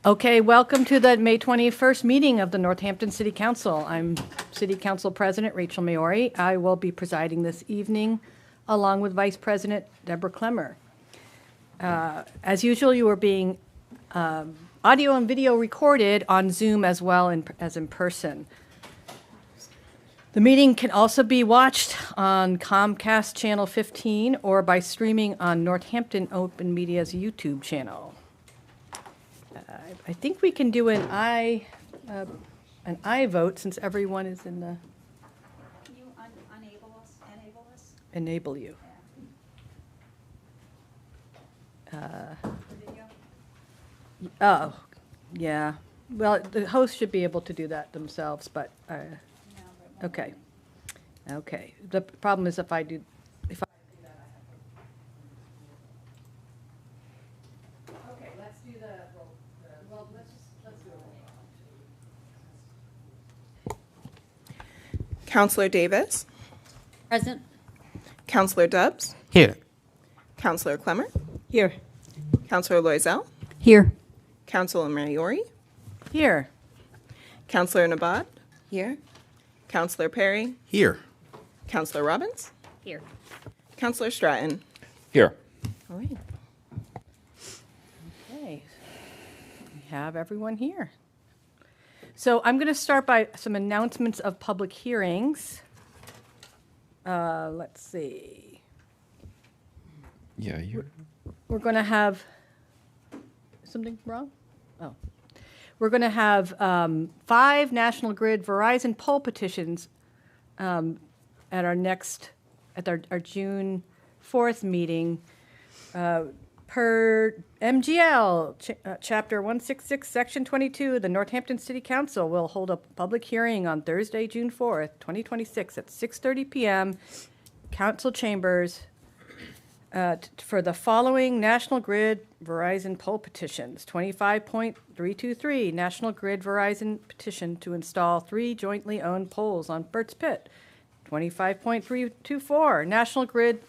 Okay, welcome to the May 21st meeting of the Northampton City Council. I'm City Council President Rachel Mayoral. I will be presiding this evening along with Vice President Deborah Clemmer. As usual, you are being audio and video recorded on Zoom as well as in person. The meeting can also be watched on Comcast Channel 15 or by streaming on Northampton Open Media's YouTube channel. I think we can do an aye vote since everyone is in the. Can you enable us? Enable you. The video? Oh, yeah. Well, the host should be able to do that themselves, but, No, but okay. Okay. The problem is if I do that, I have to. Okay, let's do well, let's do it. Councillor Davis, Present. Councillor Dubs, Here. Councillor Clemmer, Here. Councillor Loisel, Here. Councillor Mayoral, Here. Councillor Nabad, here, Councillor Perry, Here. Councillor Robbins, Here. Councillor Stratton. Here. All right. Okay. We have everyone here. So I'm going to start by some announcements of public hearings. Let's see. Yeah, you. We're going to have something wrong? Oh. We're going to have 5 National Grid Verizon poll petitions at our June 4th meeting. Per MGL, Chapter 166, Section 22, the Northampton City Council will hold a public hearing on Thursday, June 4th, 2026 at 6:30 p.m. Council chambers for the following National Grid Verizon poll petitions. 25.323, National Grid Verizon petition to install 3 jointly owned poles on Burt's Pit. 25.324, National Grid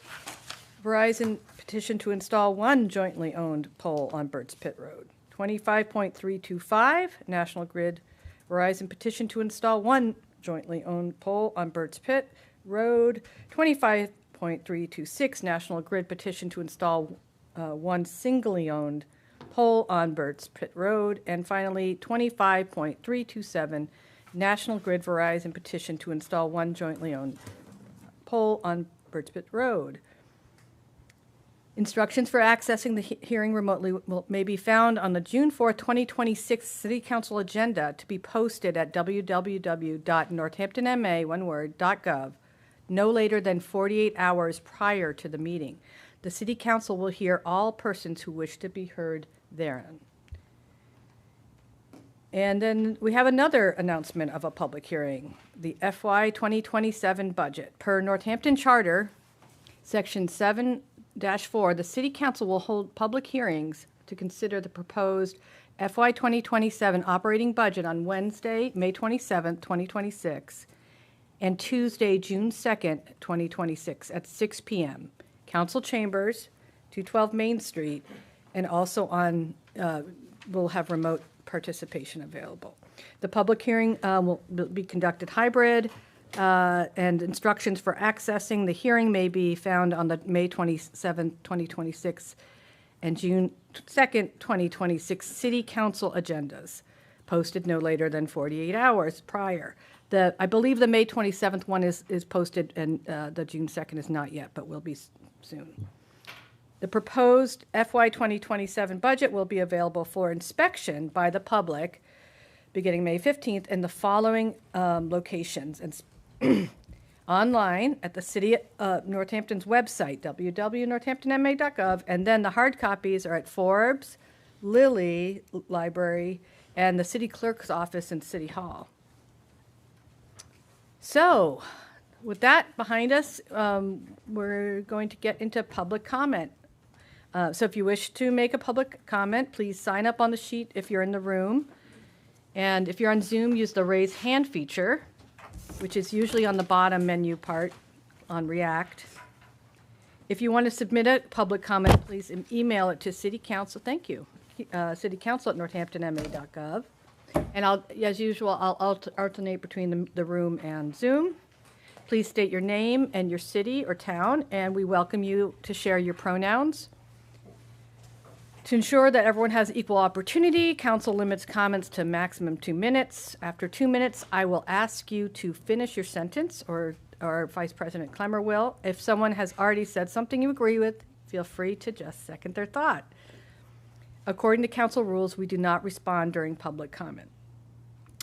Verizon petition to install 1 jointly owned pole on Burt's Pit Road. 25.325, National Grid Verizon petition to install 1 jointly owned pole on Burt's Pit Road. 25.326, National Grid petition to install 1 singly owned pole on Burt's Pit Road. And finally, 25.327, National Grid Verizon petition to install 1 jointly owned pole on Burt's Pit Road. Instructions for accessing the hearing remotely may be found on the June 4th, 2026 City Council agenda to be posted at www.northamptonma.gov no later than 48 hours prior to the meeting. The City Council will hear all persons who wish to be heard therein. And then we have another announcement of a public hearing, the FY 2027 budget. Per Northampton Charter, Section 7-4, the City Council will hold public hearings to consider the proposed FY 2027 operating budget on Wednesday, May 27th, 2026, and Tuesday, June 2nd, 2026, at 6 p.m. Council Chambers, 212 Main Street, and also we'll have remote participation available. The public hearing will be conducted hybrid, and instructions for accessing the hearing may be found on the May 27th, 2026 and June 2nd, 2026 City Council agendas, posted no later than 48 hours prior. I believe the May 27th one is posted, and the June 2nd is not yet, but will be soon. The proposed FY 2027 budget will be available for inspection by the public beginning May 15th in the following locations. And online at the City of Northampton's website, www.northamptonma.gov, and then the hard copies are at Forbes, Lilly Library, and the City Clerk's office in City Hall. So, with that behind us, we're going to get into public comment. So if you wish to make a public comment, please sign up on the sheet if you're in the room. And if you're on Zoom, use the raise hand feature, which is usually on the bottom menu part on React. If you want to submit a public comment, please email it to City Council. Thank you. City Council at northamptonma.gov. And as usual, I'll alternate between the room and Zoom. Please state your name and your city or town, and we welcome you to share your pronouns. To ensure that everyone has equal opportunity, council limits comments to maximum 2 minutes. After 2 minutes, I will ask you to finish your sentence, or Vice President Clemmer will. If someone has already said something you agree with, feel free to just second their thought. According to council rules, we do not respond during public comment.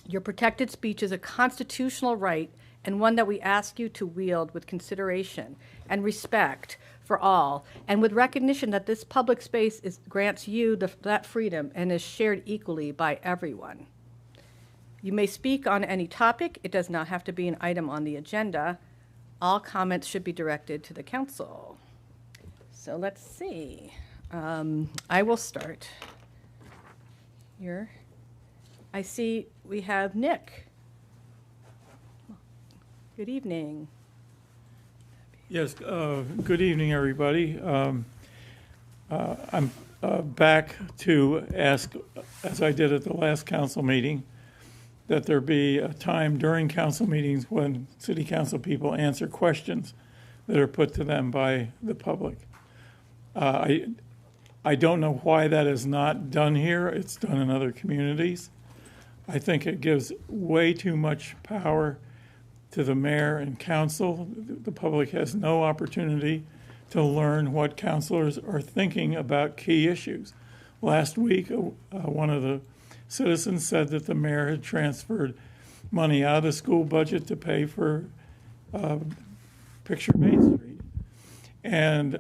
Your protected speech is a constitutional right and one that we ask you to wield with consideration and respect for all, and with recognition that this public space grants you that freedom and is shared equally by everyone. You may speak on any topic. It does not have to be an item on the agenda. All comments should be directed to the council. So let's see. I will start here. I see we have Nick. Good evening. Yes, good evening, everybody. I'm back to ask, as I did at the last council meeting, that there be a time during council meetings when city council people answer questions that are put to them by the public. I don't know why that is not done here. It's done in other communities. I think it gives way too much power to the mayor and council. The public has no opportunity to learn what councilors are thinking about key issues. Last week, one of the citizens said that the mayor had transferred money out of the school budget to pay for Picture Main Street. And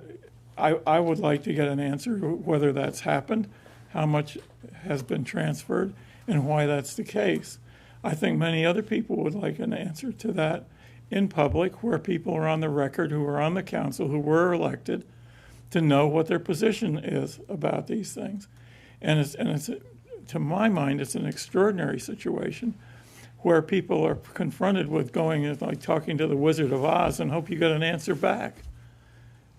I would like to get an answer whether that's happened, how much has been transferred, and why that's the case. I think many other people would like an answer to that in public, where people are on the record who are on the council, who were elected, to know what their position is about these things. And it's to my mind, it's an extraordinary situation where people are confronted with going and like talking to the Wizard of Oz and hope you get an answer back.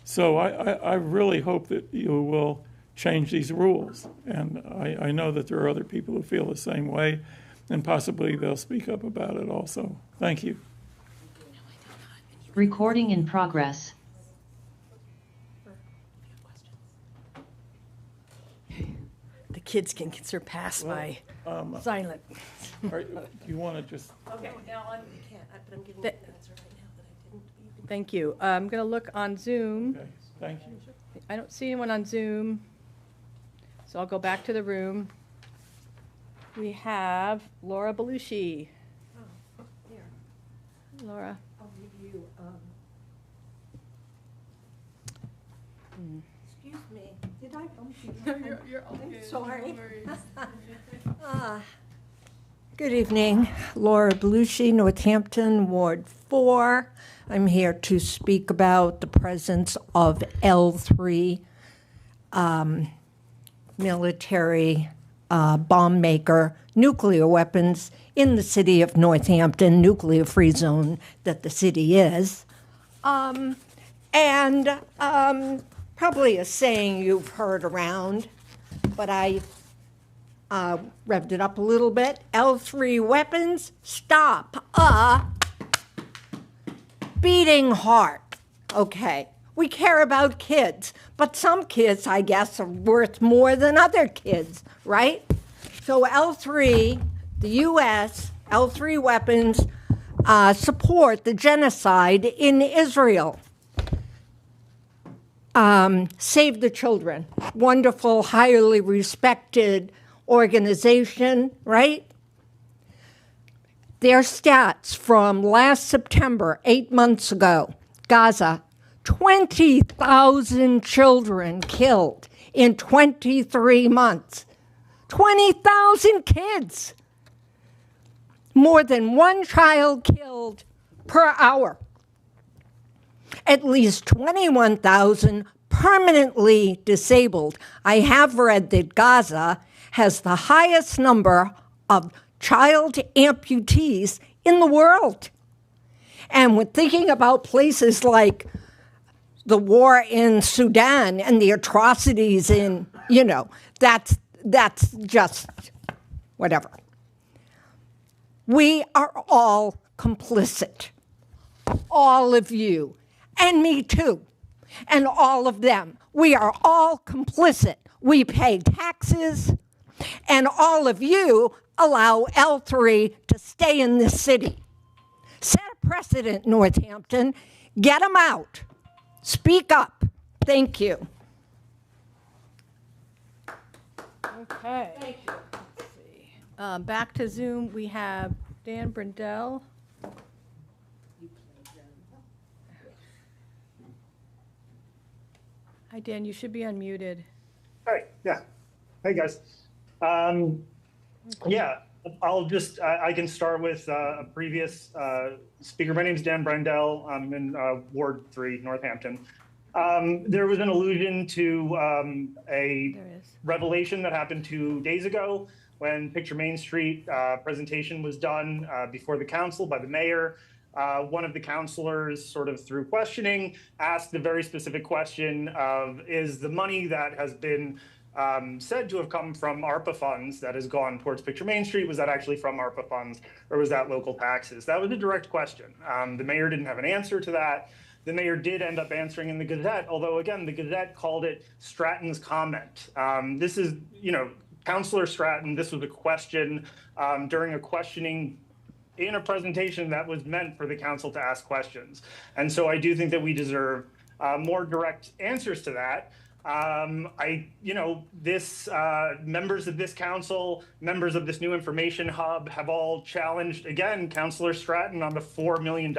So I really hope that you will change these rules. And I know that there are other people who feel the same way, and possibly they'll speak up about it also. Thank you. Recording in progress. The kids can surpass my silent. Do you want to just... Okay, now on. Thank you. I'm going to look on Zoom. Okay, thank you. I don't see anyone on Zoom, so I'll go back to the room. We have Laura Belushi. Oh, here. Laura. I'll give you, excuse me, did I bump you? You're all I'm good. sorry. No worries. Good evening, Laura Belushi, Northampton, Ward 4. I'm here to speak about the presence of L3 military bomb maker nuclear weapons in the city of Northampton, nuclear-free zone that the city is. Probably a saying you've heard around, but I revved it up a little bit. L3 weapons, stop a beating heart. Okay, we care about kids, but some kids, I guess, are worth more than other kids, right? So L3, the U.S., L3 weapons support the genocide in Israel. Save the Children, wonderful, highly respected organization, right? Their stats from last September, 8 months ago, Gaza, 20,000 children killed in 23 months. 20,000 kids. More than one child killed per hour. At least 21,000 permanently disabled. I have read that Gaza has the highest number of child amputees in the world. And when thinking about places like the war in Sudan and the atrocities in, that's that's just whatever. We are all complicit. All of you, and me too, and all of them. We are all complicit. We pay taxes, and all of you allow L3 to stay in this city. Set a precedent, Northampton. Get them out. Speak up. Thank you. Okay. Thank you. Let's see. Back to Zoom, we have Dan Brindell. Hi, Dan, you should be unmuted. Hi, yeah. Hey, guys. Yeah, I can start with a previous speaker. My name's Dan Brendel. I'm in Ward 3, Northampton. There was an allusion to a revelation that happened 2 days ago when Picture Main Street presentation was done before the council by the mayor. One of the counselors, sort of through questioning, asked the very specific question of, is the money that has been said to have come from ARPA funds that has gone towards Picture Main Street, was that actually from ARPA funds or was that local taxes? That was a direct question. The mayor didn't have an answer to that. The mayor did end up answering in the Gazette, although again, the Gazette called it Stratton's comment. This is, Councilor Stratton, this was a question during a questioning in a presentation that was meant for the council to ask questions. And so I do think that we deserve more direct answers to that. Members of this council, members of this new information hub have all challenged, again, Councilor Stratton on the $4 million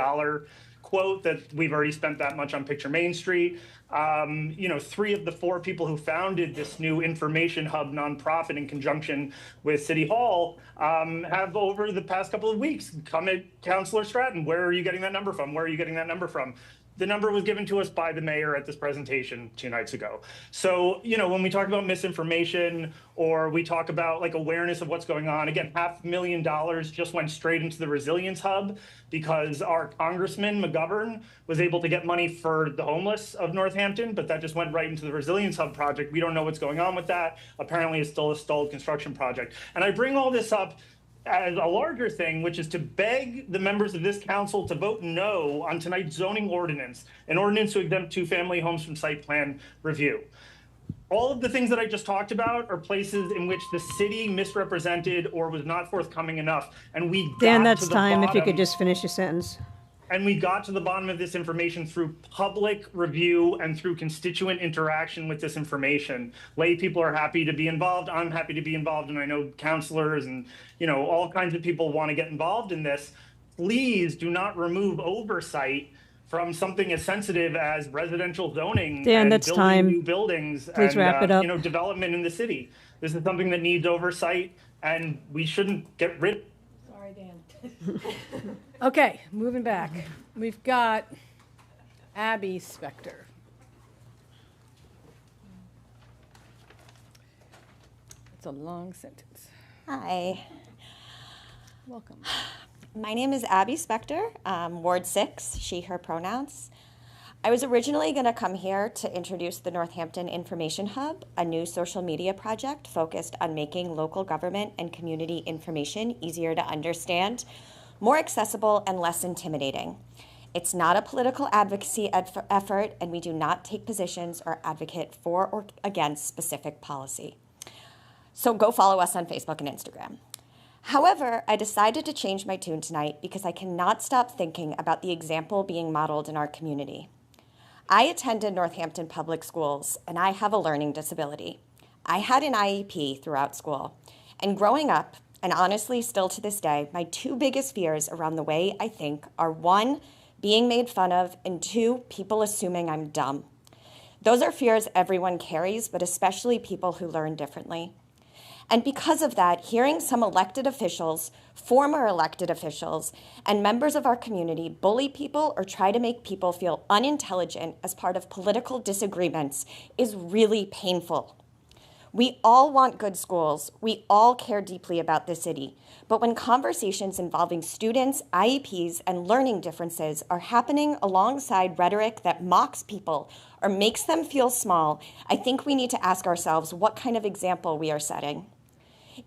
quote that we've already spent that much on Picture Main Street. 3 of the 4 people who founded this new information hub nonprofit in conjunction with City Hall have over the past couple of weeks come at Councilor Stratton. Where are you getting that number from? Where are you getting that number from? The number was given to us by the mayor at this presentation 2 nights ago. So, when we talk about misinformation or we talk about like awareness of what's going on, again, $500,000 just went straight into the Resilience Hub because our Congressman McGovern was able to get money for the homeless of Northampton, but that just went right into the Resilience Hub project. We don't know what's going on with that. Apparently it's still a stalled construction project. And I bring all this up as a larger thing, which is to beg the members of this council to vote no on tonight's zoning ordinance, an ordinance to exempt 2-family homes from site plan review. All of the things that I just talked about are places in which the city misrepresented or was not forthcoming enough. And we Dan, got that's to the time. If you bottom- could just finish your sentence. And we got to the bottom of this information through public review and through constituent interaction with this information. Lay people are happy to be involved. I'm happy to be involved. And I know counselors and, all kinds of people want to get involved in this. Please do not remove oversight from something as sensitive as residential zoning Dan, and that's building time. new buildings Please and wrap it up. development in the city. This is something that needs oversight and we shouldn't get rid of. Sorry, Dan. Okay, moving back. We've got Abby Spector. It's a long sentence. Hi, Welcome. my name is Abby Spector, Ward 6, she, her pronouns. I was originally going to come here to introduce the Northampton Information Hub, a new social media project focused on making local government and community information easier to understand, more accessible, and less intimidating. It's not a political advocacy effort, and we do not take positions or advocate for or against specific policy. So go follow us on Facebook and Instagram. However, I decided to change my tune tonight because I cannot stop thinking about the example being modeled in our community. I attended Northampton Public Schools, and I have a learning disability. I had an IEP throughout school, and growing up, and honestly still to this day, my 2 biggest fears around the way I think are 1, being made fun of, and 2, people assuming I'm dumb. Those are fears everyone carries, but especially people who learn differently. And because of that, hearing some elected officials, former elected officials, and members of our community bully people or try to make people feel unintelligent as part of political disagreements is really painful. We all want good schools. We all care deeply about the city. But when conversations involving students, IEPs, and learning differences are happening alongside rhetoric that mocks people or makes them feel small, I think we need to ask ourselves what kind of example we are setting.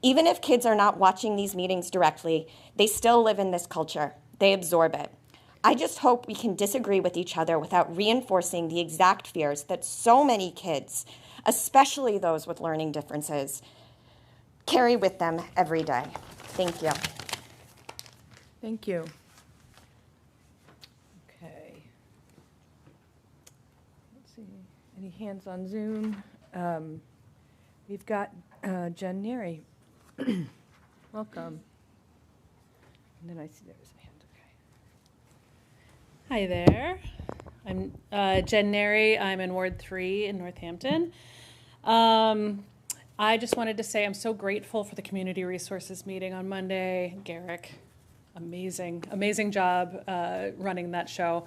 Even if kids are not watching these meetings directly, they still live in this culture. They absorb it. I just hope we can disagree with each other without reinforcing the exact fears that so many kids, especially those with learning differences, carry with them every day. Thank you. Thank you. Okay. Let's see, any hands on Zoom? We've got Jen Neary. Welcome. And then I see there's a hand, okay. Hi there. I'm Jen Neary. I'm in Ward 3 in Northampton. I just wanted to say I'm so grateful for the community resources meeting on Monday. Garrick, amazing job running that show.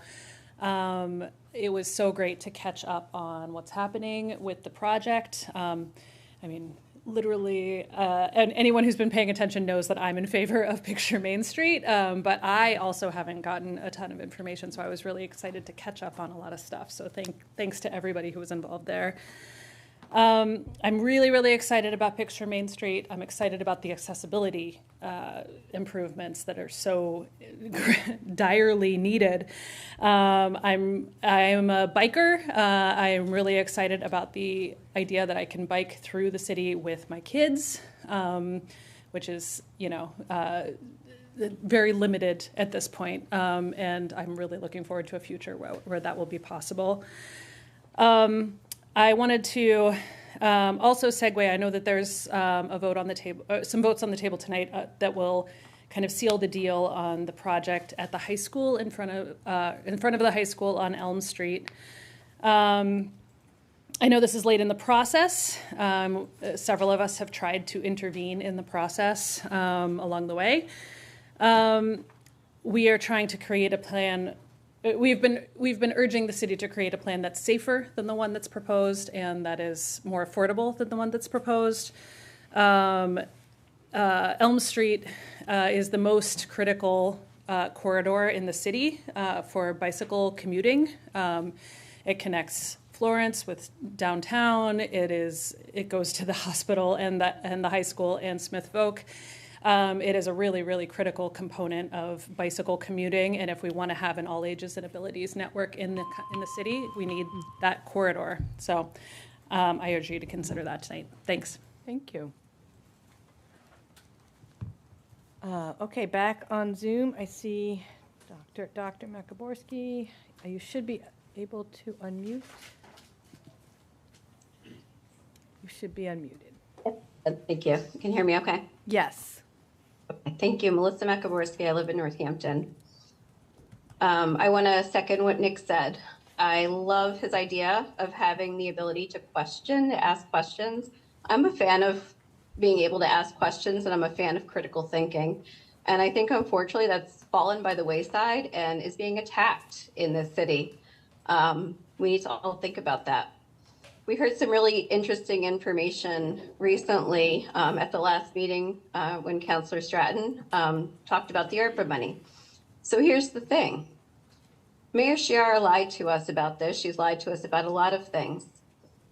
It was so great to catch up on what's happening with the project. I mean, literally, and anyone who's been paying attention knows that I'm in favor of Picture Main Street, but I also haven't gotten a ton of information, so I was really excited to catch up on a lot of stuff. So thanks to everybody who was involved there. I'm really excited about Picture Main Street. I'm excited about the accessibility improvements that are so direly needed. I'm a biker. I'm really excited about the idea that I can bike through the city with my kids, which is, very limited at this point. And I'm really looking forward to a future where that will be possible. I wanted to also segue. I know that there's a vote on the table, some votes on the table tonight that will kind of seal the deal on the project at the high school in front of the high school on Elm Street. I know this is late in the process. Several of us have tried to intervene in the process along the way. We are trying to create a plan. We've been urging the city to create a plan that's safer than the one that's proposed and that is more affordable than the one that's proposed. Elm Street is the most critical corridor in the city for bicycle commuting. It connects Florence with downtown. It goes to the hospital and the high school and Smith Voc. It is a really critical component of bicycle commuting, and if we want to have an all ages and abilities network in the city, we need that corridor. So I urge you to consider that tonight. Thanks. Thank you. Okay, back on Zoom, I see Dr. Makaborski. You should be able to unmute. You should be unmuted. Thank you. You can hear me okay? Yes. Thank you. Melissa Makaborski. I live in Northampton. I want to second what Nick said. I love his idea of having the ability to ask questions. I'm a fan of being able to ask questions, and I'm a fan of critical thinking. And I think, unfortunately, that's fallen by the wayside and is being attacked in this city. We need to all think about that. We heard some really interesting information recently at the last meeting when Councillor Stratton talked about the ARPA money. So here's the thing. Mayor Chiara lied to us about this. She's lied to us about a lot of things.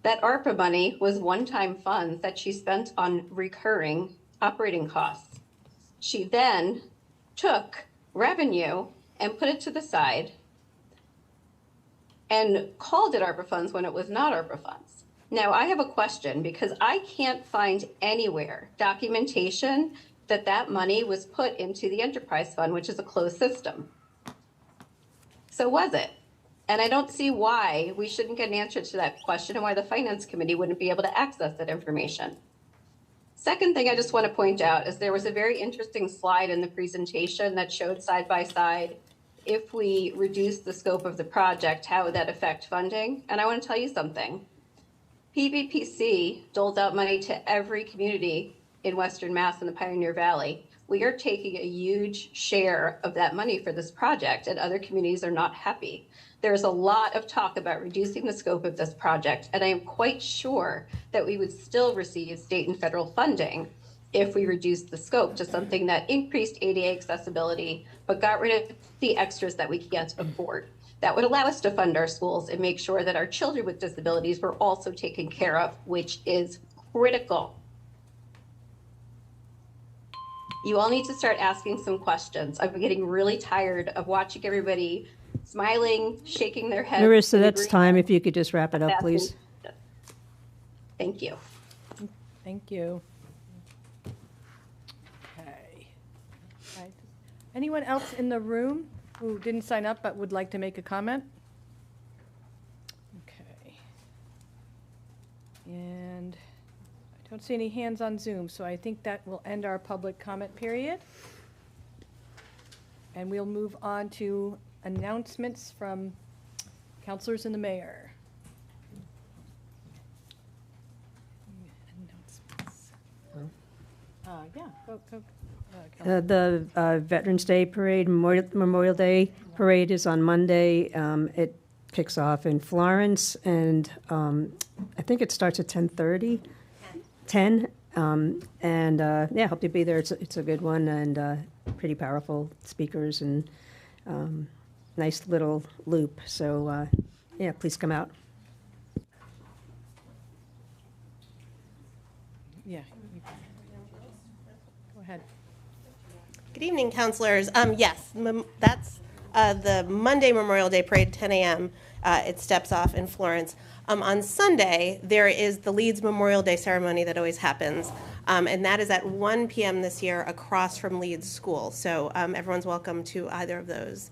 That ARPA money was one-time funds that she spent on recurring operating costs. She then took revenue and put it to the side and called it ARPA funds when it was not ARPA funds. Now, I have a question because I can't find anywhere documentation that that money was put into the enterprise fund, which is a closed system. So was it? And I don't see why we shouldn't get an answer to that question and why the Finance Committee wouldn't be able to access that information. Second thing I just want to point out is there was a very interesting slide in the presentation that showed side by side if we reduce the scope of the project, how would that affect funding? And I want to tell you something. PVPC doles out money to every community in Western Mass and the Pioneer Valley. We are taking a huge share of that money for this project, and other communities are not happy. There's a lot of talk about reducing the scope of this project, and I am quite sure that we would still receive state and federal funding if we reduced the scope to something that increased ADA accessibility, but got rid of the extras that we can't afford. That would allow us to fund our schools and make sure that our children with disabilities were also taken care of, which is critical. You all need to start asking some questions. I'm getting really tired of watching everybody smiling, shaking their heads. Marissa, that's time. If you could just wrap it up, please. Thank you. Thank you. Okay. Right. Anyone else in the room who didn't sign up but would like to make a comment? Okay. And I don't see any hands on Zoom, so I think that will end our public comment period. And we'll move on to announcements from councilors and the mayor. Announcements. Yeah, go. The Veterans Day Parade, Memorial Day Parade is on Monday. It kicks off in Florence, and I think it starts at 10:30. 10. Yeah, hope to be there. It's a good one, and pretty powerful speakers, and nice little loop. So, yeah, please come out. Yeah. Go ahead. Good evening, councilors. Yes, that's the Monday Memorial Day Parade, 10 a.m. It steps off in Florence. On Sunday, there is the Leeds Memorial Day ceremony that always happens, and that is at 1 p.m. this year across from Leeds School. So everyone's welcome to either of those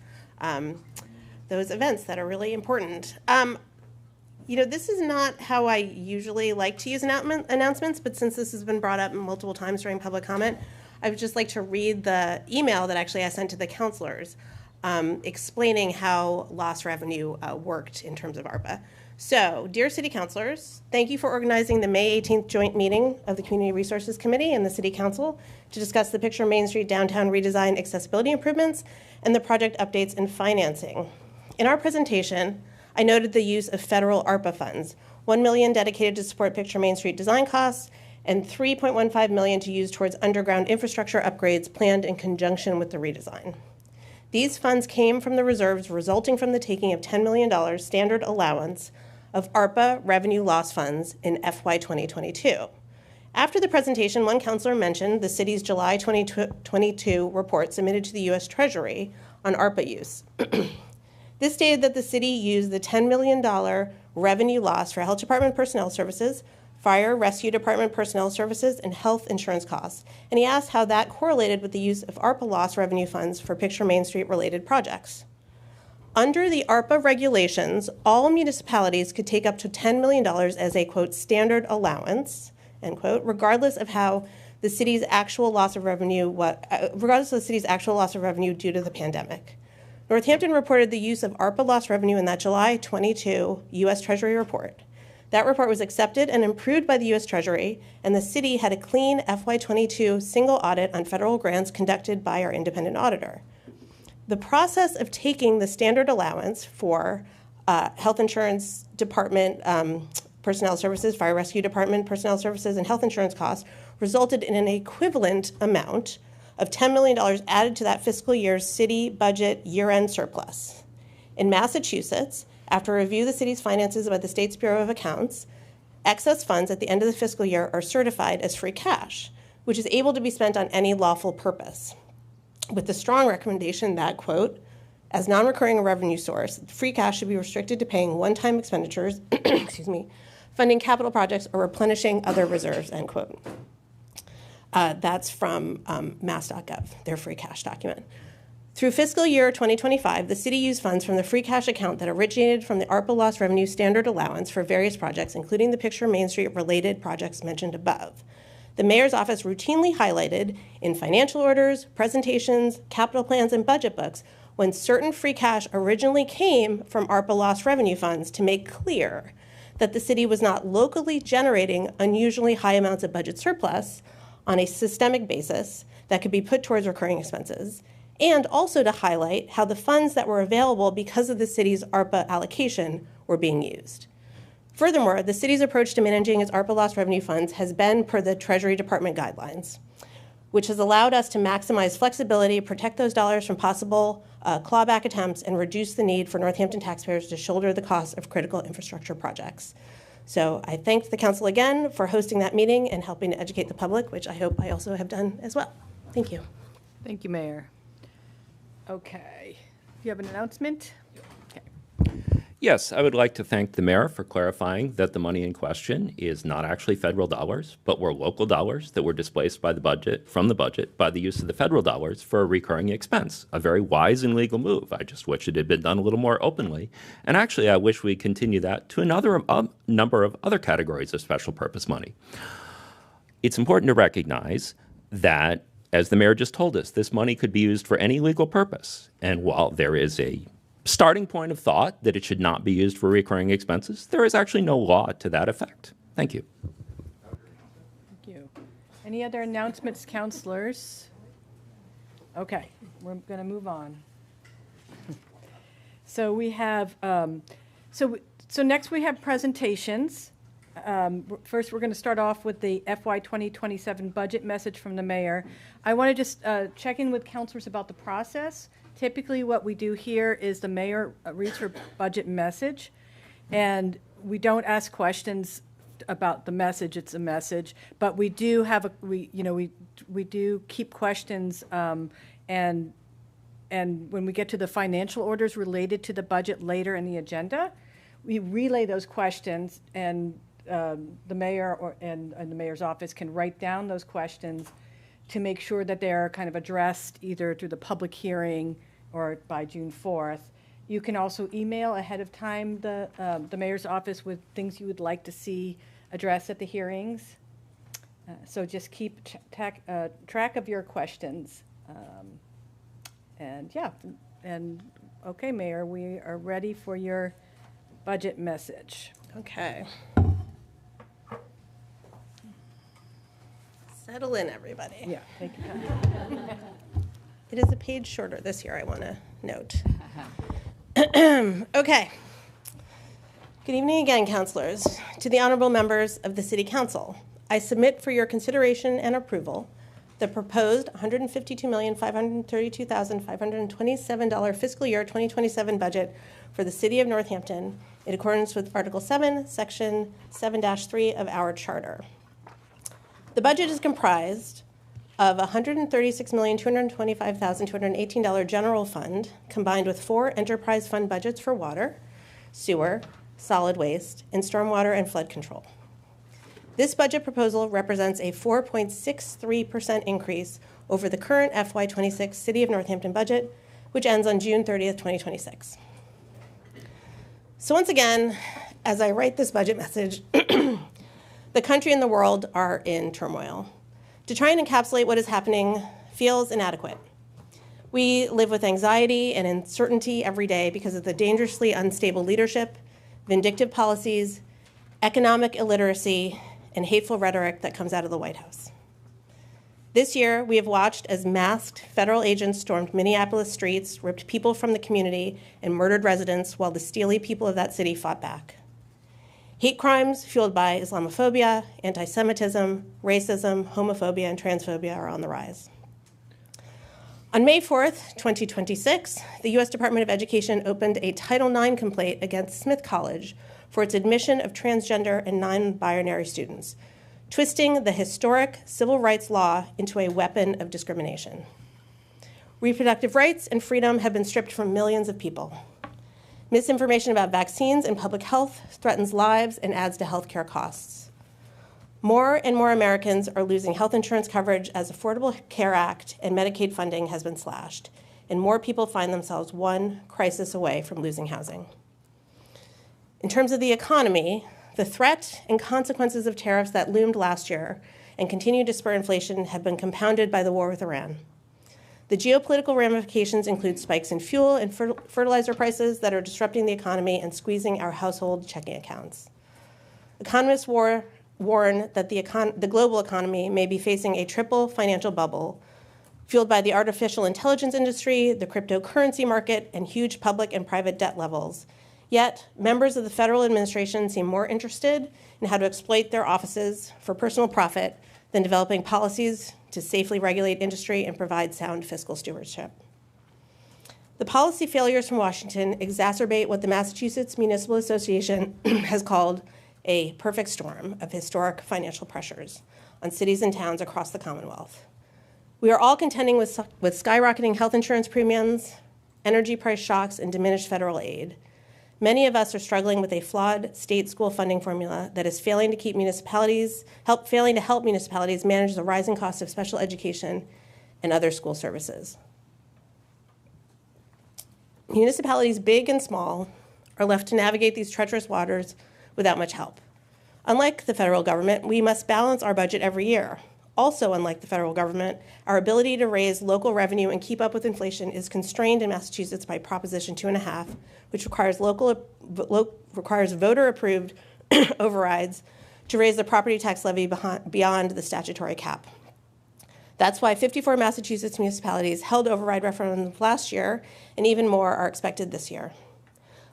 events that are really important. You know, this is not how I usually like to use announcements, but since this has been brought up multiple times during public comment, I would just like to read the email that actually I sent to the councilors explaining how lost revenue worked in terms of ARPA. So, dear City Councilors, thank you for organizing the May 18th joint meeting of the Community Resources Committee and the City Council to discuss the Picture Main Street downtown redesign accessibility improvements and the project updates and financing. In our presentation, I noted the use of federal ARPA funds, $1 million dedicated to support Picture Main Street design costs, and $3.15 million to use towards underground infrastructure upgrades planned in conjunction with the redesign. These funds came from the reserves resulting from the taking of $10 million standard allowance of ARPA revenue loss funds in FY 2022. After the presentation, one councilor mentioned the city's July 2022 report submitted to the U.S. Treasury on ARPA use. This stated that the city used the $10 million revenue loss for Health Department personnel services, Fire Rescue Department personnel services, and health insurance costs, and he asked how that correlated with the use of ARPA loss revenue funds for Picture Main Street related projects. Under the ARPA regulations, all municipalities could take up to $10 million as a, quote, standard allowance, end quote, regardless of the city's actual loss of revenue due to the pandemic. Northampton reported the use of ARPA loss revenue in that July 22 U.S. Treasury report. That report was accepted and approved by the U.S. Treasury, and the city had a clean FY22 single audit on federal grants conducted by our independent auditor. The process of taking the standard allowance for Health Insurance Department personnel services, Fire Rescue Department personnel services, and health insurance costs resulted in an equivalent amount of $10 million added to that fiscal year's city budget year-end surplus. In Massachusetts, after review of the city's finances by the State's Bureau of Accounts, excess funds at the end of the fiscal year are certified as free cash, which is able to be spent on any lawful purpose, with the strong recommendation that, quote, as non-recurring revenue source, free cash should be restricted to paying one-time expenditures, excuse me, funding capital projects or replenishing other reserves, end quote. That's from mass.gov, their free cash document. Through fiscal year 2025, the city used funds from the free cash account that originated from the ARPA loss revenue standard allowance for various projects, including the Picture Main Street related projects mentioned above. The mayor's office routinely highlighted in financial orders, presentations, capital plans, and budget books when certain free cash originally came from ARPA loss revenue funds to make clear that the city was not locally generating unusually high amounts of budget surplus on a systemic basis that could be put towards recurring expenses, and also to highlight how the funds that were available because of the city's ARPA allocation were being used. Furthermore, the city's approach to managing its ARPA lost revenue funds has been per the Treasury Department guidelines, which has allowed us to maximize flexibility, protect those dollars from possible clawback attempts, and reduce the need for Northampton taxpayers to shoulder the cost of critical infrastructure projects. So I thank the council again for hosting that meeting and helping to educate the public, which I hope I also have done as well. Thank you. Thank you, Mayor. Okay. You have an announcement? Yes, I would like to thank the mayor for clarifying that the money in question is not actually federal dollars, but were local dollars that were displaced by the budget, from the budget, by the use of the federal dollars for a recurring expense. A very wise and legal move. I just wish it had been done a little more openly. And actually, I wish we continue that to another number of other categories of special purpose money. It's important to recognize that, as the mayor just told us, this money could be used for any legal purpose. And while there is a starting point of thought that it should not be used for recurring expenses, there is actually no law to that effect. Thank you. Thank you. Any other announcements, councilors? Okay, we're going to move on. So we have, so next we have presentations. First, we're going to start off with the FY 2027 budget message from the mayor. I want to just check in with councilors about the process. Typically, what we do here is the mayor reads her budget message, and we don't ask questions about the message. It's a message, but we do have we do keep questions, and when we get to the financial orders related to the budget later in the agenda, we relay those questions, and the mayor and the mayor's office can write down those questions to make sure that they're kind of addressed either through the public hearing or by June 4th. You can also email ahead of time the mayor's office with things you would like to see addressed at the hearings. So just keep track of your questions. And yeah, and okay, Mayor, we are ready for your budget message. Okay. Settle in, everybody. Yeah, thank you. It is a page shorter this year, I want to note. Okay. Good evening again, councilors. To the honorable members of the City Council, I submit for your consideration and approval the proposed $152,532,527 fiscal year 2027 budget for the City of Northampton in accordance with Article 7, Section 7-3 of our charter. The budget is comprised of $136,225,218 general fund combined with 4 enterprise fund budgets for water, sewer, solid waste, and stormwater and flood control. This budget proposal represents a 4.63% increase over the current FY26 City of Northampton budget, which ends on June 30th, 2026. So once again, as I write this budget message, the country and the world are in turmoil. To try and encapsulate what is happening feels inadequate. We live with anxiety and uncertainty every day because of the dangerously unstable leadership, vindictive policies, economic illiteracy, and hateful rhetoric that comes out of the White House. This year, we have watched as masked federal agents stormed Minneapolis streets, ripped people from the community, and murdered residents while the steely people of that city fought back. Hate crimes fueled by Islamophobia, anti-Semitism, racism, homophobia, and transphobia are on the rise. On May 4th, 2026, the U.S. Department of Education opened a Title IX complaint against Smith College for its admission of transgender and non-binary students, twisting the historic civil rights law into a weapon of discrimination. Reproductive rights and freedom have been stripped from millions of people. Misinformation about vaccines and public health threatens lives and adds to healthcare costs. More and more Americans are losing health insurance coverage as Affordable Care Act and Medicaid funding has been slashed, and more people find themselves one crisis away from losing housing. In terms of the economy, the threat and consequences of tariffs that loomed last year and continue to spur inflation have been compounded by the war with Iran. The geopolitical ramifications include spikes in fuel and fertilizer prices that are disrupting the economy and squeezing our household checking accounts. Economists warn that the global economy may be facing a triple financial bubble fueled by the artificial intelligence industry, the cryptocurrency market, and huge public and private debt levels. Yet, members of the federal administration seem more interested in how to exploit their offices for personal profit than developing policies to safely regulate industry and provide sound fiscal stewardship. The policy failures from Washington exacerbate what the Massachusetts Municipal Association has called a perfect storm of historic financial pressures on cities and towns across the Commonwealth. We are all contending with skyrocketing health insurance premiums, energy price shocks, and diminished federal aid. Many of us are struggling with a flawed state school funding formula that is failing to help municipalities manage the rising cost of special education and other school services. Municipalities, big and small, are left to navigate these treacherous waters without much help. Unlike the federal government, we must balance our budget every year. Also, unlike the federal government, our ability to raise local revenue and keep up with inflation is constrained in Massachusetts by Proposition 2.5, which requires voter-approved overrides to raise the property tax levy beyond the statutory cap. That's why 54 Massachusetts municipalities held override referendums last year, and even more are expected this year.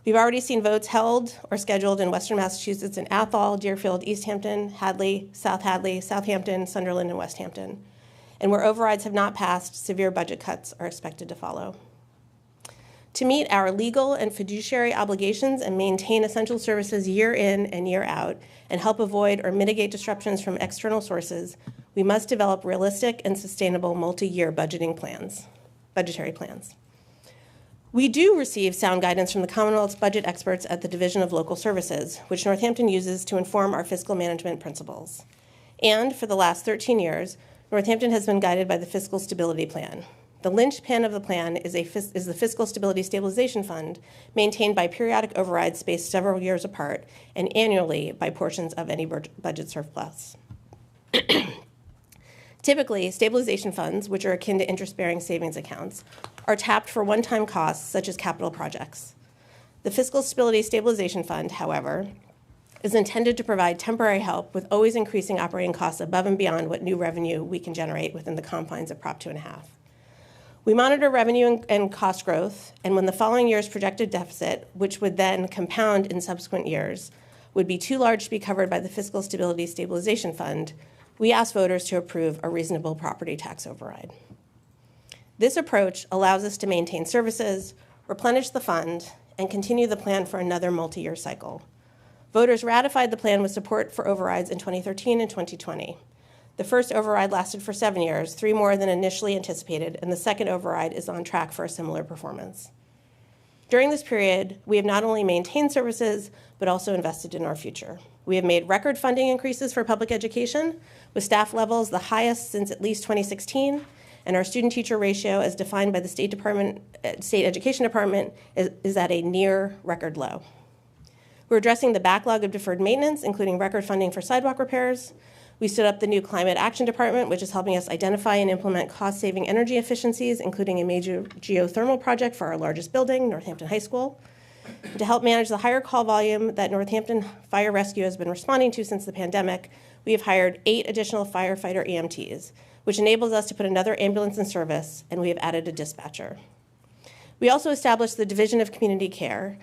We've already seen votes held or scheduled in Western Massachusetts in Athol, Deerfield, East Hampton, Hadley, Southampton, Sunderland, and West Hampton. And where overrides have not passed, severe budget cuts are expected to follow. To meet our legal and fiduciary obligations and maintain essential services year in and year out, and help avoid or mitigate disruptions from external sources, we must develop realistic and sustainable multi-year budgetary plans. We do receive sound guidance from the Commonwealth's budget experts at the Division of Local Services, which Northampton uses to inform our fiscal management principles. And for the last 13 years, Northampton has been guided by the Fiscal Stability Plan. The linchpin of the plan is the Fiscal Stability Stabilization Fund, maintained by periodic overrides spaced several years apart and annually by portions of any budget surplus. Typically, stabilization funds, which are akin to interest-bearing savings accounts, are tapped for one-time costs such as capital projects. The Fiscal Stability Stabilization Fund, however, is intended to provide temporary help with always increasing operating costs above and beyond what new revenue we can generate within the confines of Prop 2.5. We monitor revenue and cost growth, and when the following year's projected deficit, which would then compound in subsequent years, would be too large to be covered by the Fiscal Stability Stabilization Fund, we ask voters to approve a reasonable property tax override. This approach allows us to maintain services, replenish the fund, and continue the plan for another multi-year cycle. Voters ratified the plan with support for overrides in 2013 and 2020. The first override lasted for 7 years, 3 more than initially anticipated, and the second override is on track for a similar performance. During this period, we have not only maintained services, but also invested in our future. We have made record funding increases for public education, with staff levels the highest since at least 2016, and our student-teacher ratio, as defined by the State Education Department, is at a near record low. We're addressing the backlog of deferred maintenance, including record funding for sidewalk repairs. We stood up the new Climate Action Department, which is helping us identify and implement cost-saving energy efficiencies, including a major geothermal project for our largest building, Northampton High School. And to help manage the higher call volume that Northampton Fire Rescue has been responding to since the pandemic, we have hired 8 additional firefighter EMTs, which enables us to put another ambulance in service, and we have added a dispatcher. We also established the Division of Community Care,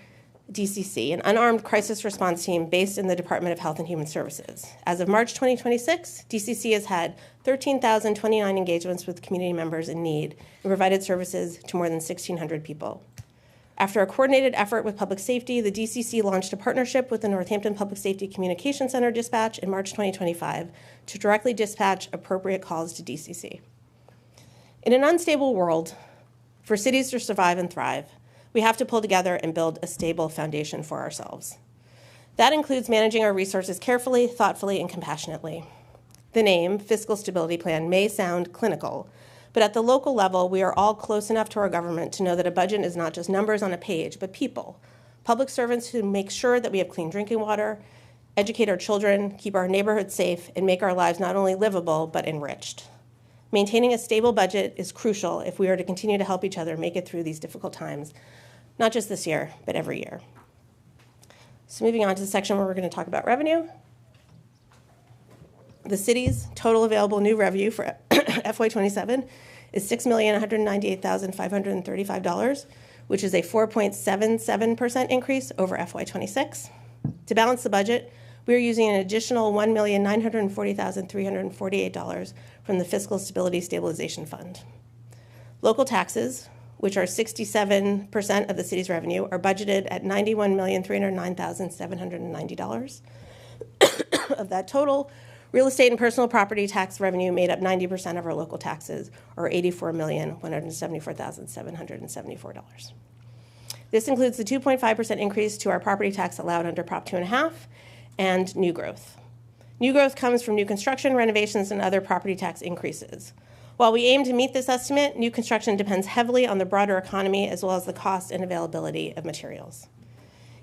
DCC, an unarmed crisis response team based in the Department of Health and Human Services. As of March 2026, DCC has had 13,029 engagements with community members in need and provided services to more than 1,600 people. After a coordinated effort with public safety, the DCC launched a partnership with the Northampton Public Safety Communication Center Dispatch in March 2025 to directly dispatch appropriate calls to DCC. In an unstable world, for cities to survive and thrive, we have to pull together and build a stable foundation for ourselves. That includes managing our resources carefully, thoughtfully, and compassionately. The name, Fiscal Stability Plan, may sound clinical, but at the local level, we are all close enough to our government to know that a budget is not just numbers on a page, but people. Public servants who make sure that we have clean drinking water, educate our children, keep our neighborhoods safe, and make our lives not only livable, but enriched. Maintaining a stable budget is crucial if we are to continue to help each other make it through these difficult times, not just this year, but every year. So moving on to the section where we're going to talk about revenue. the city's total available new revenue for FY27 is $6,198,535, which is a 4.77% increase over FY26. To balance the budget, we are using an additional $1,940,348 from the Fiscal Stability Stabilization Fund. Local taxes, which are 67% of the city's revenue, are budgeted at $91,309,790. Of that total, real estate and personal property tax revenue made up 90% of our local taxes, or $84,174,774. This includes the 2.5% increase to our property tax allowed under Prop 2.5 and new growth. New growth comes from new construction, renovations, and other property tax increases. While we aim to meet this estimate, new construction depends heavily on the broader economy as well as the cost and availability of materials.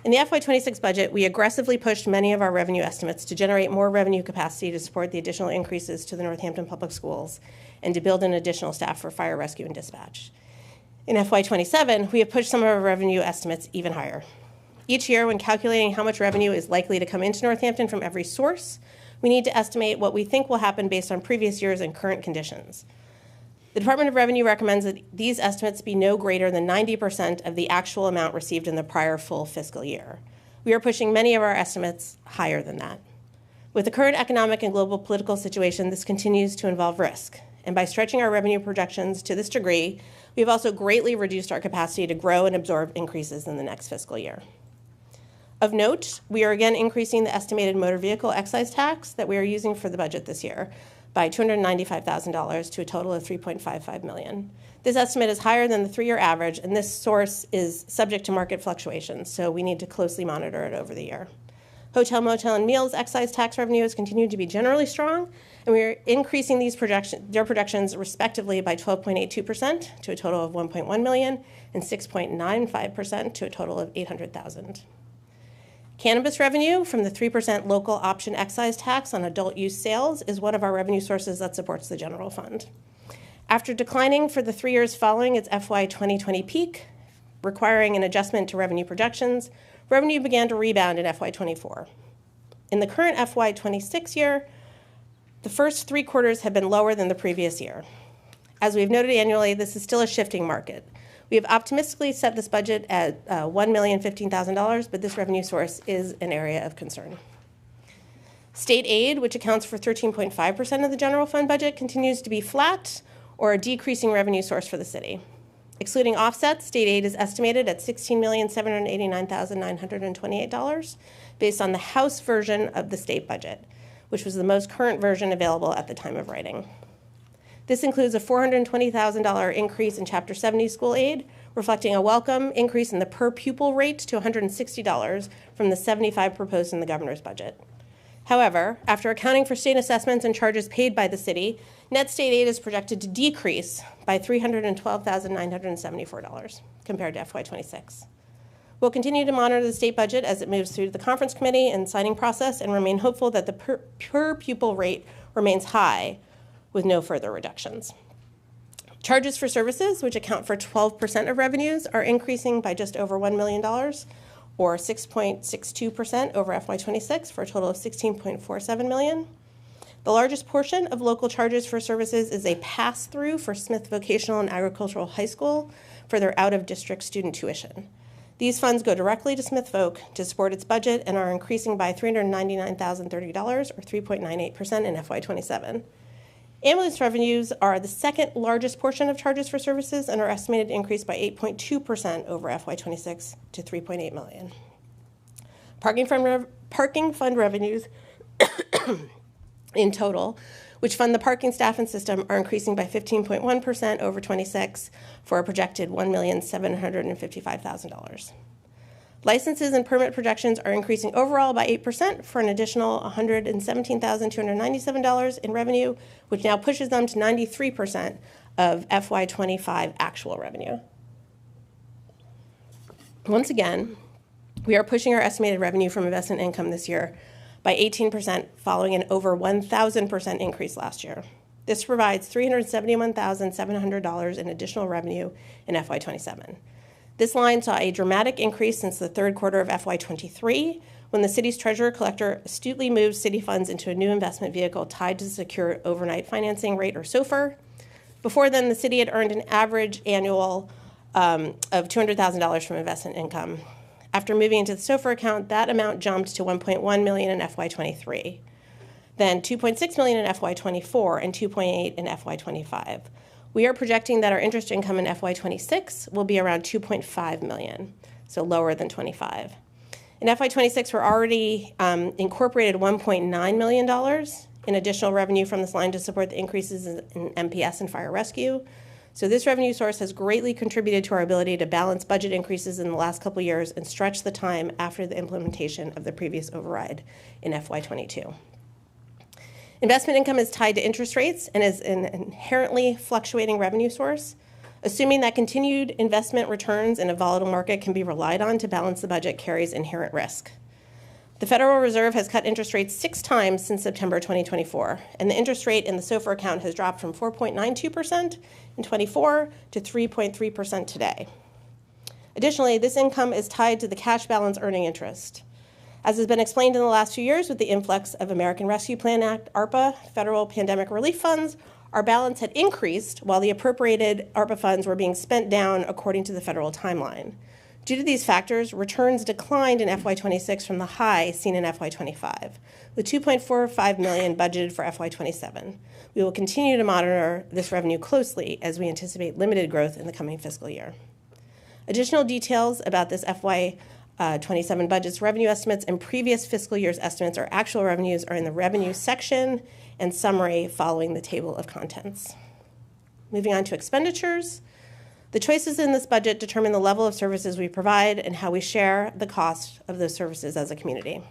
In the FY26 budget, we aggressively pushed many of our revenue estimates to generate more revenue capacity to support the additional increases to the Northampton Public Schools and to build an additional staff for fire rescue and dispatch. In FY27, we have pushed some of our revenue estimates even higher. Each year, when calculating how much revenue is likely to come into Northampton from every source, we need to estimate what we think will happen based on previous years and current conditions. The Department of Revenue recommends that these estimates be no greater than 90% of the actual amount received in the prior full fiscal year. We are pushing many of our estimates higher than that. With the current economic and global political situation, this continues to involve risk. And by stretching our revenue projections to this degree, we have also greatly reduced our capacity to grow and absorb increases in the next fiscal year. Of note, we are again increasing the estimated motor vehicle excise tax that we are using for the budget this year by $295,000 to a total of $3.55 million. This estimate is higher than the 3-year average, and this source is subject to market fluctuations, so we need to closely monitor it over the year. Hotel, motel, and meals excise tax revenue has continued to be generally strong, and we are increasing their projections respectively by 12.82% to a total of $1.1 million and 6.95% to a total of $800,000. Cannabis revenue from the 3% local option excise tax on adult use sales is one of our revenue sources that supports the general fund. After declining for the 3 years following its FY 2020 peak, requiring an adjustment to revenue projections, revenue began to rebound in FY 24. In the current FY 26 year, the first 3 quarters have been lower than the previous year. As we've noted annually, this is still a shifting market. We have optimistically set this budget at $1,015,000, but this revenue source is an area of concern. State aid, which accounts for 13.5% of the general fund budget, continues to be flat or a decreasing revenue source for the city. Excluding offsets, state aid is estimated at $16,789,928 based on the House version of the state budget, which was the most current version available at the time of writing. This includes a $420,000 increase in Chapter 70 school aid, reflecting a welcome increase in the per pupil rate to $160 from the $75 proposed in the governor's budget. However, after accounting for state assessments and charges paid by the city, net state aid is projected to decrease by $312,974 compared to FY26. We'll continue to monitor the state budget as it moves through the conference committee and signing process and remain hopeful that the per pupil rate remains high with no further reductions. Charges for services, which account for 12% of revenues, are increasing by just over $1 million, or 6.62% over FY26, for a total of $16.47 million. The largest portion of local charges for services is a pass-through for Smith Vocational and Agricultural High School for their out-of-district student tuition. These funds go directly to Smith Voc to support its budget and are increasing by $399,030, or 3.98% in FY27. Ambulance revenues are the second largest portion of charges for services and are estimated to increase by 8.2% over FY26 to $3.8 million. Parking fund revenues in total, which fund the parking staff and system, are increasing by 15.1% over 26 for a projected $1,755,000. Licenses and permit projections are increasing overall by 8% for an additional $117,297 in revenue, which now pushes them to 93% of FY25 actual revenue. Once again, we are pushing our estimated revenue from investment income this year by 18%, following an over 1,000% increase last year. This provides $371,700 in additional revenue in FY27. This line saw a dramatic increase since the third quarter of FY23, when the city's treasurer collector astutely moved city funds into a new investment vehicle tied to the secured overnight financing rate, or SOFR. Before then, the city had earned an average annual of $200,000 from investment income. After moving into the SOFR account, that amount jumped to $1.1 million in FY23, then $2.6 million in FY24, and $2.8 in FY25. We are projecting that our interest income in FY26 will be around $2.5 million, so lower than 25. In FY26, we're already incorporated $1.9 million in additional revenue from this line to support the increases in MPS and fire rescue. So this revenue source has greatly contributed to our ability to balance budget increases in the last couple years and stretch the time after the implementation of the previous override in FY22. Investment income is tied to interest rates and is an inherently fluctuating revenue source. Assuming that continued investment returns in a volatile market can be relied on to balance the budget carries inherent risk. The Federal Reserve has cut interest rates 6 times since September 2024, and the interest rate in the SOFR account has dropped from 4.92% in 24 to 3.3% today. Additionally, this income is tied to the cash balance earning interest. As has been explained in the last few years with the influx of American Rescue Plan Act, ARPA, federal pandemic relief funds, our balance had increased while the appropriated ARPA funds were being spent down according to the federal timeline. Due to these factors, returns declined in FY26 from the high seen in FY25, with $2.45 million budgeted for FY27. We will continue to monitor this revenue closely as we anticipate limited growth in the coming fiscal year. Additional details about this FY27 budget's revenue estimates and previous fiscal year's estimates or actual revenues are in the revenue section and summary following the table of contents. Moving on to expenditures. The choices in this budget determine the level of services we provide and how we share the cost of those services as a community.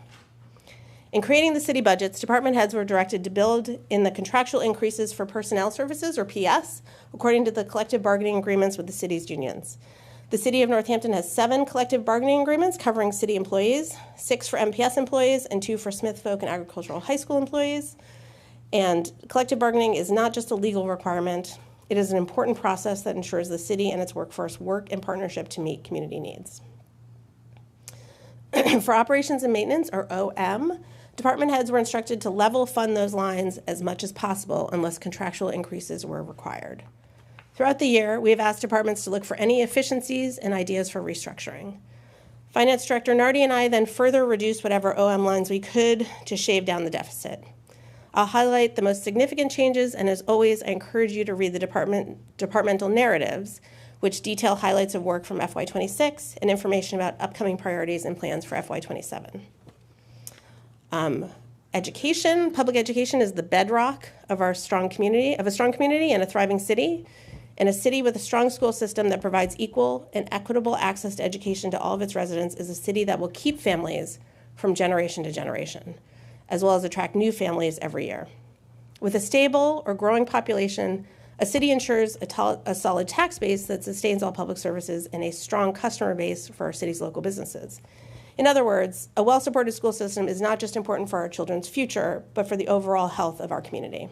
In creating the city budgets, department heads were directed to build in the contractual increases for personnel services, or PS, according to the collective bargaining agreements with the city's unions. The City of Northampton has 7 collective bargaining agreements covering city employees, 6 for MPS employees, and 2 for Smith Folk and Agricultural High School employees. And collective bargaining is not just a legal requirement. It is an important process that ensures the city and its workforce work in partnership to meet community needs. For operations and maintenance, or OM, department heads were instructed to level fund those lines as much as possible unless contractual increases were required. Throughout the year, we have asked departments to look for any efficiencies and ideas for restructuring. Finance Director Nardi and I then further reduced whatever OM lines we could to shave down the deficit. I'll highlight the most significant changes, and as always, I encourage you to read the departmental narratives, which detail highlights of work from FY26 and information about upcoming priorities and plans for FY27. Education, public education is the bedrock of a strong community and a thriving city. And a city with a strong school system that provides equal and equitable access to education to all of its residents is a city that will keep families from generation to generation, as well as attract new families every year. With a stable or growing population, a city ensures a solid tax base that sustains all public services and a strong customer base for our city's local businesses. In other words, a well-supported school system is not just important for our children's future, but for the overall health of our community.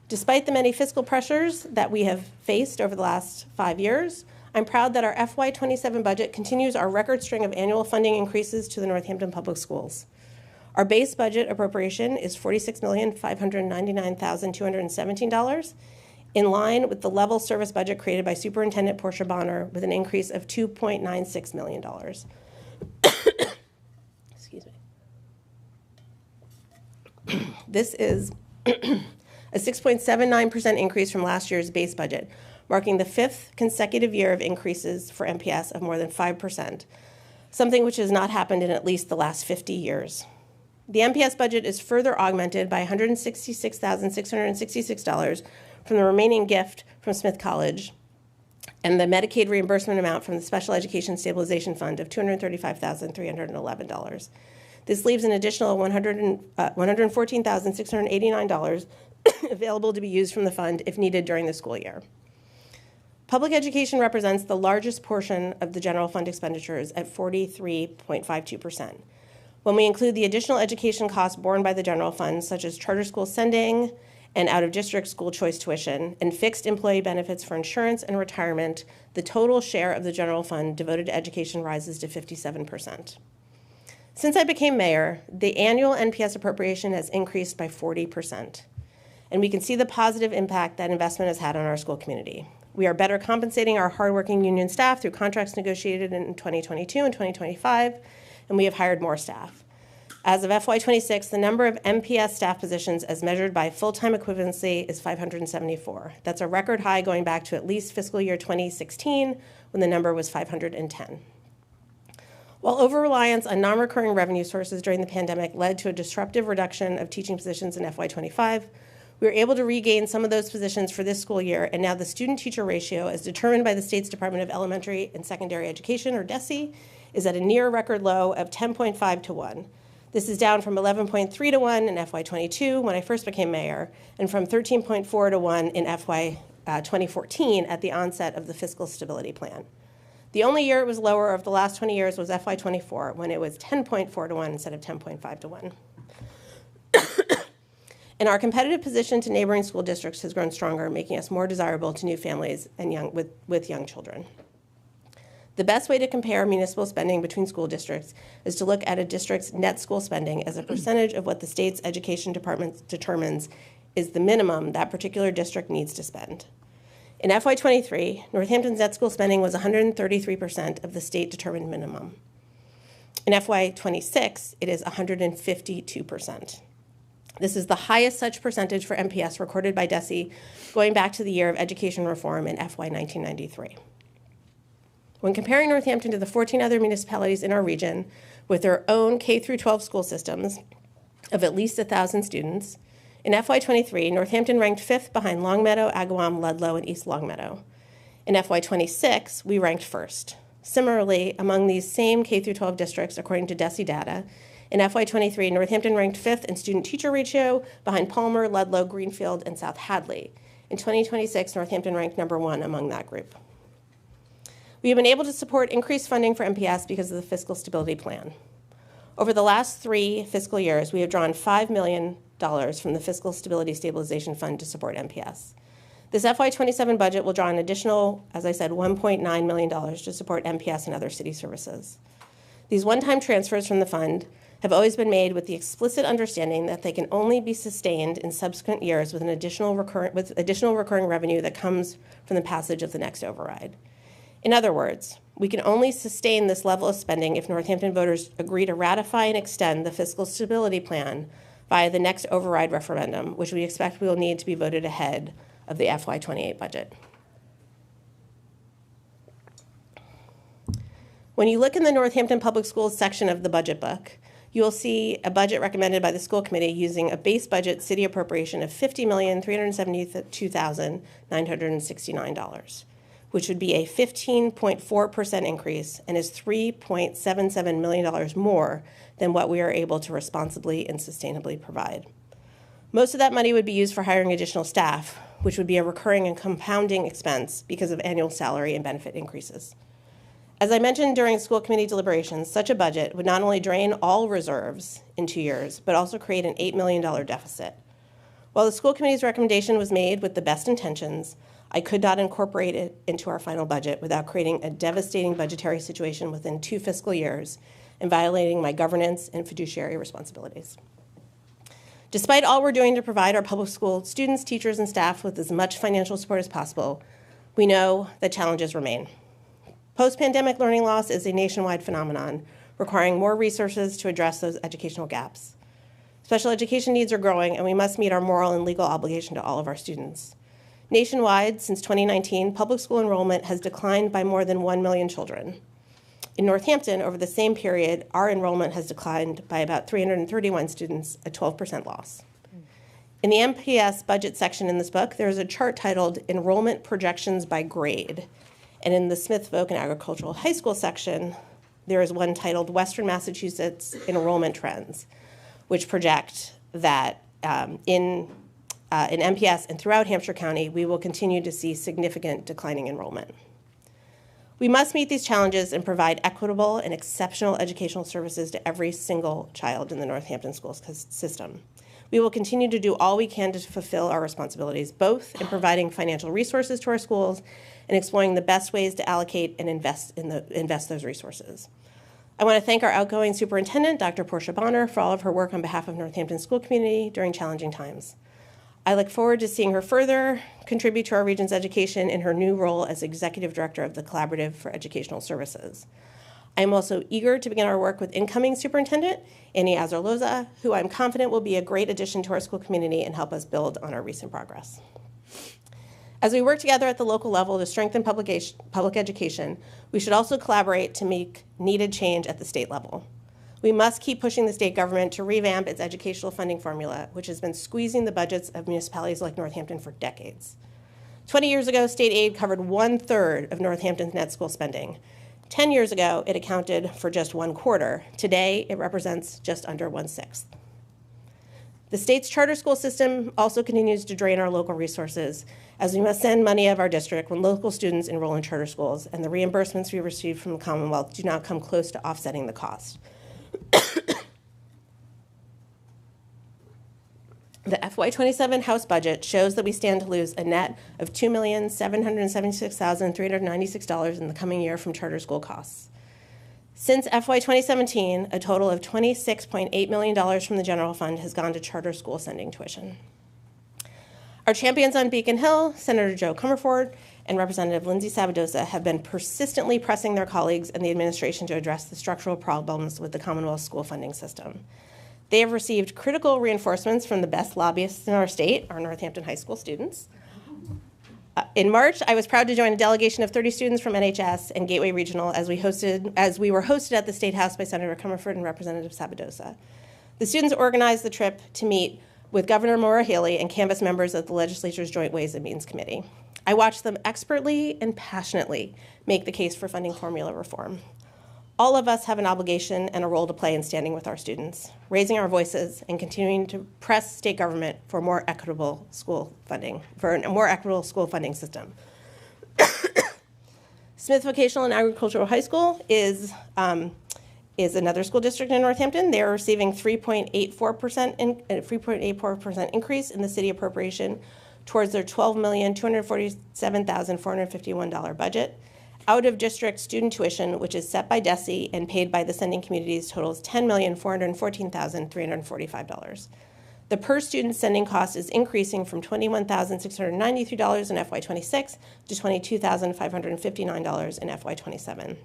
Despite the many fiscal pressures that we have faced over the last 5 years, I'm proud that our FY27 budget continues our record string of annual funding increases to the Northampton Public Schools. Our base budget appropriation is $46,599,217, in line with the level service budget created by Superintendent Portia Bonner with an increase of $2.96 million. Excuse me. This is a 6.79% increase from last year's base budget, marking the 5th consecutive year of increases for MPS of more than 5%, something which has not happened in at least the last 50 years. The MPS budget is further augmented by $166,666 from the remaining gift from Smith College and the Medicaid reimbursement amount from the Special Education Stabilization Fund of $235,311. This leaves an additional $114,689 available to be used from the fund if needed during the school year. Public education represents the largest portion of the general fund expenditures at 43.52%. When we include the additional education costs borne by the general fund, such as charter school sending and out-of-district school choice tuition, and fixed employee benefits for insurance and retirement, the total share of the general fund devoted to education rises to 57%. Since I became mayor, the annual NPS appropriation has increased by 40%. And we can see the positive impact that investment has had on our school community. We are better compensating our hardworking union staff through contracts negotiated in 2022 and 2025, and we have hired more staff. As of FY26, the number of MPS staff positions as measured by full-time equivalency is 574. That's a record high going back to at least fiscal year 2016, when the number was 510. While over-reliance on non-recurring revenue sources during the pandemic led to a disruptive reduction of teaching positions in FY25, we were able to regain some of those positions for this school year, and now the student-teacher ratio, as determined by the state's Department of Elementary and Secondary Education, or DESE, is at a near record low of 10.5 to 1. This is down from 11.3 to 1 in FY22 when I first became mayor, and from 13.4 to 1 in FY 2014 at the onset of the fiscal stability plan. The only year it was lower of the last 20 years was FY24, when it was 10.4 to 1 instead of 10.5 to 1. And our competitive position to neighboring school districts has grown stronger, making us more desirable to new families and with young children. The best way to compare municipal spending between school districts is to look at a district's net school spending as a percentage of what the state's education department determines is the minimum that particular district needs to spend. In FY23, Northampton's net school spending was 133% of the state-determined minimum. In FY26, it is 152%. This is the highest such percentage for MPS recorded by DESE going back to the year of education reform in FY 1993. When comparing Northampton to the 14 other municipalities in our region with their own K-12 school systems of at least 1,000 students, in FY23, Northampton ranked 5th behind Longmeadow, Agawam, Ludlow, and East Longmeadow. In FY26, we ranked 1st. Similarly, among these same K-12 districts, according to DESE data, in FY23, Northampton ranked 5th in student-teacher ratio behind Palmer, Ludlow, Greenfield, and South Hadley. In 2026, Northampton ranked number 1 among that group. We have been able to support increased funding for MPS because of the fiscal stability plan. Over the last 3 fiscal years, we have drawn $5 million from the Fiscal Stability Stabilization Fund to support MPS. This FY27 budget will draw an additional, as I said, $1.9 million to support MPS and other city services. These one-time transfers from the fund have always been made with the explicit understanding that they can only be sustained in subsequent years with additional recurring revenue that comes from the passage of the next override. In other words, we can only sustain this level of spending if Northampton voters agree to ratify and extend the fiscal stability plan via the next override referendum, which we expect we will need to be voted ahead of the FY28 budget. When you look in the Northampton Public Schools section of the budget book, you will see a budget recommended by the school committee using a base budget city appropriation of $50,372,969, which would be a 15.4% increase and is $3.77 million more than what we are able to responsibly and sustainably provide. Most of that money would be used for hiring additional staff, which would be a recurring and compounding expense because of annual salary and benefit increases. As I mentioned during school committee deliberations, such a budget would not only drain all reserves in 2 years, but also create an $8 million deficit. While the school committee's recommendation was made with the best intentions, I could not incorporate it into our final budget without creating a devastating budgetary situation within 2 fiscal years and violating my governance and fiduciary responsibilities. Despite all we're doing to provide our public school students, teachers, and staff with as much financial support as possible, we know that challenges remain. Post-pandemic learning loss is a nationwide phenomenon, requiring more resources to address those educational gaps. Special education needs are growing, and we must meet our moral and legal obligation to all of our students. Nationwide, since 2019, public school enrollment has declined by more than 1 million children. In Northampton, over the same period, our enrollment has declined by about 331 students, a 12% loss. In the MPS budget section in this book, there is a chart titled Enrollment Projections by Grade. And in the Smith Voc and Agricultural High School section, there is one titled Western Massachusetts Enrollment Trends, which project that in MPS and throughout Hampshire County, we will continue to see significant declining enrollment. We must meet these challenges and provide equitable and exceptional educational services to every single child in the Northampton school system. We will continue to do all we can to fulfill our responsibilities, both in providing financial resources to our schools and exploring the best ways to allocate and invest those resources. I want to thank our outgoing superintendent, Dr. Portia Bonner, for all of her work on behalf of Northampton school community during challenging times. I look forward to seeing her further contribute to our region's education in her new role as Executive Director of the Collaborative for Educational Services. I am also eager to begin our work with incoming Superintendent, Annie Azarloza, who I'm confident will be a great addition to our school community and help us build on our recent progress. As we work together at the local level to strengthen public education, we should also collaborate to make needed change at the state level. We must keep pushing the state government to revamp its educational funding formula, which has been squeezing the budgets of municipalities like Northampton for decades. 20 years ago, state aid covered 1/3 of Northampton's net school spending. 10 years ago, it accounted for just 1/4. Today, it represents just under 1/6. The state's charter school system also continues to drain our local resources, as we must send money out of our district when local students enroll in charter schools, and the reimbursements we receive from the Commonwealth do not come close to offsetting the cost. The FY27 House budget shows that we stand to lose a net of $2,776,396 in the coming year from charter school costs. Since FY 2017, a total of $26.8 million from the general fund has gone to charter school sending tuition. Our champions on Beacon Hill, Senator Joe Comerford and Representative Lindsay Sabadosa, have been persistently pressing their colleagues and the administration to address the structural problems with the Commonwealth school funding system. They have received critical reinforcements from the best lobbyists in our state, our Northampton High School students. In March, I was proud to join a delegation of 30 students from NHS and Gateway Regional as we were hosted at the State House by Senator Comerford and Representative Sabadosa. The students organized the trip to meet with Governor Maura Healey and canvass members of the legislature's Joint Ways and Means Committee. I watched them expertly and passionately make the case for funding formula reform. All of us have an obligation and a role to play in standing with our students, raising our voices, and continuing to press state government for more equitable school funding, for a more equitable school funding system. Smith Vocational and Agricultural High School is another school district in Northampton. They are receiving 3.84% increase in the city appropriation towards their $12,247,451 budget. Out-of-district student tuition, which is set by DESE and paid by the sending communities, totals $10,414,345. The per-student sending cost is increasing from $21,693 in FY26 to $22,559 in FY27.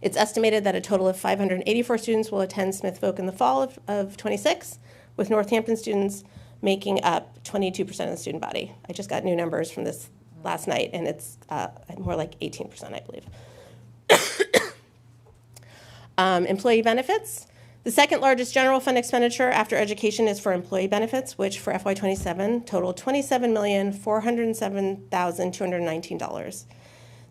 It's estimated that a total of 584 students will attend Smith Voc in the fall of 26, with Northampton students making up 22% of the student body. I just got new numbers from this last night, and it's more like 18%, I believe. Employee benefits. The second largest general fund expenditure after education is for employee benefits, which for FY27 totaled $27,407,219.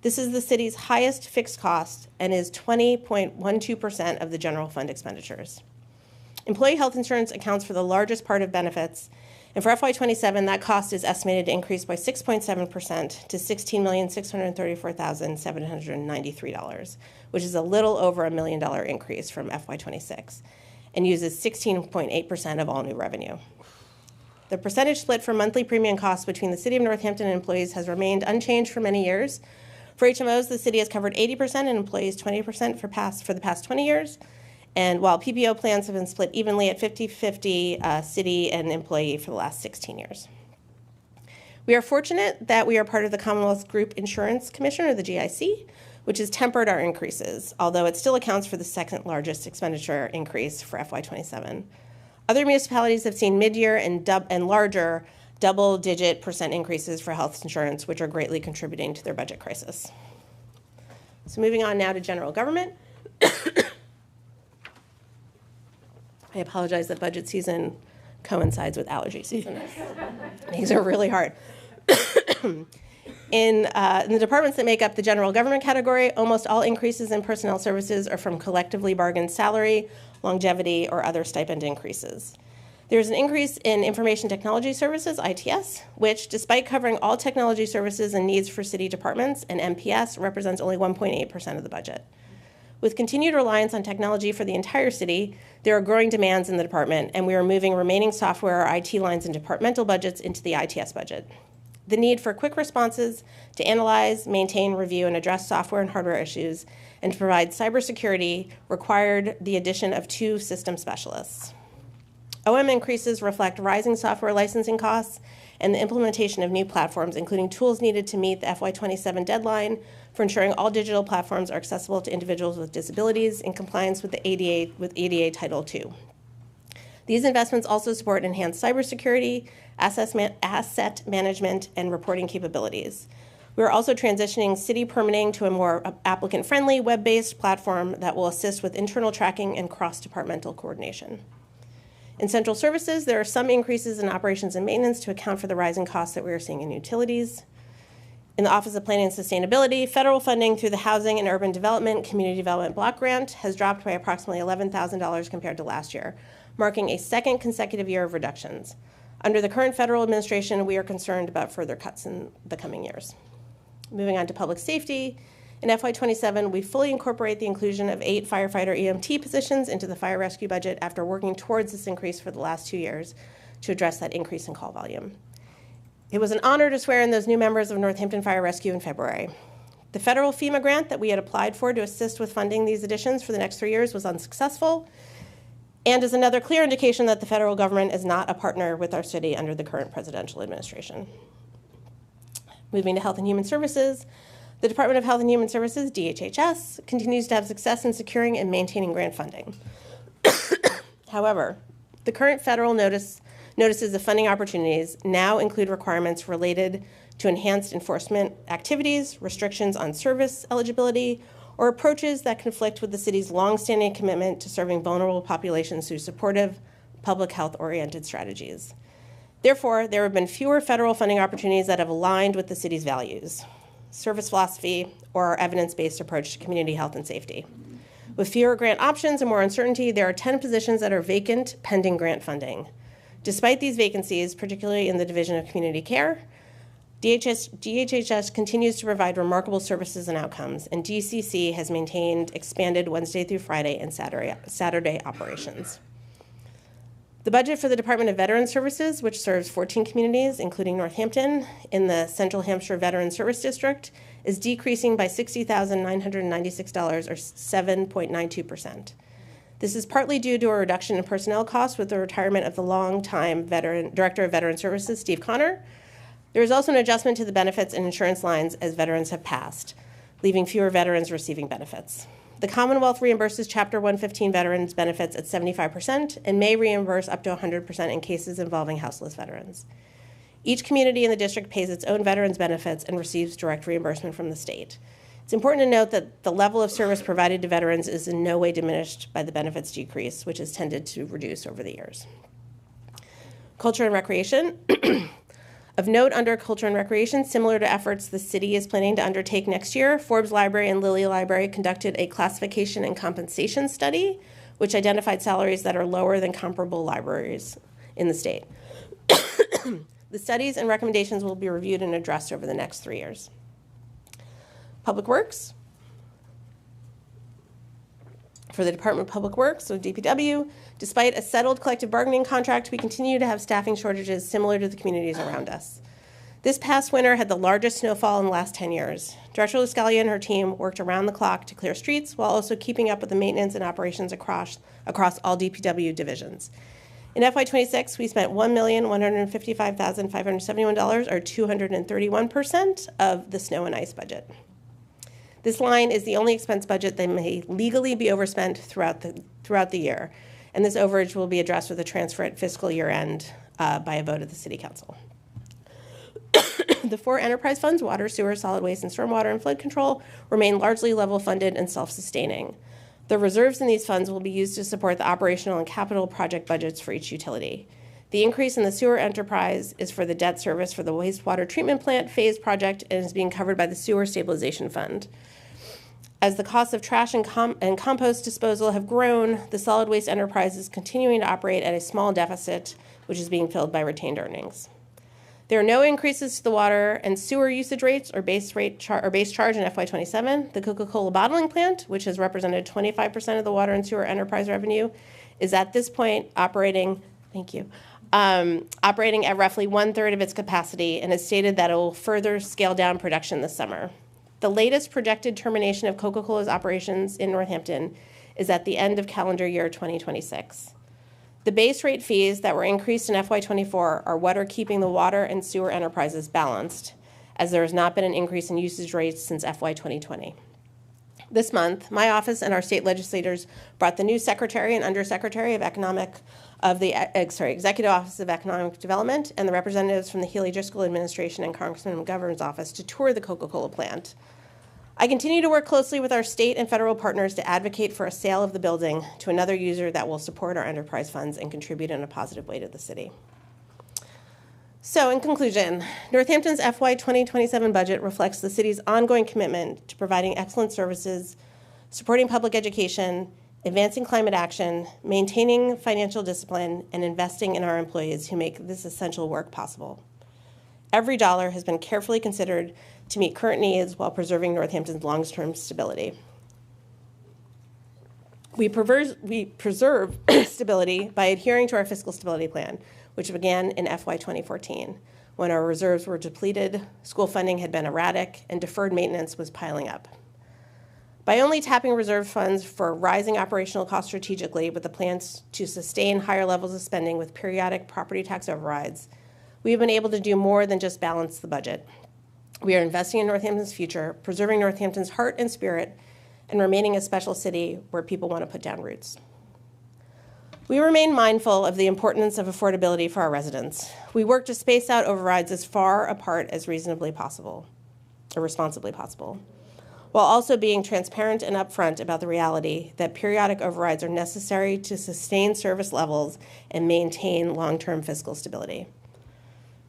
This is the city's highest fixed cost and is 20.12% of the general fund expenditures. Employee health insurance accounts for the largest part of benefits, and for FY27, that cost is estimated to increase by 6.7% to $16,634,793, which is a little over $1 million increase from FY26, and uses 16.8% of all new revenue. The percentage split for monthly premium costs between the City of Northampton and employees has remained unchanged for many years. For HMOs, the city has covered 80% and employees 20% for the past 20 years. And while PPO plans have been split evenly at 50-50 city and employee for the last 16 years. We are fortunate that we are part of the Commonwealth Group Insurance Commission, or the GIC, which has tempered our increases, although it still accounts for the second largest expenditure increase for FY27. Other municipalities have seen mid-year and larger double-digit percent increases for health insurance, which are greatly contributing to their budget crisis. So moving on now to general government. I apologize that budget season coincides with allergy season. These are really hard. In the departments that make up the general government category, almost all increases in personnel services are from collectively bargained salary, longevity, or other stipend increases. There's an increase in information technology services, ITS, which, despite covering all technology services and needs for city departments, and MPS represents only 1.8% of the budget. With continued reliance on technology for the entire city, there are growing demands in the department, and we are moving remaining software or IT lines and departmental budgets into the ITS budget. The need for quick responses to analyze, maintain, review, and address software and hardware issues, and to provide cybersecurity required the addition of 2 system specialists. OM increases reflect rising software licensing costs and the implementation of new platforms, including tools needed to meet the FY27 deadline for ensuring all digital platforms are accessible to individuals with disabilities in compliance with the ADA Title II. These investments also support enhanced cybersecurity, asset management, and reporting capabilities. We are also transitioning city permitting to a more applicant-friendly, web-based platform that will assist with internal tracking and cross-departmental coordination. In central services, there are some increases in operations and maintenance to account for the rising costs that we are seeing in utilities. In the Office of Planning and Sustainability, federal funding through the Housing and Urban Development Community Development Block Grant has dropped by approximately $11,000 compared to last year, marking a second consecutive year of reductions. Under the current federal administration, we are concerned about further cuts in the coming years. Moving on to public safety, in FY27, we fully incorporate the inclusion of 8 firefighter EMT positions into the fire rescue budget after working towards this increase for the last 2 years to address that increase in call volume. It was an honor to swear in those new members of Northampton Fire Rescue in February. The federal FEMA grant that we had applied for to assist with funding these additions for the next 3 years was unsuccessful, and is another clear indication that the federal government is not a partner with our city under the current presidential administration. Moving to Health and Human Services, the Department of Health and Human Services, DHHS, continues to have success in securing and maintaining grant funding. However, the current federal notices of funding opportunities now include requirements related to enhanced enforcement activities, restrictions on service eligibility, or approaches that conflict with the city's longstanding commitment to serving vulnerable populations through supportive, public health-oriented strategies. Therefore, there have been fewer federal funding opportunities that have aligned with the city's values, service philosophy, or our evidence-based approach to community health and safety. With fewer grant options and more uncertainty, there are 10 positions that are vacant pending grant funding. Despite these vacancies, particularly in the Division of Community Care, DHHS continues to provide remarkable services and outcomes, and DCC has maintained expanded Wednesday through Friday and Saturday operations. The budget for the Department of Veteran Services, which serves 14 communities, including Northampton, in the Central Hampshire Veteran Service District, is decreasing by $60,996, or 7.92%. This is partly due to a reduction in personnel costs with the retirement of the longtime Director of Veteran Services, Steve Connor. There is also an adjustment to the benefits and insurance lines as veterans have passed, leaving fewer veterans receiving benefits. The Commonwealth reimburses Chapter 115 veterans benefits at 75% and may reimburse up to 100% in cases involving houseless veterans. Each community in the district pays its own veterans benefits and receives direct reimbursement from the state. It's important to note that the level of service provided to veterans is in no way diminished by the benefits decrease, which has tended to reduce over the years. Culture and recreation. Of note, under Culture and Recreation, similar to efforts the city is planning to undertake next year, Forbes Library and Lilly Library conducted a classification and compensation study, which identified salaries that are lower than comparable libraries in the state. The studies and recommendations will be reviewed and addressed over the next 3 years. Public Works. For the Department of Public Works, so DPW, despite a settled collective bargaining contract, we continue to have staffing shortages similar to the communities around us. This past winter had the largest snowfall in the last 10 years. Director Lascalia and her team worked around the clock to clear streets while also keeping up with the maintenance and operations across all DPW divisions. In FY26, we spent $1,155,571, or 231% of the snow and ice budget. This line is the only expense budget that may legally be overspent throughout the year, and this overage will be addressed with a transfer at fiscal year end by a vote of the City Council. The 4 enterprise funds, water, sewer, solid waste, and stormwater and flood control, remain largely level funded and self-sustaining. The reserves in these funds will be used to support the operational and capital project budgets for each utility. The increase in the sewer enterprise is for the debt service for the wastewater treatment plant phase project and is being covered by the sewer stabilization fund. As the costs of trash and compost disposal have grown, the solid waste enterprise is continuing to operate at a small deficit, which is being filled by retained earnings. There are no increases to the water and sewer usage rates or base charge in FY27. The Coca-Cola bottling plant, which has represented 25% of the water and sewer enterprise revenue, is at this point operating, operating at roughly 1/3 of its capacity, and has stated that it will further scale down production this summer. The latest projected termination of Coca-Cola's operations in Northampton is at the end of calendar year 2026. The base rate fees that were increased in FY24 are what are keeping the water and sewer enterprises balanced, as there has not been an increase in usage rates since FY 2020. This month, my office and our state legislators brought the new Secretary and Undersecretary of Executive Office of Economic Development and the representatives from the Healy Driscoll administration and Congressman McGovern's office to tour the Coca-Cola plant. I continue to work closely with our state and federal partners to advocate for a sale of the building to another user that will support our enterprise funds and contribute in a positive way to the city. So, in conclusion, Northampton's FY 2027 budget reflects the city's ongoing commitment to providing excellent services, supporting public education, advancing climate action, maintaining financial discipline, and investing in our employees who make this essential work possible. Every dollar has been carefully considered to meet current needs while preserving Northampton's long-term stability. We preserve stability by adhering to our fiscal stability plan, which began in FY 2014, when our reserves were depleted, school funding had been erratic, and deferred maintenance was piling up. By only tapping reserve funds for rising operational costs strategically with the plans to sustain higher levels of spending with periodic property tax overrides, we have been able to do more than just balance the budget. We are investing in Northampton's future, preserving Northampton's heart and spirit, and remaining a special city where people want to put down roots. We remain mindful of the importance of affordability for our residents. We work to space out overrides as far apart as reasonably possible, or responsibly possible, while also being transparent and upfront about the reality that periodic overrides are necessary to sustain service levels and maintain long-term fiscal stability.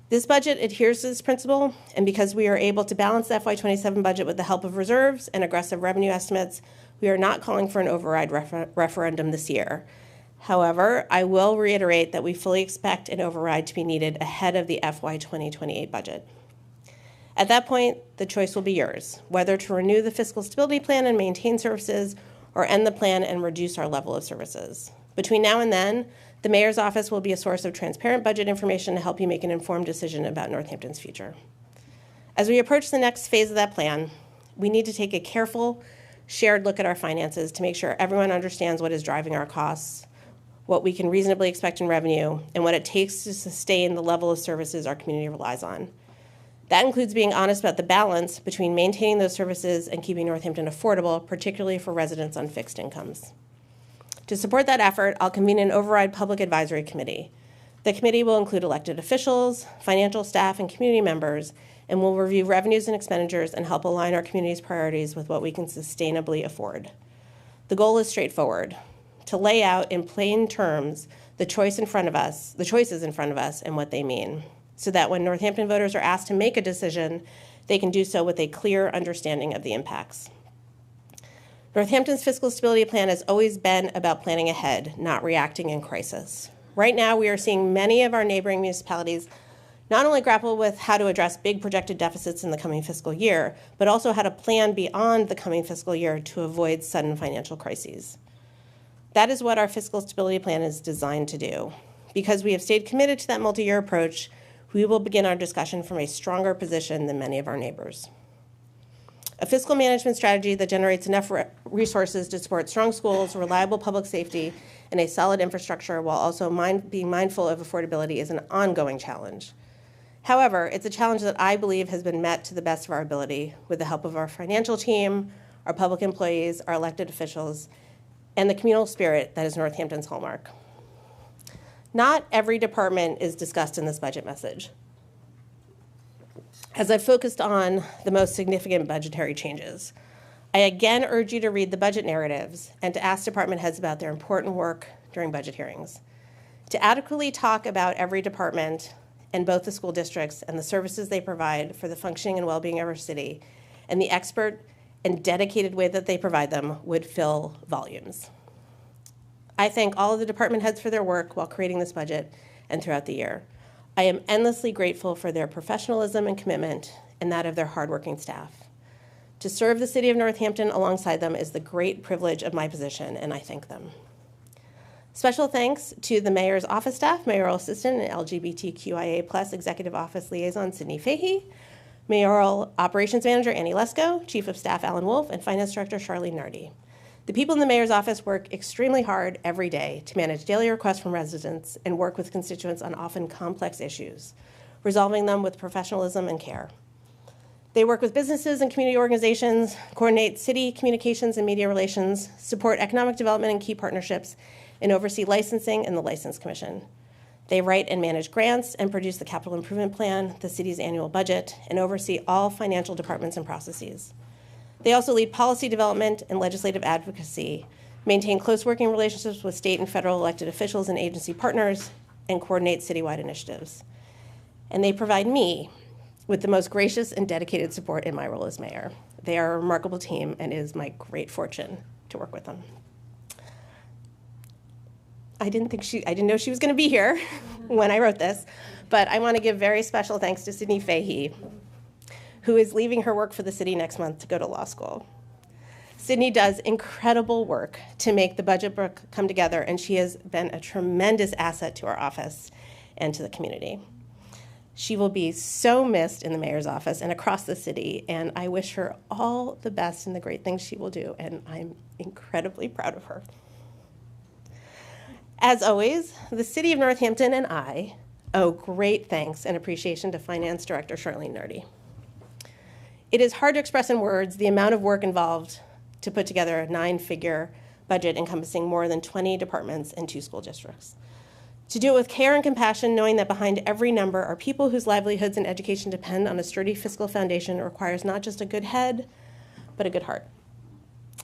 This budget adheres to this principle, and because we are able to balance the FY27 budget with the help of reserves and aggressive revenue estimates, we are not calling for an override referendum this year. However, I will reiterate that we fully expect an override to be needed ahead of the FY 2028 budget. At that point, the choice will be yours, whether to renew the fiscal stability plan and maintain services, or end the plan and reduce our level of services. Between now and then, the Mayor's office will be a source of transparent budget information to help you make an informed decision about Northampton's future. As we approach the next phase of that plan, we need to take a careful, shared look at our finances to make sure everyone understands what is driving our costs, what we can reasonably expect in revenue, and what it takes to sustain the level of services our community relies on. That includes being honest about the balance between maintaining those services and keeping Northampton affordable, particularly for residents on fixed incomes. To support that effort, I'll convene an override public advisory committee. The committee will include elected officials, financial staff, and community members, and will review revenues and expenditures and help align our community's priorities with what we can sustainably afford. The goal is straightforward: to lay out in plain terms the choices in front of us and what they mean, so that when Northampton voters are asked to make a decision, they can do so with a clear understanding of the impacts. Northampton's fiscal stability plan has always been about planning ahead, not reacting in crisis. Right now, we are seeing many of our neighboring municipalities not only grapple with how to address big projected deficits in the coming fiscal year, but also how to plan beyond the coming fiscal year to avoid sudden financial crises. That is what our fiscal stability plan is designed to do. Because we have stayed committed to that multi-year approach, we will begin our discussion from a stronger position than many of our neighbors. A fiscal management strategy that generates enough resources to support strong schools, reliable public safety, and a solid infrastructure while also being mindful of affordability is an ongoing challenge. However, it's a challenge that I believe has been met to the best of our ability with the help of our financial team, our public employees, our elected officials, and the communal spirit that is Northampton's hallmark. Not every department is discussed in this budget message. As I've focused on the most significant budgetary changes, I again urge you to read the budget narratives and to ask department heads about their important work during budget hearings. To adequately talk about every department and both the school districts and the services they provide for the functioning and well-being of our city, and the expert and dedicated way that they provide them would fill volumes. I thank all of the department heads for their work while creating this budget and throughout the year. I am endlessly grateful for their professionalism and commitment and that of their hardworking staff. To serve the city of Northampton alongside them is the great privilege of my position, and I thank them. Special thanks to the mayor's office staff, mayoral assistant, and LGBTQIA+ executive office liaison, Sydney Fahey, mayoral operations manager, Annie Lesko, chief of staff, Alan Wolf, and finance director, Charlene Nardi. The people in the mayor's office work extremely hard every day to manage daily requests from residents and work with constituents on often complex issues, resolving them with professionalism and care. They work with businesses and community organizations, coordinate city communications and media relations, support economic development and key partnerships, and oversee licensing and the License Commission. They write and manage grants and produce the capital improvement plan, the city's annual budget, and oversee all financial departments and processes. They also lead policy development and legislative advocacy, maintain close working relationships with state and federal elected officials and agency partners, and coordinate citywide initiatives. And they provide me with the most gracious and dedicated support in my role as mayor. They are a remarkable team, and it is my great fortune to work with them. I didn't know she was going to be here when I wrote this, but I want to give very special thanks to Sydney Fahey, who is leaving her work for the city next month to go to law school. Sydney does incredible work to make the budget book come together, and she has been a tremendous asset to our office and to the community. She will be so missed in the mayor's office and across the city, and I wish her all the best in the great things she will do, and I'm incredibly proud of her. As always, the City of Northampton and I owe great thanks and appreciation to Finance Director Charlene Nardi. It is hard to express in words the amount of work involved to put together a 9-figure budget encompassing more than 20 departments and 2 school districts. To do it with care and compassion, knowing that behind every number are people whose livelihoods and education depend on a sturdy fiscal foundation, requires not just a good head, but a good heart.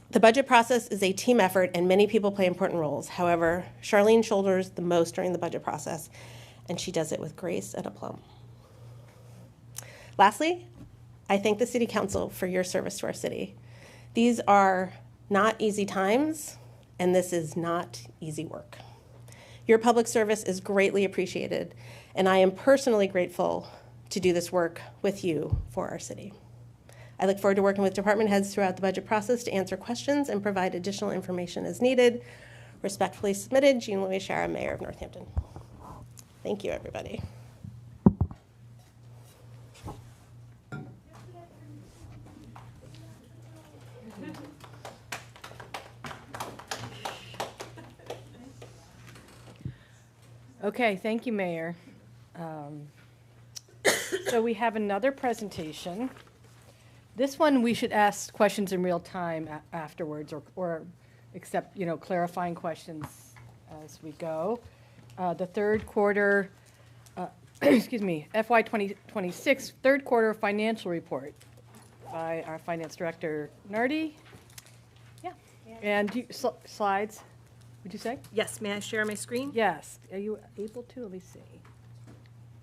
The budget process is a team effort, and many people play important roles. However, Charlene shoulders the most during the budget process, and she does it with grace and aplomb. Lastly, I thank the City Council for your service to our city. These are not easy times, and this is not easy work. Your public service is greatly appreciated, and I am personally grateful to do this work with you for our city. I look forward to working with department heads throughout the budget process to answer questions and provide additional information as needed. Respectfully submitted, Jean Louise Shara, Mayor of Northampton. Thank you, everybody. Okay, thank you, Mayor. So we have another presentation. This one, we should ask questions in real time afterwards, or accept, clarifying questions as we go. The third quarter, excuse me, FY 2026 third quarter financial report by our finance director, Nardi. Yeah, and slides, would you say? Yes, may I share my screen? Yes. Are you able to? Let me see.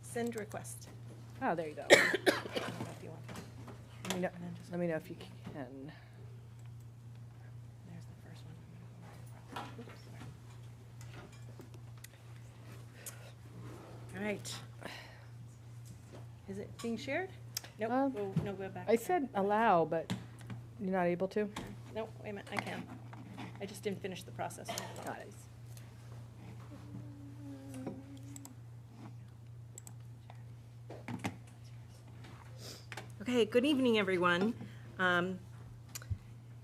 Send request. Oh, there you go. I don't know if you want to. Let me know if you can. There's the first one. Oops, All right. Is it being shared? Nope. No, go back. I said allow, but you're not able to? Nope, wait a minute, I can. I just didn't finish the process. Got it. Okay, good evening, everyone.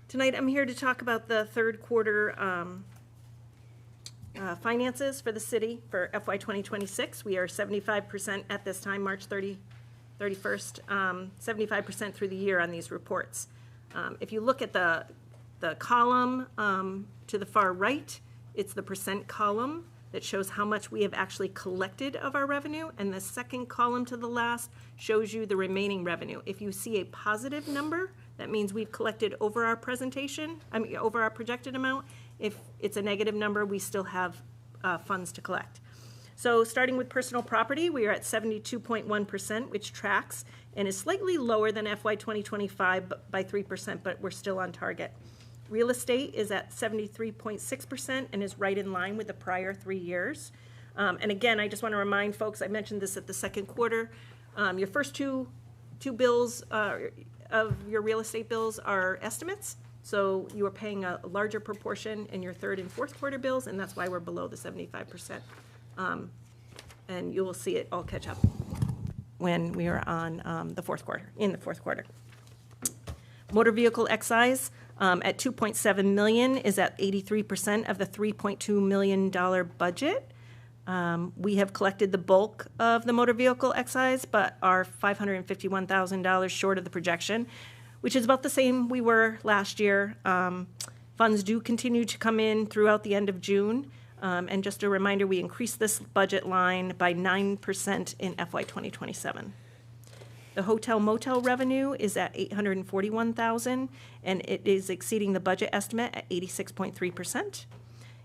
Tonight I'm here to talk about the third quarter finances for the city for FY 2026. We are 75% at this time, March 31st, 75% through the year on these reports. If you look at the column to the far right, it's the percent column that shows how much we have actually collected of our revenue, and the second column to the last shows you the remaining revenue. If you see a positive number, that means we've collected over our over our projected amount. If it's a negative number, we still have funds to collect. So starting with personal property, we are at 72.1%, which tracks and is slightly lower than FY 2025 by 3%, but we're still on target. Real estate is at 73.6% and is right in line with the prior 3 years. And again, I just want to remind folks, I mentioned this at the second quarter, your first two bills of your real estate bills are estimates. So you are paying a larger proportion in your third and fourth quarter bills, and that's why we're below the 75%. And you will see it all catch up when we are on the fourth quarter, in the fourth quarter. Motor vehicle excise at $2.7 million is at 83% of the $3.2 million budget. We have collected the bulk of the motor vehicle excise, but are $551,000 short of the projection, which is about the same we were last year. Funds do continue to come in throughout the end of June. And just a reminder, we increased this budget line by 9% in FY 2027. The hotel motel revenue is at $841,000, and it is exceeding the budget estimate at 86.3%.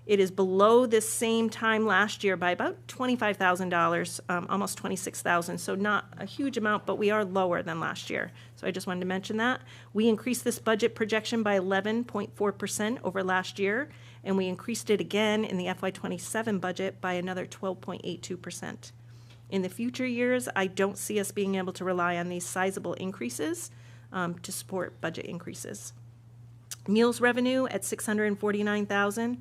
It is below this same time last year by about $25,000, almost $26,000. So not a huge amount, but we are lower than last year. So I just wanted to mention that. We increased this budget projection by 11.4% over last year, and we increased it again in the FY27 budget by another 12.82%. In the future years, I don't see us being able to rely on these sizable increases to support budget increases. Meals revenue at $649,000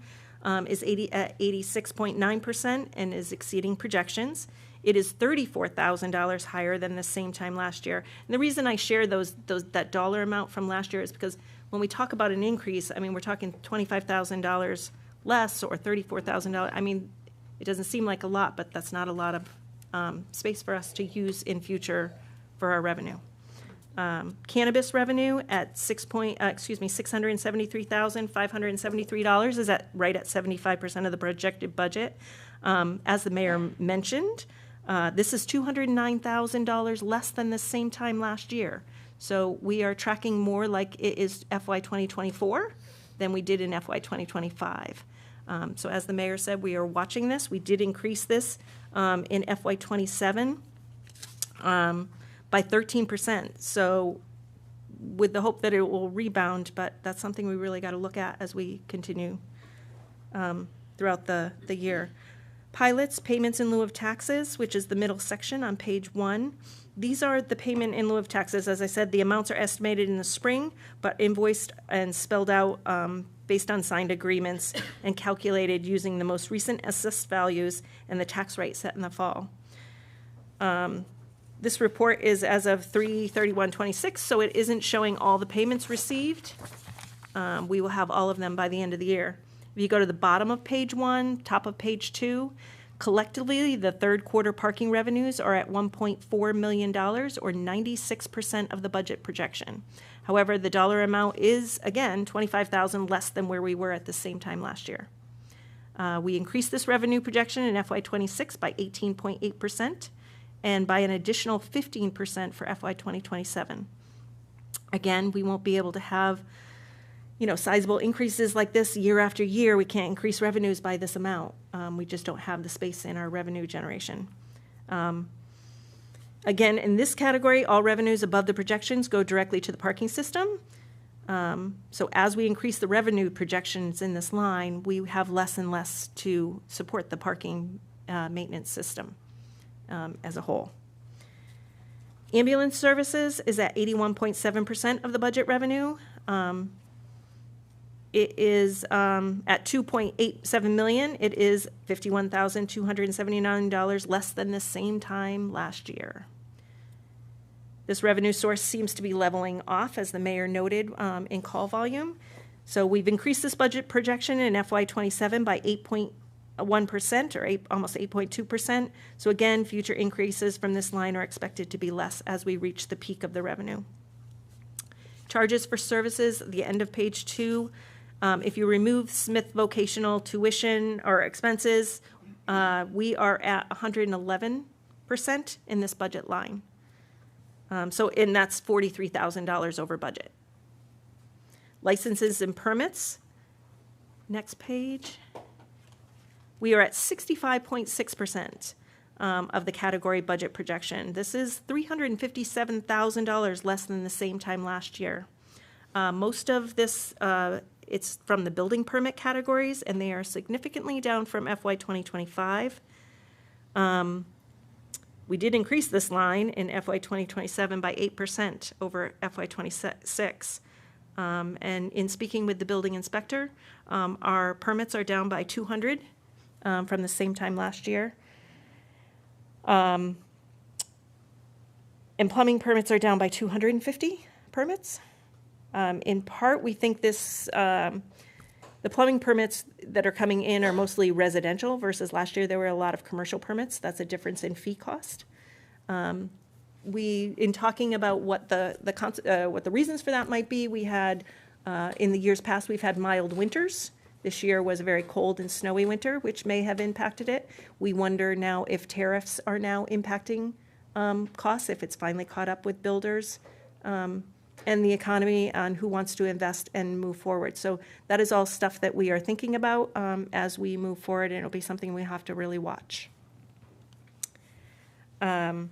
is at 86.9% and is exceeding projections. It is $34,000 higher than the same time last year. And the reason I share that dollar amount from last year is because when we talk about an increase, I mean, we're talking $25,000 less or $34,000. I mean, it doesn't seem like a lot, but that's not a lot of space for us to use in future for our revenue. Cannabis revenue at $673,573 is right at 75% of the projected budget. As the mayor mentioned, this is $209,000 less than the same time last year. So we are tracking more like it is FY 2024 than we did in FY 2025. So as the mayor said, we are watching this. We did increase this in FY 27 by 13%. So with the hope that it will rebound, but that's something we really got to look at as we continue throughout the year. Pilots, payments in lieu of taxes, which is the middle section on page 1. These are the payment in lieu of taxes. As I said, the amounts are estimated in the spring, but invoiced and spelled out based on signed agreements and calculated using the most recent assessed values and the tax rate set in the fall. This report is as of 3/31/26, so it isn't showing all the payments received. We will have all of them by the end of the year. If you go to the bottom of page 1, top of page 2, collectively, the third quarter parking revenues are at $1.4 million, or 96% of the budget projection. However, the dollar amount is, again, $25,000 less than where we were at the same time last year. We increased this revenue projection in FY26 by 18.8% and by an additional 15% for FY 2027. Again, we won't be able to have sizable increases like this year after year. We can't increase revenues by this amount. We just don't have the space in our revenue generation. Again, in this category, all revenues above the projections go directly to the parking system. So as we increase the revenue projections in this line, we have less and less to support the parking maintenance system as a whole. Ambulance services is at 81.7% of the budget revenue. It is at $2.87 million. It is $51,279 less than the same time last year. This revenue source seems to be leveling off, as the mayor noted in call volume. So we've increased this budget projection in FY27 by 8.1% or almost 8.2%. So again, future increases from this line are expected to be less as we reach the peak of the revenue. Charges for services, the end of page 2. If you remove Smith vocational tuition or expenses, we are at 111% in this budget line. And that's $43,000 over budget. Licenses and permits, next page. We are at 65.6% of the category budget projection. This is $357,000 less than the same time last year. Most of this, it's from the building permit categories, and they are significantly down from FY 2025. We did increase this line in FY 2027 by 8% over FY 26. And in speaking with the building inspector, our permits are down by 200 from the same time last year. And plumbing permits are down by 250 permits. In part, we think this, the plumbing permits that are coming in are mostly residential versus last year there were a lot of commercial permits. That's a difference in fee cost. In talking about what the reasons for that might be, we had, in the years past, we've had mild winters. This year was a very cold and snowy winter, which may have impacted it. We wonder now if tariffs are now impacting costs, if it's finally caught up with builders and the economy on who wants to invest and move forward. So that is all stuff that we are thinking about as we move forward, and it'll be something we have to really watch. Federal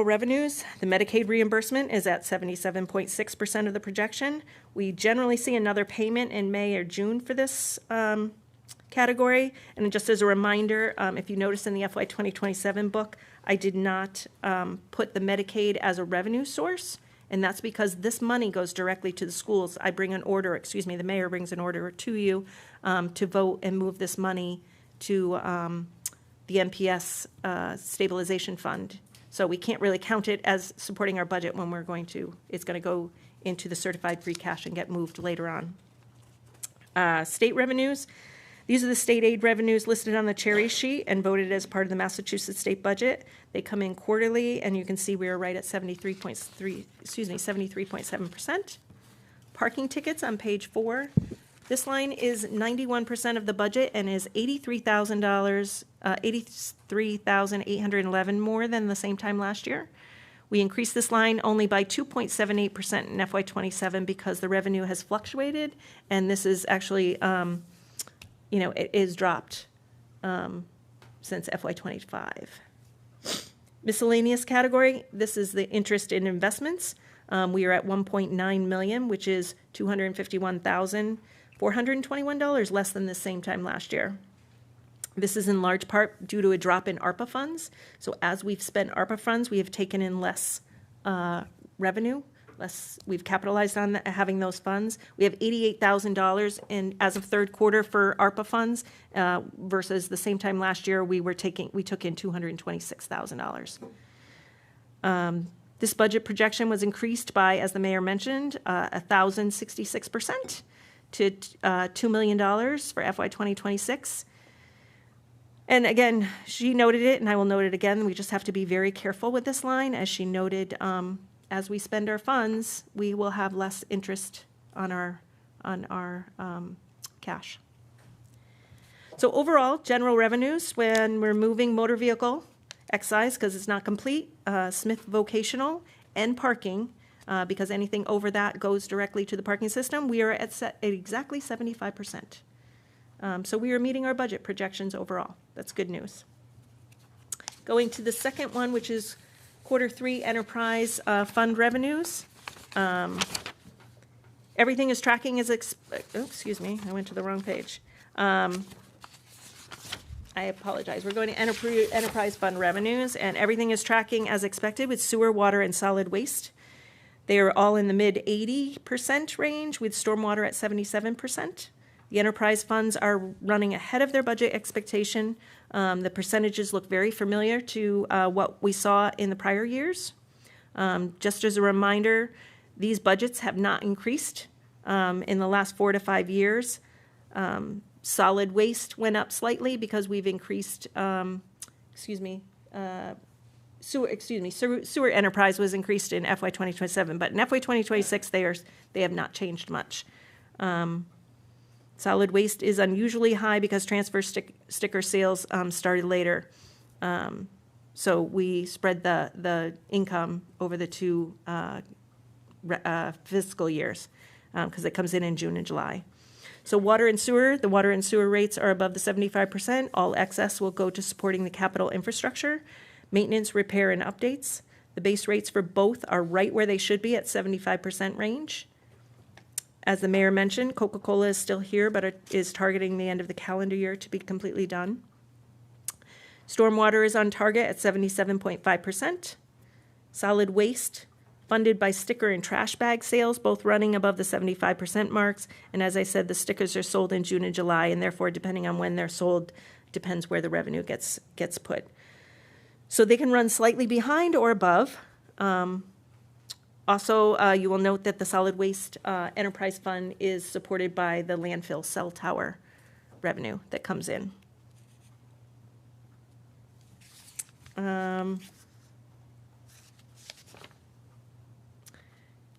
revenues, the Medicaid reimbursement is at 77.6% of the projection. We generally see another payment in May or June for this category. And just as a reminder, if you notice in the FY 2027 book, I did not put the Medicaid as a revenue source. And that's because this money goes directly to the schools. I bring an order, the mayor brings an order to you to vote and move this money to the MPS stabilization fund. So we can't really count it as supporting our budget when it's going to go into the certified free cash and get moved later on. State revenues. These are the state aid revenues listed on the cherry sheet and voted as part of the Massachusetts state budget. They come in quarterly, and you can see we are right at 73.7%. Parking tickets on page 4. This line is 91% of the budget and is $83,811 more than the same time last year. We increased this line only by 2.78% in FY27 because the revenue has fluctuated, and this is actually, it is dropped since FY25. Miscellaneous category, this is the interest in investments. We are at $1.9 million, which is $251,421 less than the same time last year. This is in large part due to a drop in ARPA funds. So as we've spent ARPA funds, we have taken in less revenue. We've capitalized on having those funds. We have $88,000 as of third quarter for ARPA funds versus the same time last year we took in $226,000. This budget projection was increased by, as the mayor mentioned, 1,066% to $2 million for FY 2026. And again, she noted it, and I will note it again. We just have to be very careful with this line, as she noted. As we spend our funds, we will have less interest on our cash. So overall, general revenues, when we're moving motor vehicle, excise, because it's not complete, Smith vocational, and parking, because anything over that goes directly to the parking system, we are at exactly 75%. So we are meeting our budget projections overall. That's good news. Going to the second one, which is Q3 enterprise fund revenues. Everything is tracking as excuse me, I went to the wrong page. I apologize. We're going to enterprise fund revenues, and everything is tracking as expected with sewer, water, and solid waste. They are all in the mid 80% range, with stormwater at 77%. The enterprise funds are running ahead of their budget expectation. The percentages look very familiar to what we saw in the prior years. Just as a reminder, these budgets have not increased in the last 4 to 5 years. Solid waste went up slightly because we've increased, sewer enterprise was increased in FY 2027, but in FY 2026 they have not changed much. Solid waste is unusually high because transfer sticker sales started later. So we spread the income over the 2 fiscal years because it comes in June and July. So water and sewer, the water and sewer rates are above the 75%. All excess will go to supporting the capital infrastructure, maintenance, repair, and updates. The base rates for both are right where they should be at 75% range. As the mayor mentioned, Coca-Cola is still here, but it is targeting the end of the calendar year to be completely done. Stormwater is on target at 77.5%. Solid waste, funded by sticker and trash bag sales, both running above the 75% marks. And as I said, the stickers are sold in June and July, and therefore, depending on when they're sold, depends where the revenue gets put. So they can run slightly behind or above. Also, you will note that the solid waste enterprise fund is supported by the landfill cell tower revenue that comes in.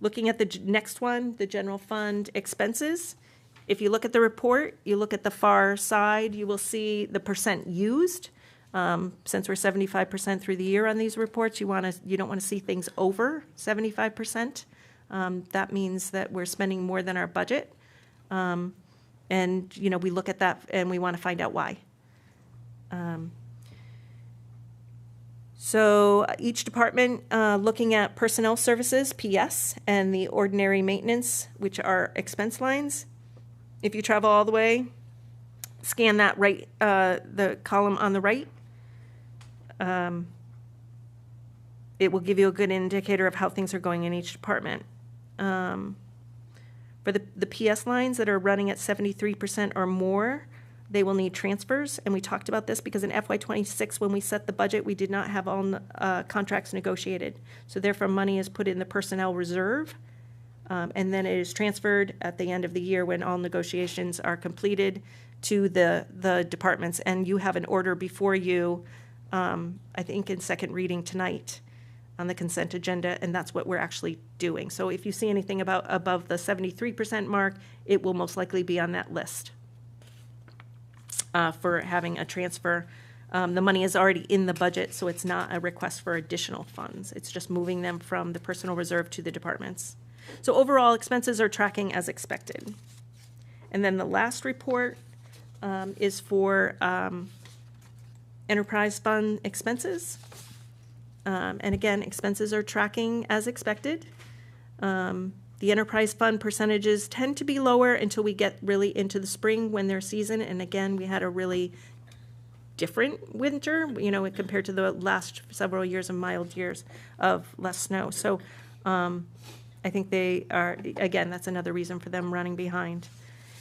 Looking at the next one, the general fund expenses. If you look at the report, you look at the far side, you will see the percent used. Since we're 75% through the year on these reports, you don't want to see things over 75%. That means that we're spending more than our budget. And, we look at that and we want to find out why. So each department, looking at personnel services, PS, and the ordinary maintenance, which are expense lines. If you travel all the way, scan that right, the column on the right. It will give you a good indicator of how things are going in each department. For the PS lines that are running at 73% or more, they will need transfers, and we talked about this because in FY26, when we set the budget, we did not have all contracts negotiated. So therefore, money is put in the personnel reserve, and then it is transferred at the end of the year when all negotiations are completed to the departments. And you have an order before you, I think in second reading tonight on the consent agenda, and that's what we're actually doing. So if you see anything above the 73% mark, it will most likely be on that list. For having a transfer. The money is already in the budget, so it's not a request for additional funds. It's just moving them from the personal reserve to the departments. So overall, expenses are tracking as expected. And then the last report is for enterprise fund expenses. And again, expenses are tracking as expected. The enterprise fund percentages tend to be lower until we get really into the spring when their season. And again, we had a really different winter, compared to the last several years of mild years of less snow. So I think they are, again, that's another reason for them running behind.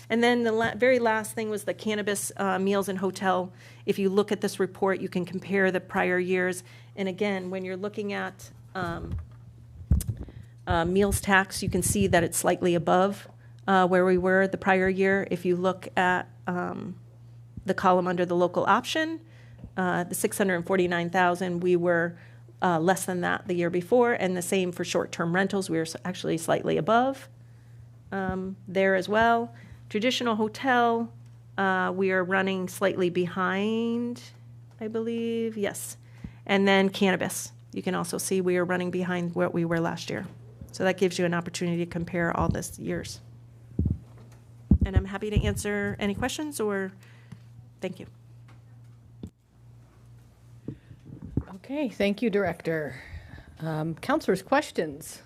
And then the very last thing was the cannabis meals and hotel. If you look at this report, you can compare the prior years. And again, when you're looking at meals tax, you can see that it's slightly above where we were the prior year. If you look at the column under the local option, the $649,000, we were less than that the year before, and the same for short-term rentals. We were actually slightly above there as well. Traditional hotel, we are running slightly behind, I believe, yes. And then cannabis, you can also see we are running behind what we were last year. So that gives you an opportunity to compare all this years. And I'm happy to answer any questions or thank you. Okay, thank you, Director. Councilors, questions?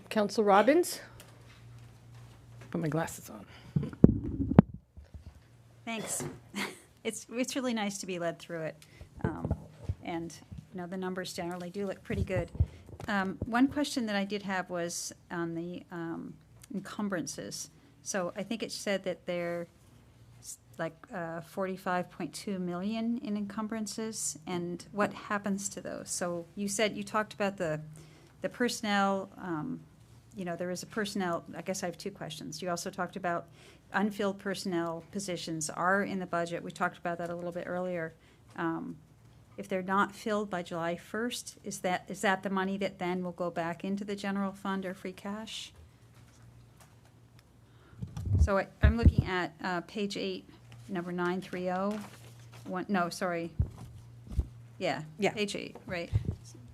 Council Robbins? Put my glasses on. Thanks. It's really nice to be led through it. And, the numbers generally do look pretty good. One question that I did have was on the encumbrances. So I think it said that they're like 45.2 million in encumbrances, and what happens to those? So you talked about the personnel. There is a personnel. I guess I have two questions. You also talked about unfilled personnel positions are in the budget. We talked about that a little bit earlier. If they're not filled by July 1st, is that the money that then will go back into the general fund or free cash? So I'm looking at page 8, number 930. Yeah, page 8, right.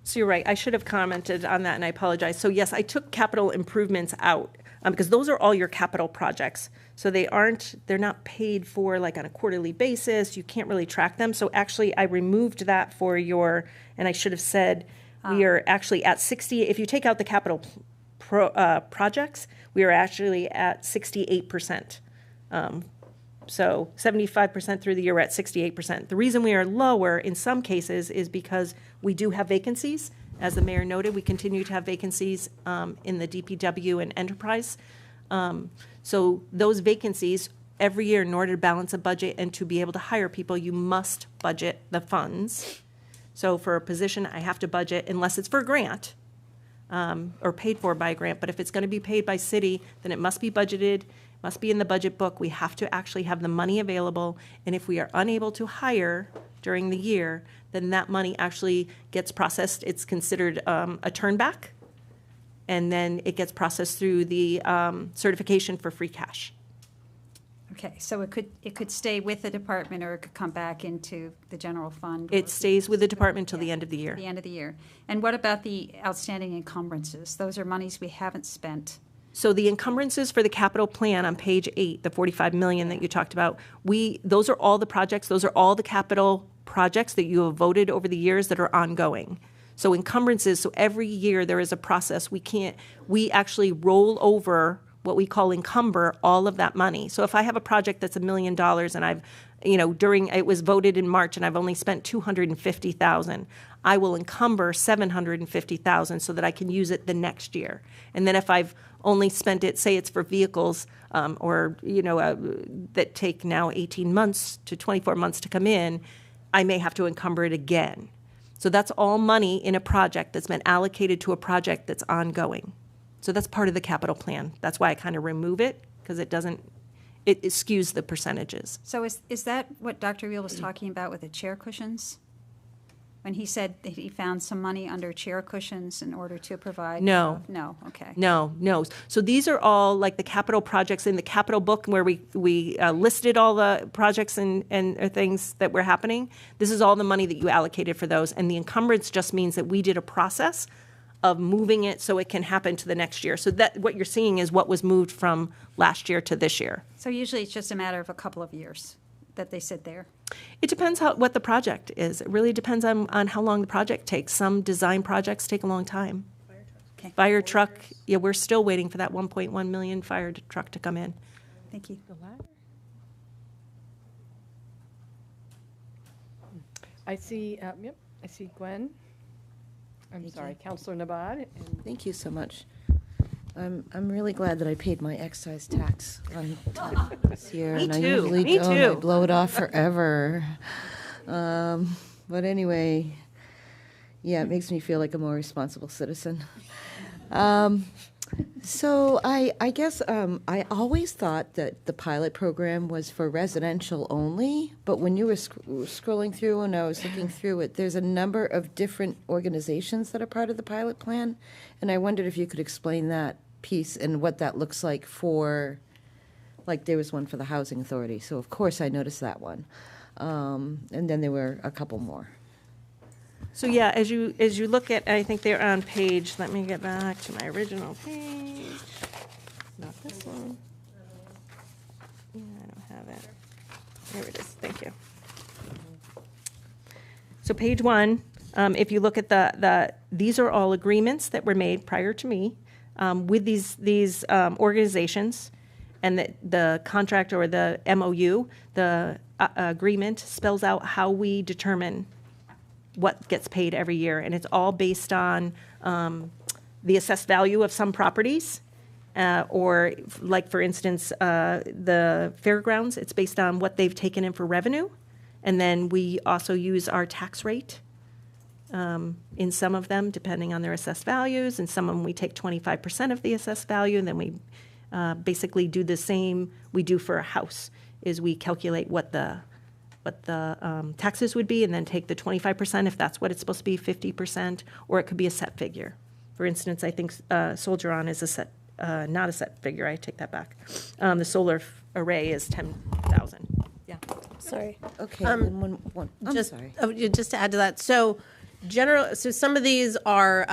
So you're right. I should have commented on that, and I apologize. So yes, I took capital improvements out because those are all your capital projects. So they're not paid for like on a quarterly basis. You can't really track them. So actually, I removed that for and I should have said we are actually at 60. If you take out the capital projects, we are actually at 68%. So 75% through the year, we're at 68%. The reason we are lower in some cases is because we do have vacancies, As the mayor noted, we continue to have vacancies in the DPW and enterprise. So those vacancies, every year, in order to balance a budget and to be able to hire people, you must budget the funds. So for a position, I have to budget, unless it's for a grant, or paid for by a grant. But if it's going to be paid by city, then it must be budgeted, must be in the budget book. We have to actually have the money available. And if we are unable to hire during the year, then that money actually gets processed. It's considered a turnback. And then it gets processed through the certification for free cash. Okay, so it could stay with the department, or it could come back into the general fund? It stays with the department till the end of the year. The end of the year. And what about the outstanding encumbrances? Those are monies we haven't spent. So the encumbrances for the capital plan on page 8, the 45 million that you talked about, those are all the projects, those are all the capital projects that you have voted over the years that are ongoing. So encumbrances, so every year there is a process. We actually roll over what we call encumber all of that money. So if I have a project that's $1 million and I've, it was voted in March and I've only spent $250,000, I will encumber $750,000 so that I can use it the next year. And then if I've only spent it, say it's for vehicles that take now 18 months to 24 months to come in, I may have to encumber it again. So that's all money in a project that's been allocated to a project that's ongoing. So that's part of the capital plan. That's why I kind of remove it, because it skews the percentages. So is that what Dr. Reel was talking about with the chair cushions? When he said that he found some money under chair cushions in order to provide? No. No, okay. No. So these are all like the capital projects in the capital book where we listed all the projects and things that were happening. This is all the money that you allocated for those. And the encumbrance just means that we did a process of moving it so it can happen to the next year. So that what you're seeing is what was moved from last year to this year. So usually it's just a matter of a couple of years that they sit there? It depends what the project is. It really depends on how long the project takes. Some design projects take a long time. Okay. Fire truck, yeah, we're still waiting for that 1.1 million fire truck to come in. Thank you. I see, I see Gwen. I'm sorry, Counselor Nabad. Thank you so much. I'm really glad that I paid my excise tax on time this year. Me and too. I usually Me don't. too. I blow it off forever. But anyway, yeah, it makes me feel like a more responsible citizen. So I guess I always thought that the pilot program was for residential only, but when you were scrolling through and I was looking through it, there's a number of different organizations that are part of the pilot plan, and I wondered if you could explain that piece and what that looks like for, like there was one for the Housing Authority, so of course I noticed that one. And then there were a couple more. So yeah, as you look at, I think they're on page, let me get back to my original page. Not this one. Yeah, I don't have it. There it is, thank you. So page 1, if you look at these are all agreements that were made prior to me with these organizations, and the contract or the MOU, the agreement spells out how we determine what gets paid every year, and it's all based on the assessed value of some properties, or like for instance, the fairgrounds, it's based on what they've taken in for revenue, and then we also use our tax rate in some of them, depending on their assessed values, and some of them we take 25% of the assessed value, and then we basically do the same we do for a house, is we calculate what the taxes would be, and then take the 25% if that's what it's supposed to be, 50%, or it could be a set figure. For instance, I think Soldier On is a set, not a set figure. I take that back. The solar array is 10,000. Yeah. Sorry. Okay, then I'm Just, sorry. just to add to that, so some of these are,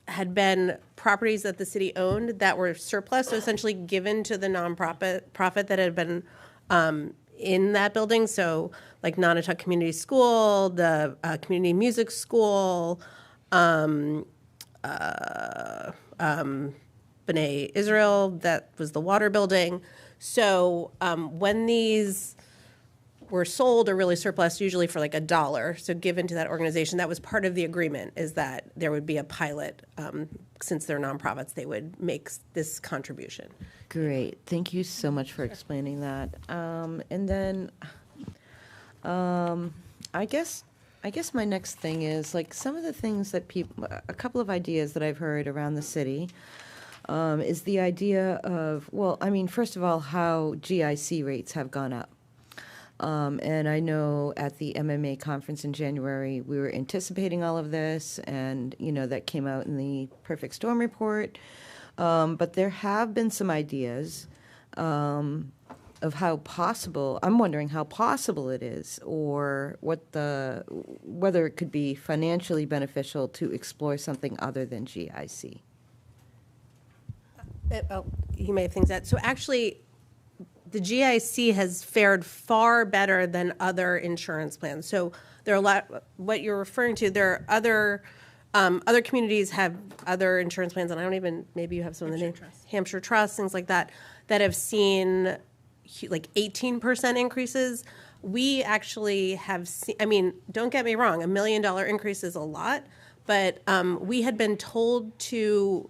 had been properties that the city owned that were surplus, so essentially given to the nonprofit that had been in that building. So like Nonotuck Community School, the Community Music School, B'nai Israel, that was the water building. So when these were sold or really surplus, usually for like $1. So given to that organization, that was part of the agreement, is that there would be a pilot. Since they're nonprofits, they would make this contribution. Great. Thank you so much for explaining that. And then I guess my next thing is, like, some of the things that a couple of ideas that I've heard around the city is the idea of, well, I mean, first of all, how GIC rates have gone up. And I know at the MMA conference in January, we were anticipating all of this, and, that came out in the Perfect Storm report. But there have been some ideas of how possible, I'm wondering how possible it is, or whether it could be financially beneficial to explore something other than GIC. You may have things that, so actually, the GIC has fared far better than other insurance plans. So there are a lot, what you're referring to, there are other communities have other insurance plans, and I don't even, maybe you have some of the names, Hampshire Trust, things like that, that have seen like 18% increases. We actually have seen, I mean, don't get me wrong, $1 million increase is a lot, but we had been told to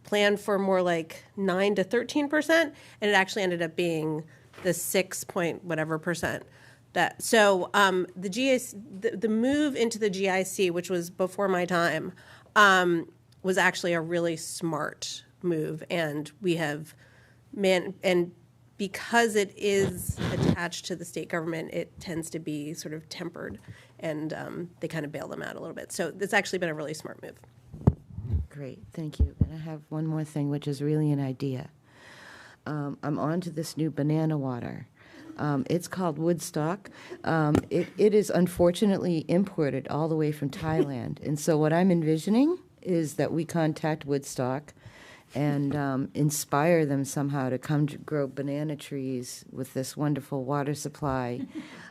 plan for more like 9 to 13%, and it actually ended up being the 6 point whatever percent. So the GIC, the move into the GIC, which was before my time, was actually a really smart move, and we have and because it is attached to the state government, it tends to be sort of tempered, and they kind of bail them out a little bit. So it's actually been a really smart move. Great, thank you. And I have one more thing, which is really an idea. I'm on to this new banana water. It's called Woodstock. It is unfortunately imported all the way from Thailand. And so what I'm envisioning is that we contact Woodstock and inspire them somehow to come to grow banana trees with this wonderful water supply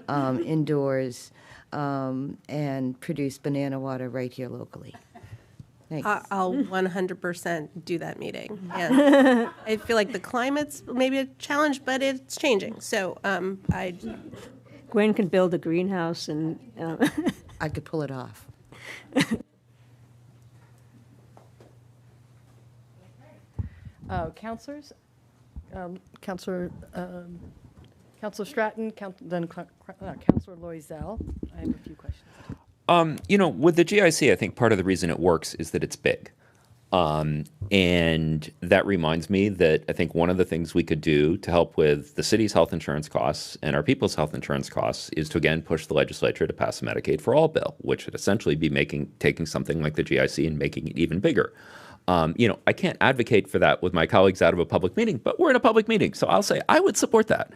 indoors and produce banana water right here locally. Thanks. I'll 100% do that meeting. And I feel like the climate's maybe a challenge, but it's changing. So Gwen can build a greenhouse and I could pull it off. Councilors, Councilor Stratton, then Councilor Loisel. I have a few questions. With the GIC, I think part of the reason it works is that it's big. And that reminds me that I think one of the things we could do to help with the city's health insurance costs and our people's health insurance costs is to, again, push the legislature to pass a Medicaid for All bill, which would essentially be taking something like the GIC and making it even bigger. I can't advocate for that with my colleagues out of a public meeting, but we're in a public meeting, so I'll say I would support that.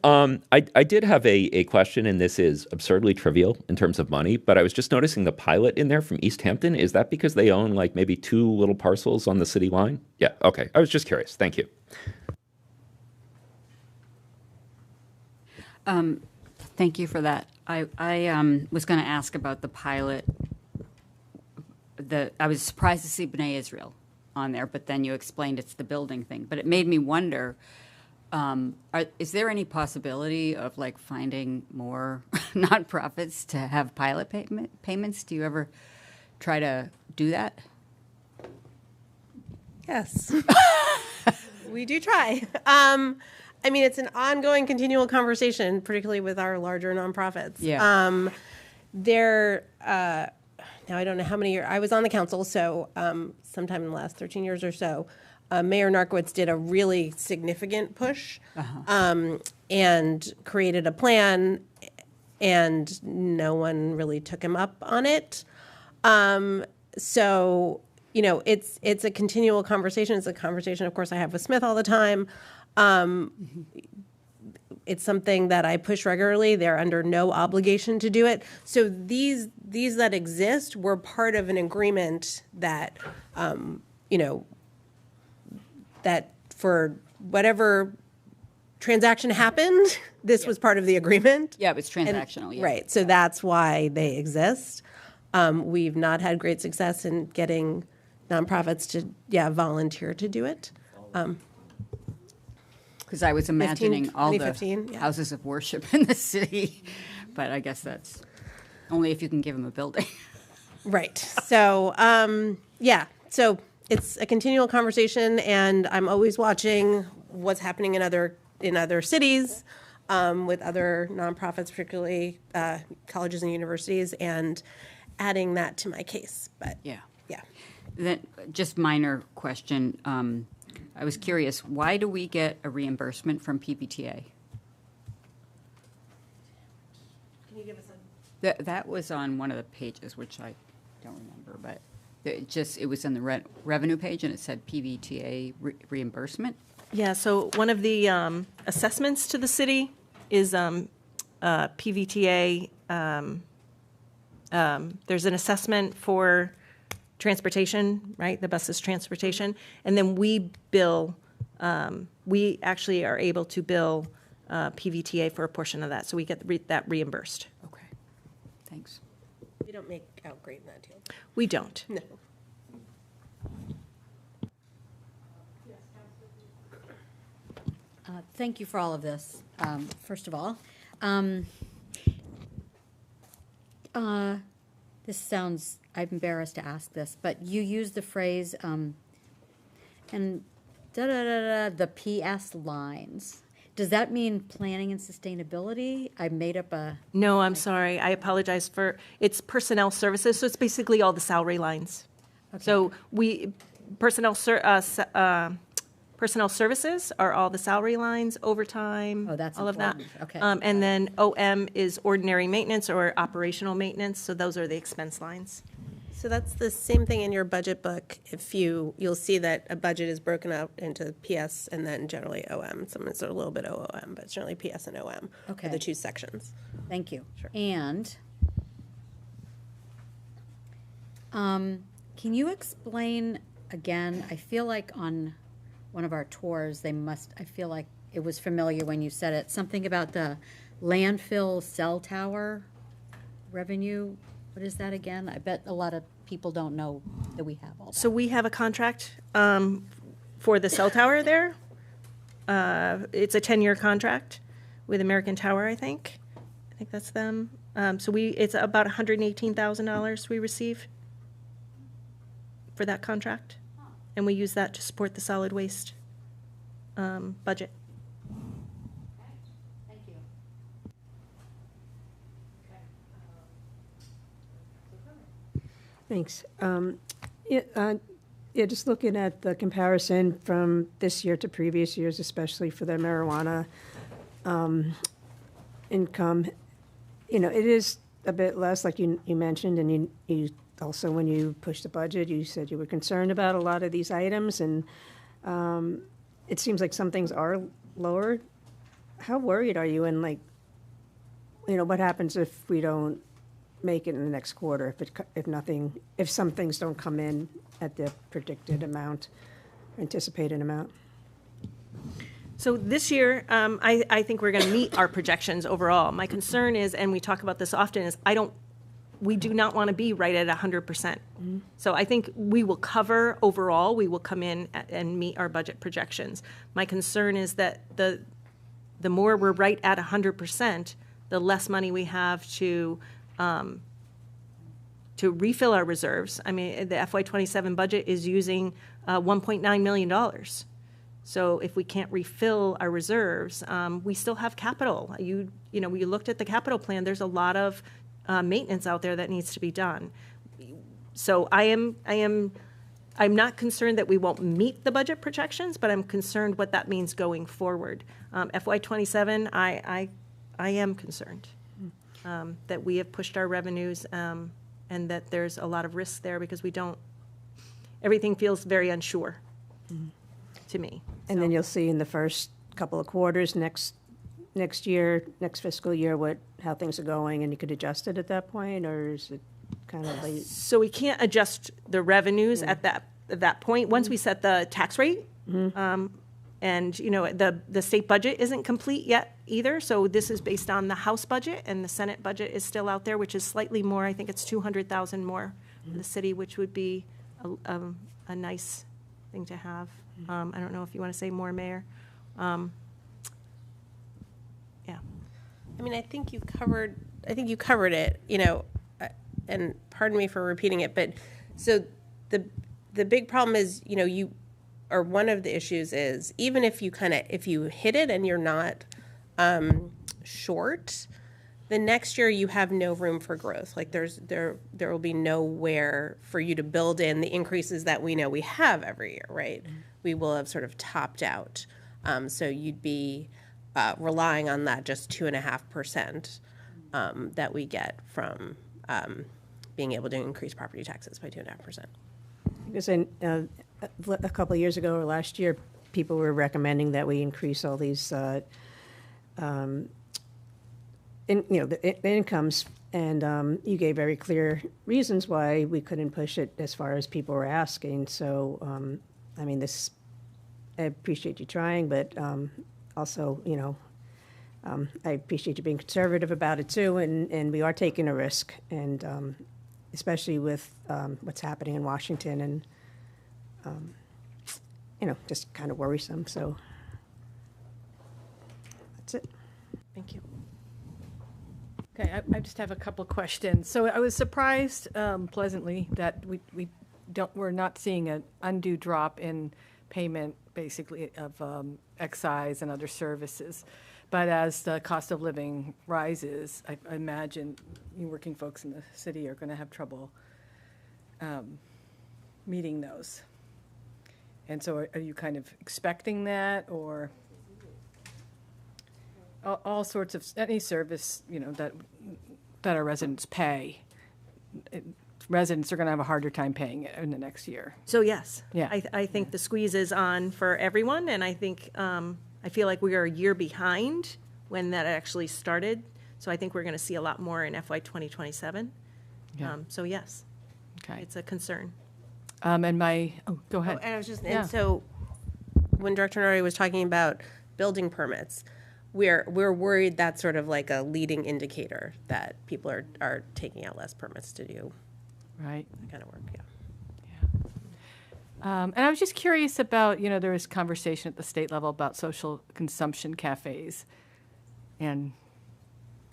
I did have a question, and this is absurdly trivial in terms of money, but I was just noticing the pilot in there from East Hampton. Is that because they own like maybe 2 little parcels on the city line? Yeah, okay. I was just curious. Thank you. Thank you for that. I was going to ask about the pilot. I was surprised to see B'nai Israel on there, but then you explained it's the building thing. But it made me wonder, is there any possibility of like finding more nonprofits to have pilot payments? Do you ever try to do that? Yes, we do try. I mean, it's an ongoing, continual conversation, particularly with our larger nonprofits. Yeah. Now, I don't know how many years, I was on the council, so sometime in the last 13 years or so, Mayor Narkowitz did a really significant push and created a plan, and no one really took him up on it. So, it's a continual conversation. It's a conversation, of course, I have with Smith all the time. It's something that I push regularly. They're under no obligation to do it. So these that exist were part of an agreement that, that for whatever transaction happened, this was part of the agreement. Yeah, it was transactional. Yeah. Right. So that's why they exist. We've not had great success in getting nonprofits to, volunteer to do it. Because I was imagining all the 2015, yeah. houses of worship in the city, but I guess that's only if you can give them a building. Right. So, yeah. So it's a continual conversation, and I'm always watching what's happening in other cities with other nonprofits, particularly colleges and universities, and adding that to my case. But Yeah. yeah. Then, just minor question. I was curious, why do we get a reimbursement from PBTA? Can you give us a? That was on one of the pages, which I don't remember, but it was in the revenue page, and it said PBTA reimbursement. Yeah, so one of the assessments to the city is PVTA. There's an assessment for transportation, right? The bus's transportation. And then we bill, we actually are able to bill PVTA for a portion of that. So we get that reimbursed. Okay, thanks. We don't make out great in that deal. We don't. No. Thank you for all of this, first of all. This sounds, I'm embarrassed to ask this, but you use the phrase, and the PS lines. Does that mean planning and sustainability? I made up a... No, I'm sorry. I apologize for, it's personnel services, so it's basically all the salary lines. Okay. So personnel services are all the salary lines, overtime, Oh, that's all of that. important. Okay. And then OM is ordinary maintenance or operational maintenance, so those are the expense lines. So that's the same thing in your budget book. If you'll see that a budget is broken out into PS and then generally OM. Sometimes a little bit OOM, but it's generally PS and OM Okay. are the two sections. Thank you. Sure. And can you explain again, I feel like on one of our tours, I feel like it was familiar when you said it, something about the landfill cell tower revenue. What is that again? I bet a lot of people don't know that we have all that. So we have a contract for the cell tower there. It's a 10-year contract with American Tower, I think. I think that's them. So it's about $118,000 we receive for that contract. And we use that to support the solid waste budget. Thank you. Thanks. Yeah, just looking at the comparison from this year to previous years, especially for the marijuana income, it is a bit less, like you mentioned, and you also, when you pushed the budget, you said you were concerned about a lot of these items, and it seems like some things are lower. How worried are you? And what happens if we don't make it in the next quarter? If some things don't come in at the predicted amount, anticipated amount? So this year, I think we're going to meet our projections overall. My concern is, and we talk about this often, is we do not want to be right at 100%. Mm-hmm. So I think we will cover overall, we will come in and meet our budget projections. My concern is that the more we're right at 100%, the less money we have to refill our reserves. I mean, the FY27 budget is using $1.9 million. So if we can't refill our reserves, we still have capital. You looked at the capital plan, there's a lot of maintenance out there that needs to be done. So I'm not concerned that we won't meet the budget projections, but I'm concerned what that means going forward. FY27, I am concerned that we have pushed our revenues and that there's a lot of risk there because everything feels very unsure to me. And then you'll see in the first couple of quarters next fiscal year, how things are going, and you could adjust it at that point, or is it kind of late? So we can't adjust the revenues at that point. Once we set the tax rate, and the state budget isn't complete yet either. So this is based on the House budget, and the Senate budget is still out there, which is slightly more. I think it's $200,000 more for the city, which would be a nice thing to have. I don't know if you want to say more, Mayor. Yeah. I mean, I think you covered it, and pardon me for repeating it, but so the big problem is, or one of the issues is, even if you hit it and you're not short, the next year you have no room for growth. Like there will be nowhere for you to build in the increases that we know we have every year, right? Mm-hmm. We will have sort of topped out. So you'd be relying on that just 2.5% that we get from being able to increase property taxes by 2.5%. Because a couple of years ago or last year, people were recommending that we increase all these, the incomes, and you gave very clear reasons why we couldn't push it as far as people were asking. So, I appreciate you trying, but also, I appreciate you being conservative about it too, and we are taking a risk, and especially with what's happening in Washington, and just kind of worrisome. So that's it. Thank you. Okay, I just have a couple questions. So I was surprised pleasantly that we're not seeing an undue drop in payment, basically, of excise and other services. But as the cost of living rises, I imagine you working folks in the city are going to have trouble meeting those. And so are you kind of expecting that, or all sorts of, any service, that our residents pay, residents are going to have a harder time paying it in the next year? So yes, Yeah. I think the squeeze is on for everyone, and I think I feel like we are a year behind when that actually started. So I think we're going to see a lot more in FY 2027. Yeah. So yes, Okay. it's a concern. Go ahead. And I was just, Yeah. and so when Director Norrie was talking about building permits, we're worried that's sort of like a leading indicator that people are taking out less permits to do Right. that kind of work. Yeah. And I was just curious about, there was conversation at the state level about social consumption cafes and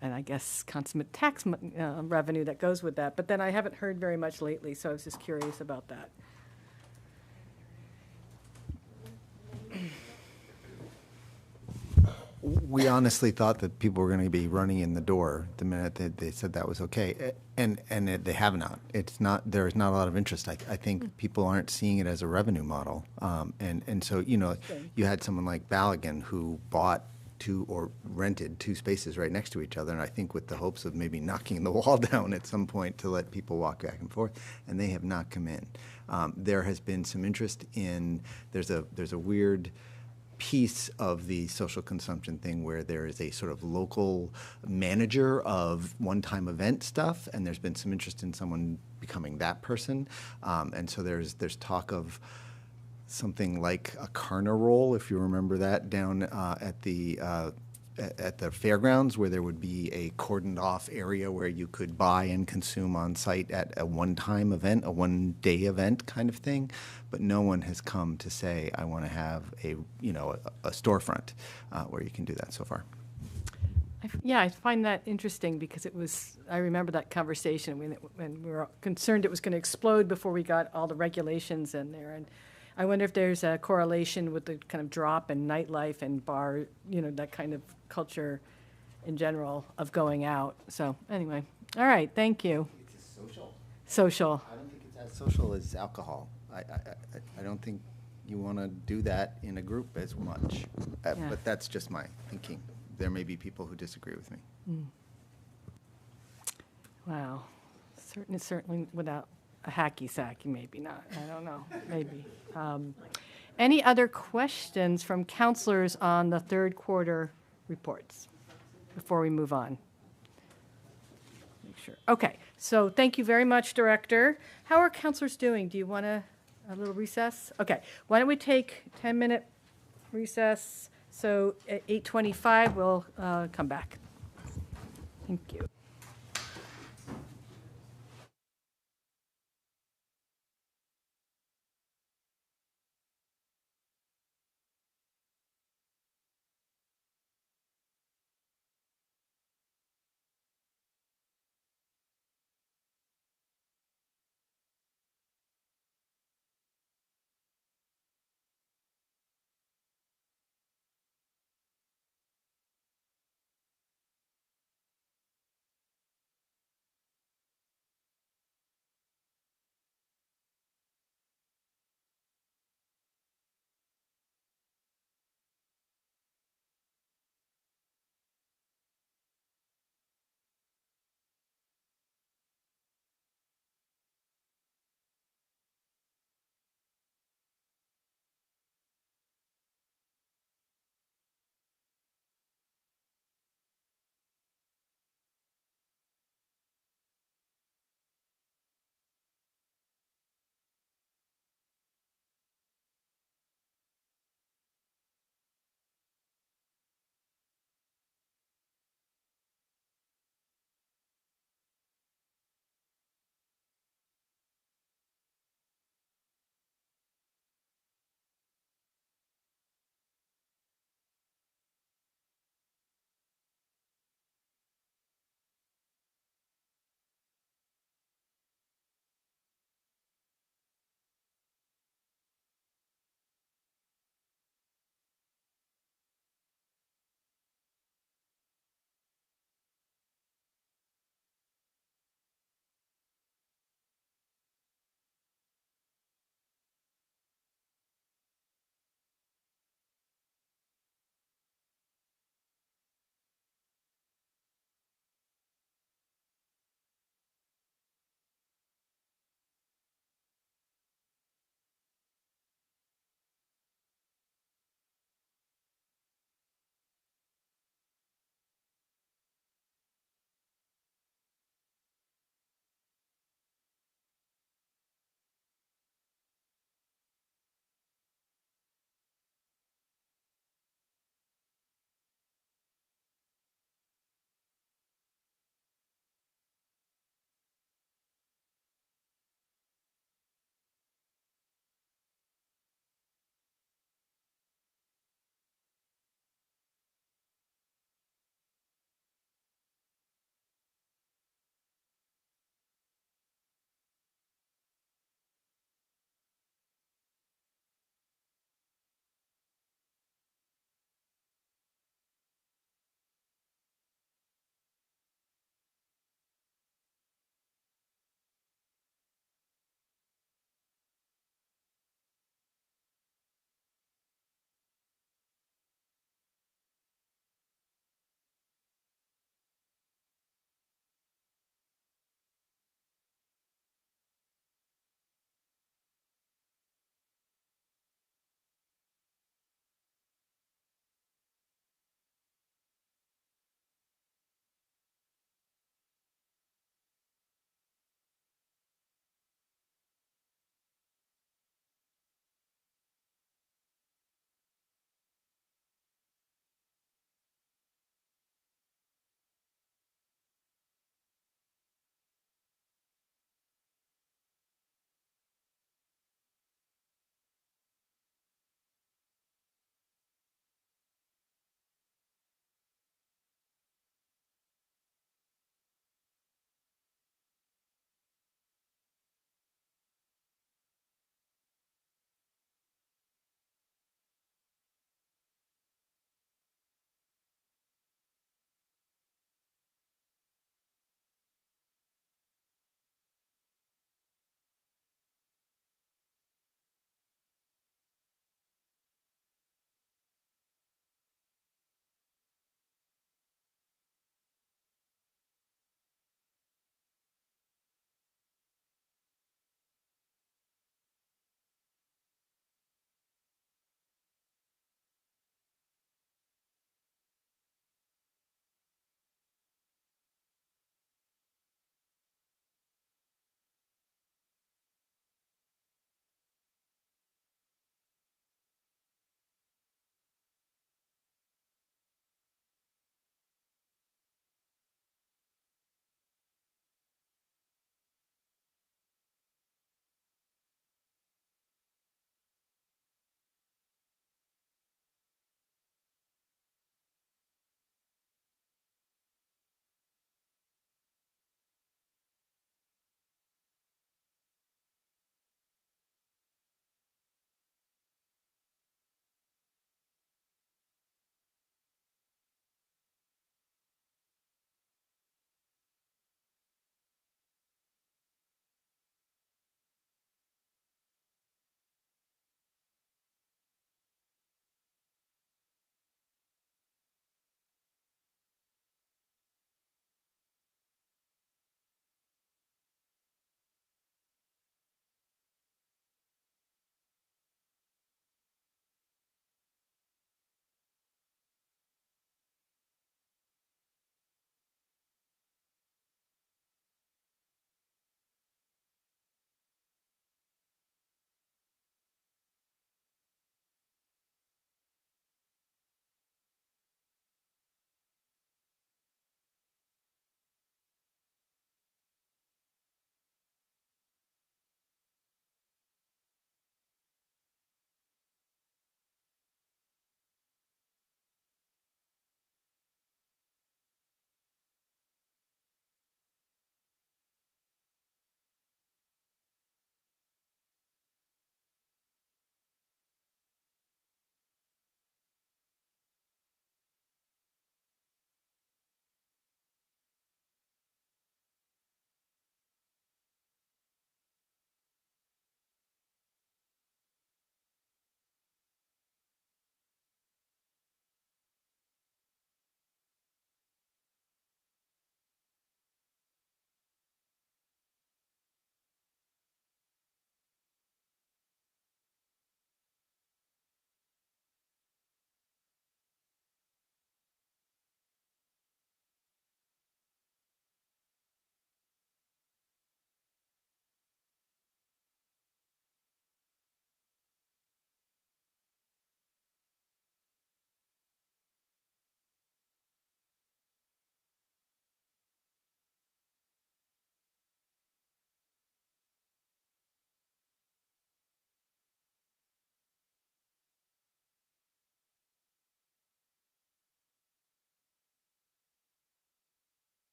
I guess consummate tax revenue that goes with that. But then I haven't heard very much lately, so I was just curious about that. We honestly thought that people were going to be running in the door the minute they said that was okay, and they have not. It's not. There is not a lot of interest. I think people aren't seeing it as a revenue model, and so you had someone like Ballaghan who bought or rented two spaces right next to each other, and I think with the hopes of maybe knocking the wall down at some point to let people walk back and forth, and they have not come in. There has been some interest in. There's a weird piece of the social consumption thing where there is a sort of local manager of one-time event stuff, and there's been some interest in someone becoming that person, and so there's talk of something like a carnival, if you remember that, down at the fairgrounds, where there would be a cordoned off area where you could buy and consume on site at a one-time event, a one-day event kind of thing. But no one has come to say, I want to have a storefront where you can do that so far. I find that interesting because I remember that conversation when we were concerned it was going to explode before we got all the regulations in there. And I wonder if there's a correlation with the kind of drop in nightlife and bar, that kind of culture in general of going out. So anyway, all right, thank you. It's social. Social. I don't think it's as social as alcohol. I don't think you want to do that in a group as much. But that's just my thinking. There may be people who disagree with me. Wow. Certainly without a hacky sack, maybe not. I don't know. Maybe. Any other questions from counselors on the third quarter reports before we move on? Make sure. Okay. So thank you very much, Director. How are counselors doing? Do you want a little recess? Okay. Why don't we take 10-minute recess? So at 8:25, we'll come back. Thank you.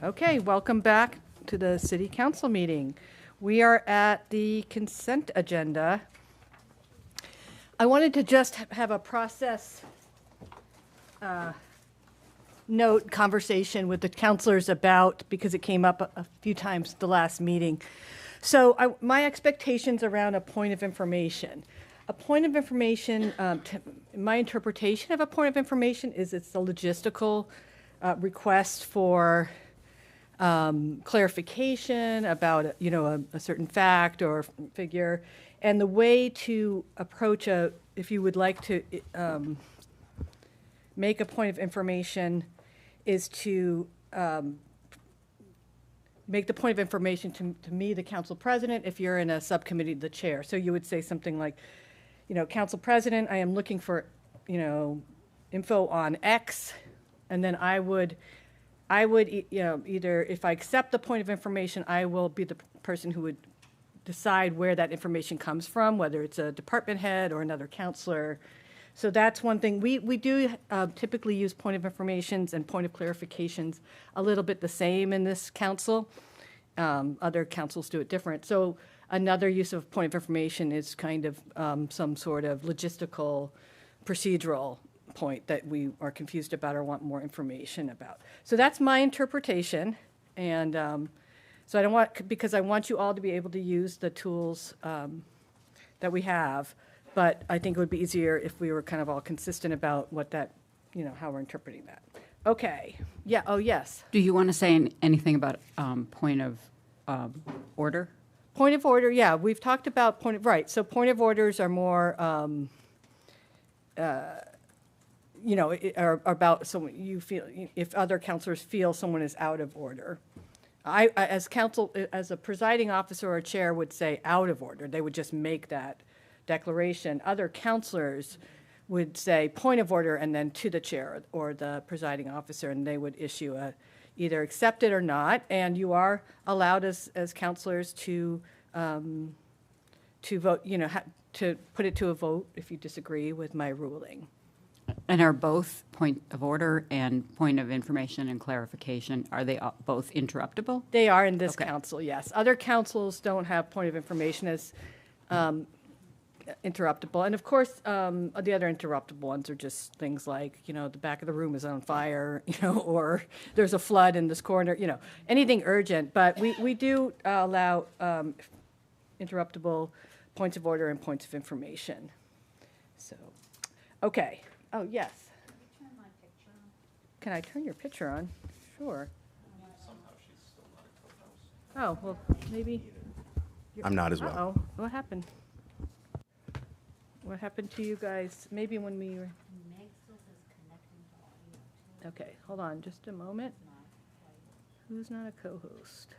Okay, welcome back to the city council meeting. We are at the consent agenda. I wanted to just have a process note conversation with the counselors about, because it came up a few times at the last meeting. So my expectations around a point of information. A point of information, my interpretation of a point of information is it's a logistical request for clarification about a certain fact or figure, and the way to approach if you would like to make a point of information is to make the point of information to me, the council president, if you're in a subcommittee, the chair. So you would say something like, council president, I am looking for, info on X, and then I would either, if I accept the point of information, I will be the person who would decide where that information comes from, whether it's a department head or another counselor. So that's one thing. We do typically use point of informations and point of clarifications a little bit the same in this council. Other councils do it different. So another use of point of information is kind of some sort of logistical, procedural point that we are confused about or want more information about. So that's my interpretation. And so because I want you all to be able to use the tools that we have. But I think it would be easier if we were kind of all consistent about what that, how we're interpreting that. Okay. Yeah. Oh, yes. Do you want to say anything about point of order? Point of order, yeah. We've talked about right. So point of orders are more, are about someone you feel, if other counselors feel someone is out of order. I as a presiding officer or chair would say out of order. They would just make that declaration. Other counselors would say point of order and then to the chair or the presiding officer, and they would issue either accept it or not. And you are allowed as counselors to vote, to put it to a vote if you disagree with my ruling. And are both point of order and point of information and clarification, are they both interruptible? They are in this council, yes. Other councils don't have point of information as interruptible. And of course, the other interruptible ones are just things like, the back of the room is on fire, or there's a flood in this corner, anything urgent. But we do allow interruptible points of order and points of information. So, okay. Oh, yes. Can I turn your picture on? Sure. Oh, well, maybe. I'm not as well. Uh-oh. What happened? What happened to you guys? Maybe when we were... Okay, hold on just a moment. Who's not a co-host?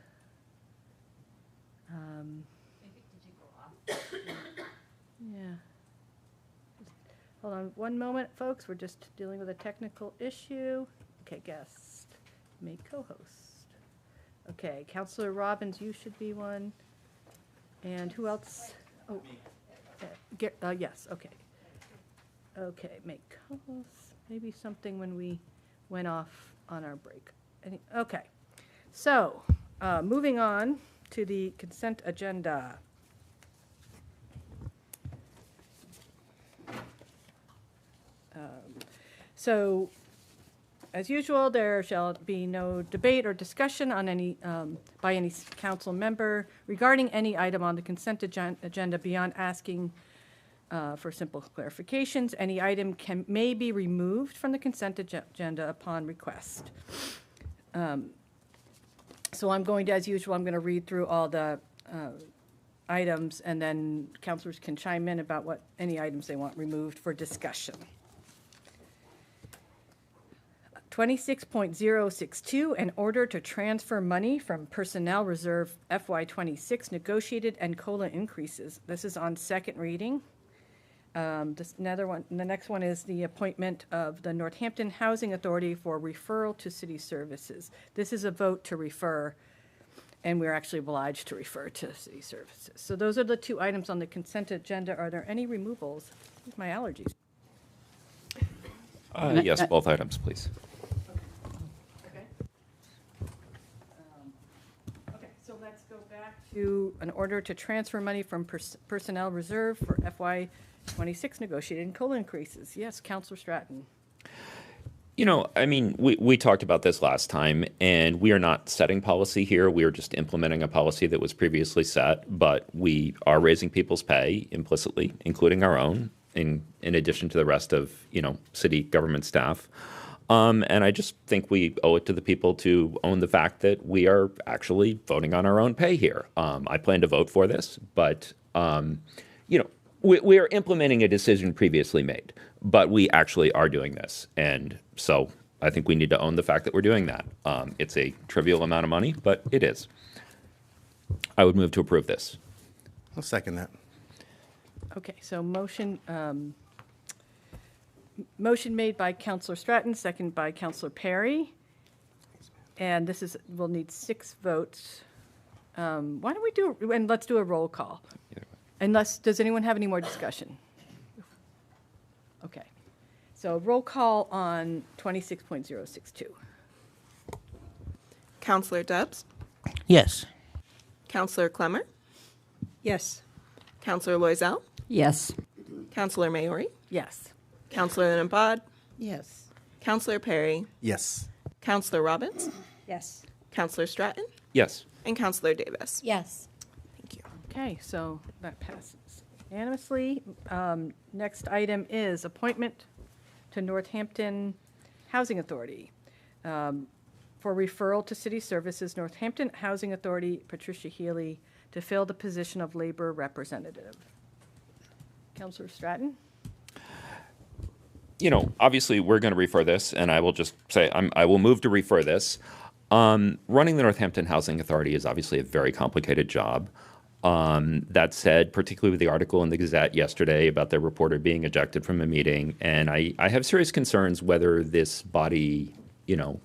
Yeah. Hold on one moment, folks. We're just dealing with a technical issue. Okay, guest. Make co-host. Okay, Councilor Robbins, you should be one. And who else? Oh, yes, okay. Okay, make co-host. Maybe something when we went off on our break. Okay, so moving on to the consent agenda. So, as usual, there shall be no debate or discussion on any by any council member regarding any item on the consent agenda beyond asking for simple clarifications. Any item may be removed from the consent agenda upon request. So I'm going to, as usual, I'm going to read through all the items, and then councilors can chime in about what any items they want removed for discussion. 26.062, an order to transfer money from personnel reserve FY26 negotiated and COLA increases. This is on second reading. The next one is the appointment of the Northampton Housing Authority for referral to city services. This is a vote to refer, and we're actually obliged to refer to city services. So those are the two items on the consent agenda. Are there any removals? My allergies. Yes, both items, please. so let's go back to an order to transfer money from personnel reserve for FY '26 negotiated COLA increases. Yes, Counselor Stratton. You know, I mean, we talked about this last time, and we are not setting policy here. We are just implementing a policy that was previously set, but we are raising people's pay implicitly, including our own, in addition to the rest of, city government staff. And I just think we owe it to the people to own the fact that we are actually voting on our own pay here. I plan to vote for this, but, we are implementing a decision previously made, but we actually are doing this. And so I think we need to own the fact that we're doing that. It's a trivial amount of money, but it is. I would move to approve this. I'll second that. Okay, so motion made by Counselor Stratton, second by Counselor Perry. And we'll need 6 votes. Why don't we and let's do a roll call. Does anyone have any more discussion? Okay. So roll call on 26.062. Counselor Debs? Yes. Counselor Clemmer? Yes. Counselor Loisel? Yes. Counselor Mayoral? Yes. Counselor Nampad? Yes. Counselor Perry? Yes. Counselor Robbins? Yes. Counselor Stratton? Yes. And Counselor Davis? Yes. Thank you. Okay, so that passes unanimously. Next item is appointment to Northampton Housing Authority. For referral to City Services, Northampton Housing Authority, Patricia Healy, to fill the position of labor representative. Counselor Stratton? Obviously, we're going to refer this, and I will just say I will move to refer this. Running the Northampton Housing Authority is obviously a very complicated job. That said, particularly with the article in the Gazette yesterday about their reporter being ejected from a meeting, and I have serious concerns whether this body,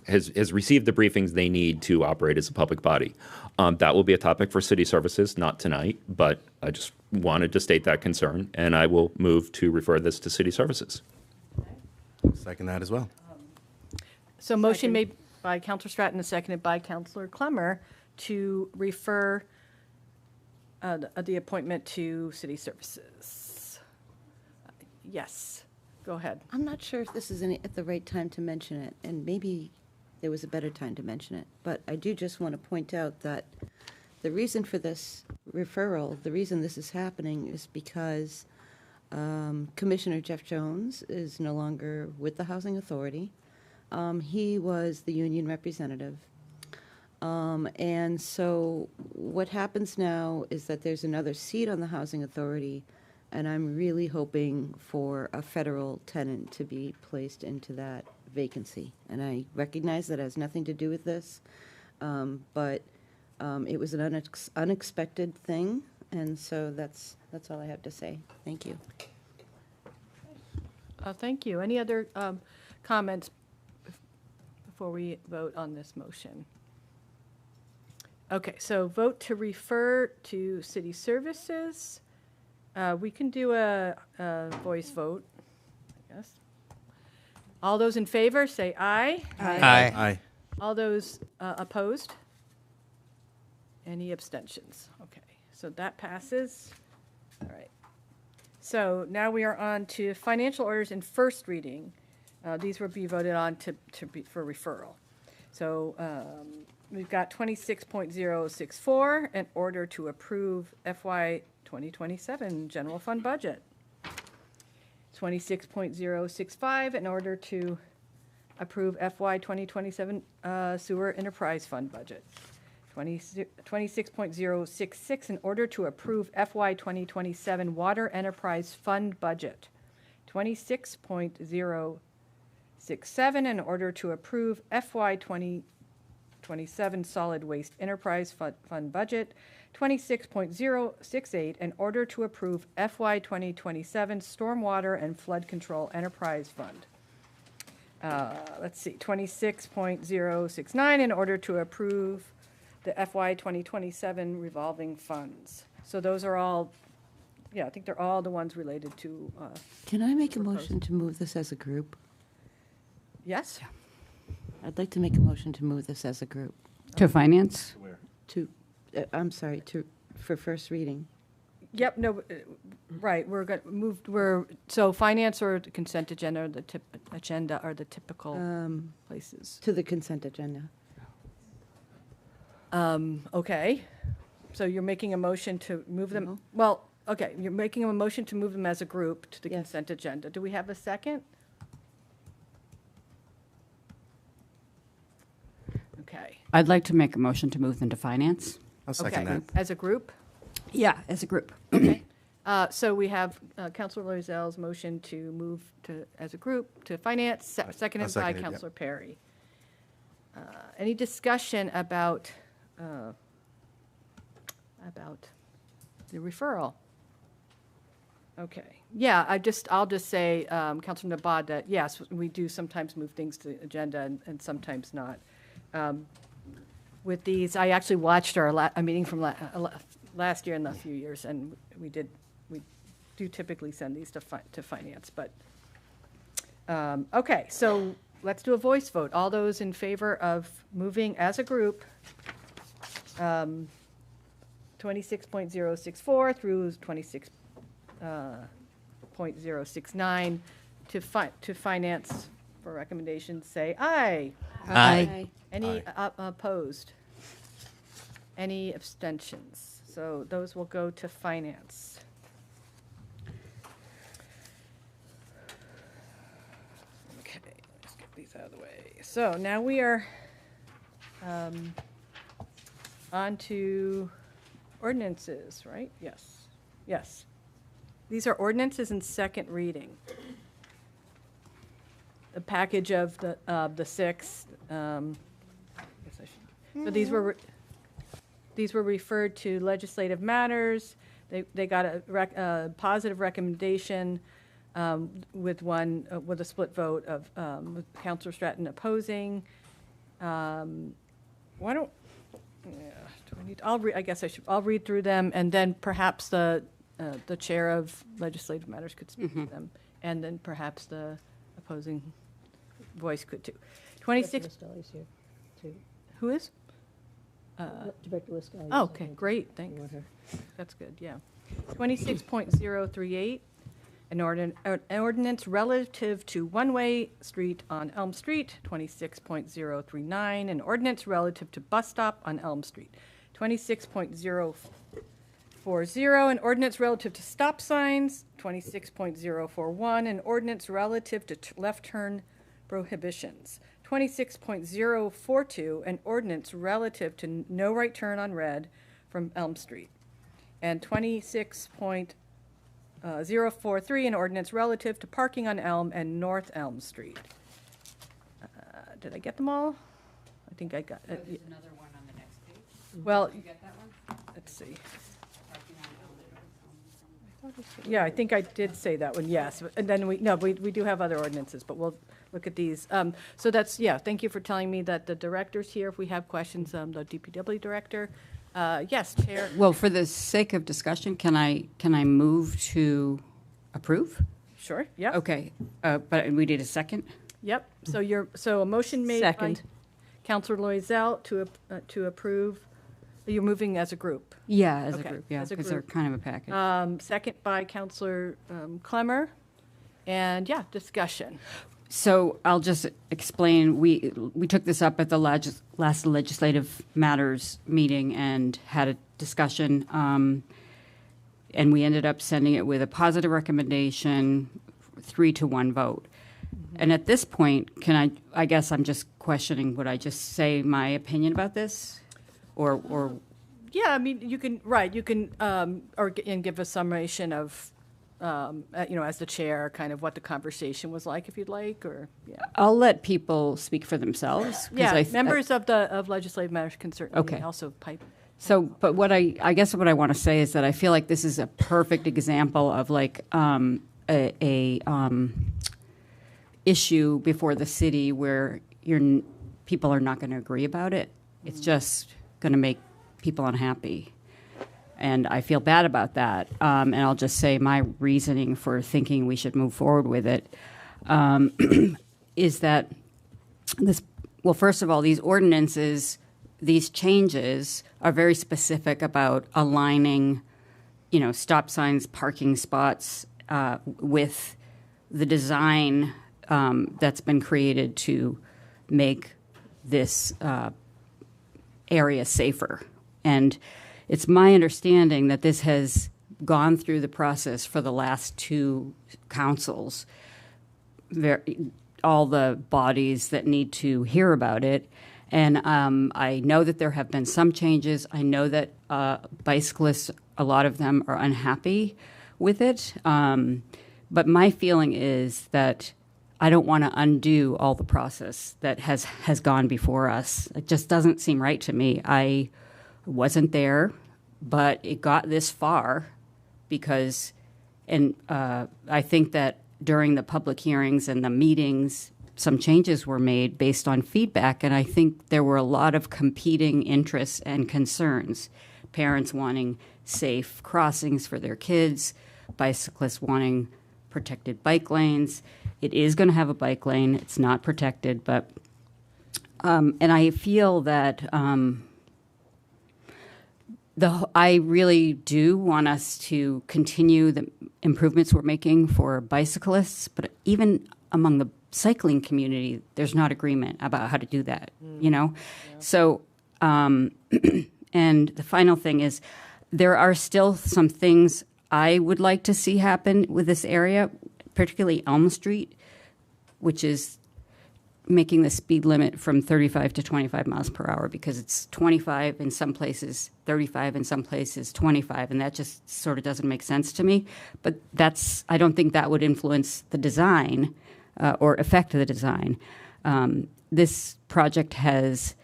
has received the briefings they need to operate as a public body. That will be a topic for City Services, not tonight, but I just wanted to state that concern, and I will move to refer this to City Services. Second that as well. So motion made by Counselor Stratton and seconded by Counselor Clemmer to refer the appointment to City Services. Yes, go ahead. I'm not sure if this is at the right time to mention it, and maybe there was a better time to mention it, but I do just want to point out that the reason for this referral, the reason this is happening is because Commissioner Jeff Jones is no longer with the Housing Authority. He was the union representative. And so what happens now is that there's another seat on the Housing Authority, and I'm really hoping for a federal tenant to be placed into that vacancy. And I recognize that has nothing to do with this, but it was an unexpected thing, and so that's all I have to say. Thank you. Thank you. Any other comments before we vote on this motion? Okay, so vote to refer to City Services. We can do a voice vote, I guess. All those in favor, say aye. Aye. Aye. All those opposed? Any abstentions? Okay, so that passes. All right. So now we are on to financial orders in first reading. These will be voted on for referral. So we've got 26.064, an order to approve FY 2027 general fund budget. 26.065, an order to approve FY 2027 sewer enterprise fund budget. 26.066, in order to approve FY 2027 water enterprise fund budget. 26.067, in order to approve FY 2027 solid waste enterprise fund budget. 26.068, in order to approve FY 2027 stormwater and flood control enterprise fund. Let's see, 26.069, in order to approve the FY 2027 revolving funds. So those are all, yeah, I think they're all the ones related to. Can I make a motion to move this as a group? Yes? I'd like to make a motion to move this as a group. To finance? To I'm sorry, for first reading. Yep, no, right, we're going to move, so finance or the consent agenda are the typical places. To the consent agenda. Okay, so you're making a motion to move them, well, okay, you're making a motion to move them as a group to the consent agenda. Do we have a second? Okay. I'd like to make a motion to move them to finance. I'll second Okay, that. as a group? Yeah, as a group. Okay. So we have Councilor Loisel's motion to move as a group to finance, seconded by second it, yep. Councilor Perry. Any discussion about the referral? Okay. Yeah, I'll just say, Councilor Nabad, that yes, we do sometimes move things to the agenda and sometimes not. With these, I actually watched a meeting from last year and a few years, and we do typically send these to finance, but, okay, so let's do a voice vote. All those in favor of moving as a group, 26.064 through 26.069 to finance for recommendations, say aye. Aye. Any opposed? Any abstentions? So those will go to finance. Okay, let's get these out of the way. So now we are on to ordinances, right? Yes. Yes. These are ordinances in second reading. The package of the six. I guess I should. So these were referred to legislative matters. They got a positive recommendation with a split vote of with Councilor Stratton opposing. Why don't? Yeah. Do I need? I guess I should. I'll read through them, and then perhaps the chair of legislative matters could speak to them, and then perhaps the opposing voice could too. 26. Listelli's here, too. Who is? Director Listelli. Oh, okay, great, thanks. That's good, yeah. 26.038, an ordinance relative to one-way street on Elm Street. 26.039, an ordinance relative to bus stop on Elm Street. 26.040, an ordinance relative to stop signs. 26.041, an ordinance relative to left turn prohibitions. 26.042, an ordinance relative to no right turn on red from Elm Street. And 26.043, an ordinance relative to parking on Elm and North Elm Street. Did I get them all? I think I got it. There's another one on the next page. Well, Did you get that one? let's see. Parking on Elm and North Elm. Yeah, I think I did say that one, yes. And then we do have other ordinances, but we'll look at these. So that's, yeah, thank you for telling me that the director's here. If we have questions, the DPW director. Yes, Chair. Well, for the sake of discussion, can I move to approve? Sure, yep. Okay, but we need a second? Yep, so a motion made by Second. Counselor Loisel to approve. You're moving as a group. Yeah, as a Okay, group, yeah, as a because they're group. kind of a package. Second by Counselor Clemmer. And yeah, discussion. So I'll just explain, we took this up at the last legislative matters meeting and had a discussion, and we ended up sending it with a positive recommendation, 3-1 vote. And at this point, I guess I'm just questioning, would I just say my opinion about this? Or Yeah, I mean, you can and give a summation of, as the chair, kind of what the conversation was like, if you'd like, or, yeah. I'll let people speak for themselves. 'Cause Yeah, members of legislative matters can certainly Okay. also pipe. So, but what I guess what I want to say is that I feel like this is a perfect example of like a issue before the city where people are not going to agree about it. It's just going to make people unhappy. And I feel bad about that. And I'll just say my reasoning for thinking we should move forward with it is that well, first of all, these ordinances these changes are very specific about aligning, stop signs, parking spots with the design that's been created to make this area safer. And it's my understanding that this has gone through the process for the last two councils, all the bodies that need to hear about it. And I know that there have been some changes. I know that bicyclists, a lot of them are unhappy with it. But my feeling is that I don't want to undo all the process that has gone before us. It just doesn't seem right to me. I wasn't there, but it got this far because, and I think that during the public hearings and the meetings, some changes were made based on feedback, and I think there were a lot of competing interests and concerns. Parents wanting safe crossings for their kids, bicyclists wanting protected bike lanes. It is going to have a bike lane. It's not protected, but and I feel that I really do want us to continue the improvements we're making for bicyclists, but even among the cycling community, there's not agreement about how to do that, Yeah. So, and the final thing is, there are still some things I would like to see happen with this area, particularly Elm Street, which is making the speed limit from 35 to 25 miles per hour, because it's 25 in some places, 35 in some places, 25, and that just sort of doesn't make sense to me. But I don't think that would influence the design or affect the design. This project has,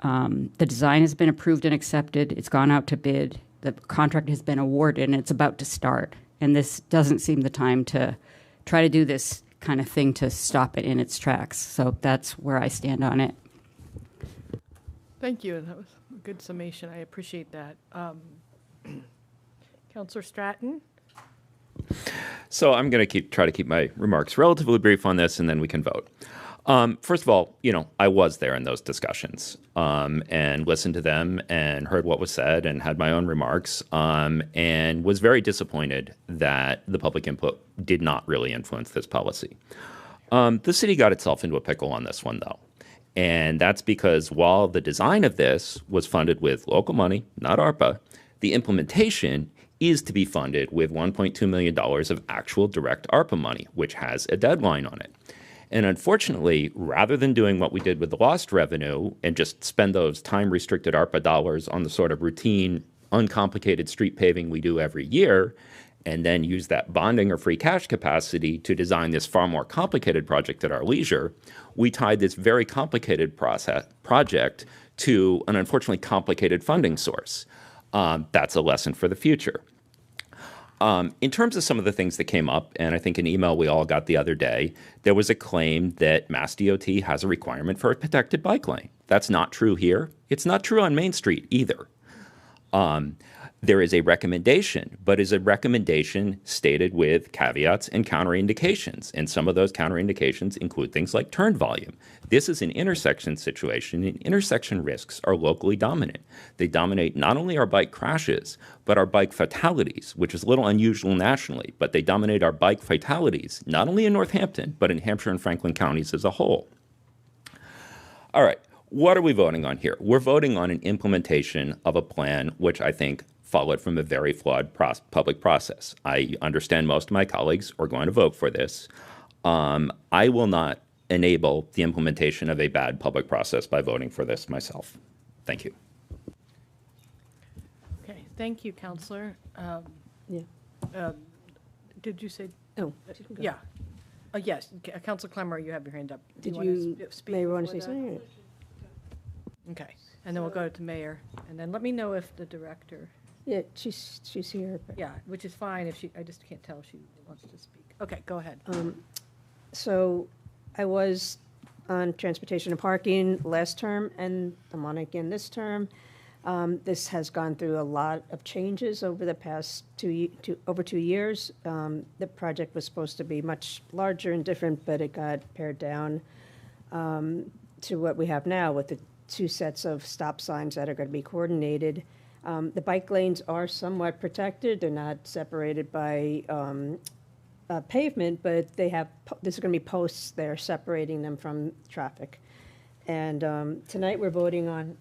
the design has been approved and accepted. It's gone out to bid. The contract has been awarded, and it's about to start. And this doesn't seem the time to try to do this kind of thing to stop it in its tracks. So that's where I stand on it. Thank you. That was a good summation. I appreciate that. Councillor Stratton? So I'm going to try to keep my remarks relatively brief on this, and then we can vote. First of all, I was there in those discussions and listened to them and heard what was said and had my own remarks and was very disappointed that the public input did not really influence this policy. The city got itself into a pickle on this one, though. And that's because while the design of this was funded with local money, not ARPA, the implementation is to be funded with $1.2 million of actual direct ARPA money, which has a deadline on it. And unfortunately, rather than doing what we did with the lost revenue and just spend those time-restricted ARPA dollars on the sort of routine, uncomplicated street paving we do every year, and then use that bonding or free cash capacity to design this far more complicated project at our leisure, we tied this very complicated project to an unfortunately complicated funding source. That's a lesson for the future. In terms of some of the things that came up, and I think an email we all got the other day, there was a claim that Mass DOT has a requirement for a protected bike lane. That's not true here. It's not true on Main Street either. There is a recommendation, but is a recommendation stated with caveats and counterindications. And some of those counterindications include things like turn volume. This is an intersection situation, and intersection risks are locally dominant. They dominate not only our bike crashes, but our bike fatalities, which is a little unusual nationally, but they dominate our bike fatalities, not only in Northampton, but in Hampshire and Franklin counties as a whole. All right, what are we voting on here? We're voting on an implementation of a plan which I think followed from a very flawed public process. I understand most of my colleagues are going to vote for this. I will not enable the implementation of a bad public process by voting for this myself. Thank you. Okay, thank you, Councillor. Did you say? Oh, yeah. Yes, Councillor Clemmer, you have your hand up. Did want to you, speak Mayor, want to say before that? something? Okay, and then we'll go to Mayor, and then let me know if the director. Yeah, she's here. But Yeah, which is fine if I just can't tell if she wants to speak. Okay, go ahead. So I was on transportation and parking last term, and I'm on again this term. This has gone through a lot of changes over the past over 2 years. The project was supposed to be much larger and different, but it got pared down to what we have now with the 2 sets of stop signs that are going to be coordinated. The bike lanes are somewhat protected. They're not separated by pavement, but they have, there's going to be posts there separating them from traffic. And tonight we're voting on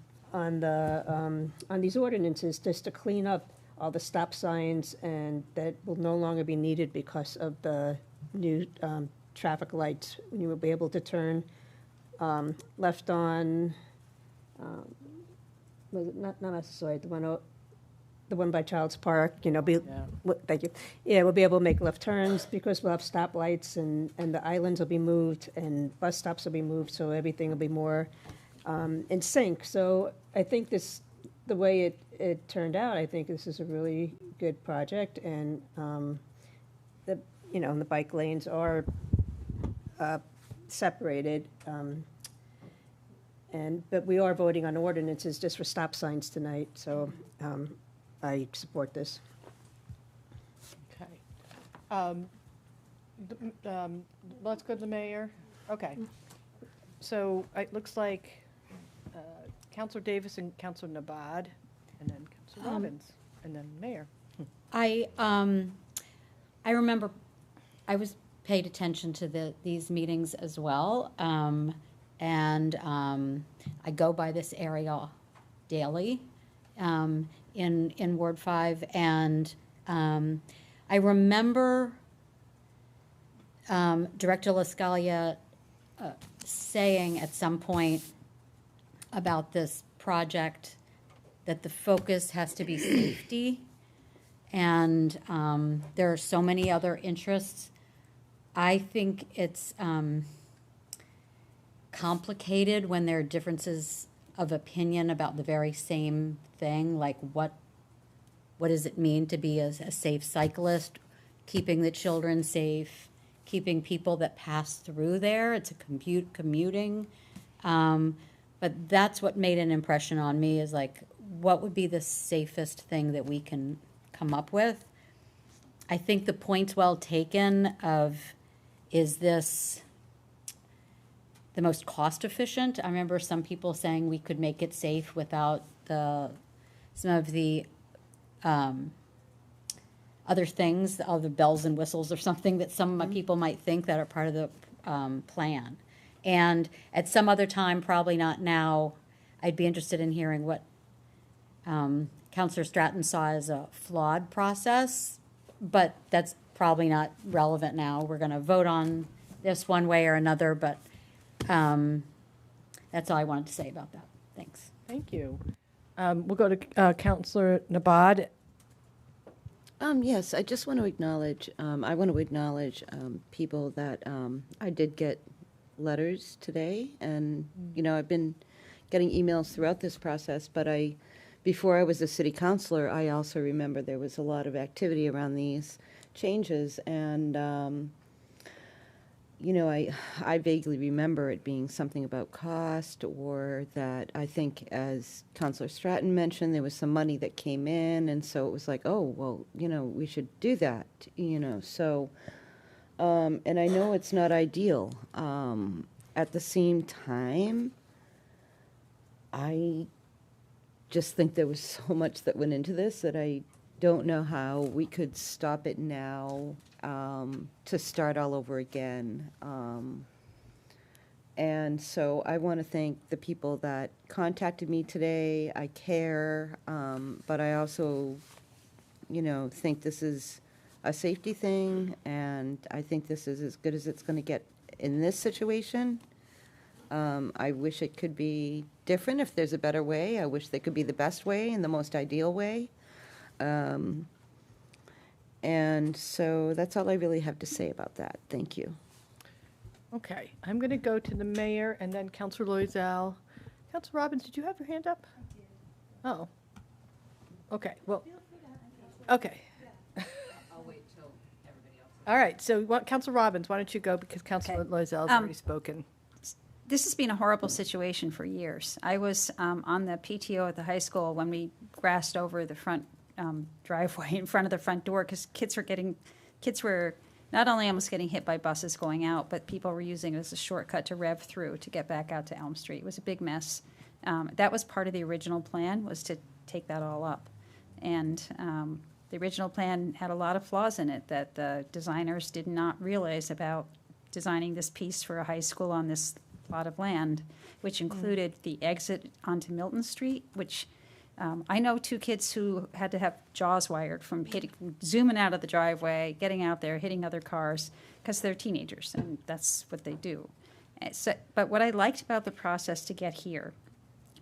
these ordinances just to clean up all the stop signs, and that will no longer be needed because of the new traffic lights. You will be able to turn left on, was it not necessarily the one by Child's Park, thank you. Yeah, we'll be able to make left turns because we'll have stoplights, and the islands will be moved and bus stops will be moved, so everything will be more in sync. So I think the way it turned out, I think this is a really good project, and the bike lanes are separated, but we are voting on ordinances just for stop signs tonight, so I support this. Okay. Let's go to the mayor. Okay. So it looks like Councilor Davis and Councilor Nabad, and then Councilor Robbins, and then Mayor. I remember I was paid attention to these meetings as well, and I go by this area daily in Ward 5, and I remember Director LaScalia saying at some point about this project that the focus has to be safety, and there are so many other interests. I think it's complicated when there are differences of opinion about the very same thing, like what does it mean to be a safe cyclist, keeping the children safe, keeping people that pass through there. It's a commuting. But that's what made an impression on me, is like, what would be the safest thing that we can come up with? I think the point's well taken of, is this the most cost efficient? I remember some people saying we could make it safe without some of the other things, all the bells and whistles or something that some people might think that are part of the plan. And at some other time, probably not now, I'd be interested in hearing what Councillor Stratton saw as a flawed process, but that's probably not relevant now. We're going to vote on this one way or another, but that's all I wanted to say about that. Thanks. Thank you. We'll go to Councillor Nabad. Yes, I just want to acknowledge, people that I did get letters today, and, I've been getting emails throughout this process, but before I was a city councilor, I also remember there was a lot of activity around these changes, and, I vaguely remember it being something about cost, or that I think, as Councilor Stratton mentioned, there was some money that came in, and so it was like, oh, well, we should do that, so, and I know it's not ideal. At the same time, I just think there was so much that went into this that I don't know how we could stop it now to start all over again. And so I want to thank the people that contacted me today. I care, but I also, think this is a safety thing, and I think this is as good as it's going to get in this situation. I wish it could be different. If there's a better way, I wish they could be the best way and the most ideal way. And so that's all I really have to say about that. Thank you. Okay, I'm going to go to the mayor and then Councilor Loizal. Councilor Robbins, did you have your hand up? Oh. Okay, well, okay. I'll wait till everybody else. All right, so Councilor Robbins, why don't you go, because Councilor Loizal has already spoken. This has been a horrible situation for years. I was on the PTO at the high school when we grassed over the front driveway in front of the front door, because kids were not only almost getting hit by buses going out, but people were using it as a shortcut to rev through to get back out to Elm Street. It was a big mess. That was part of the original plan, was to take that all up. And the original plan had a lot of flaws in it that the designers did not realize about designing this piece for a high school on this plot of land, which included the exit onto Milton Street, which I know 2 kids who had to have jaws wired from zooming out of the driveway, getting out there, hitting other cars, because they're teenagers, and that's what they do. But what I liked about the process to get here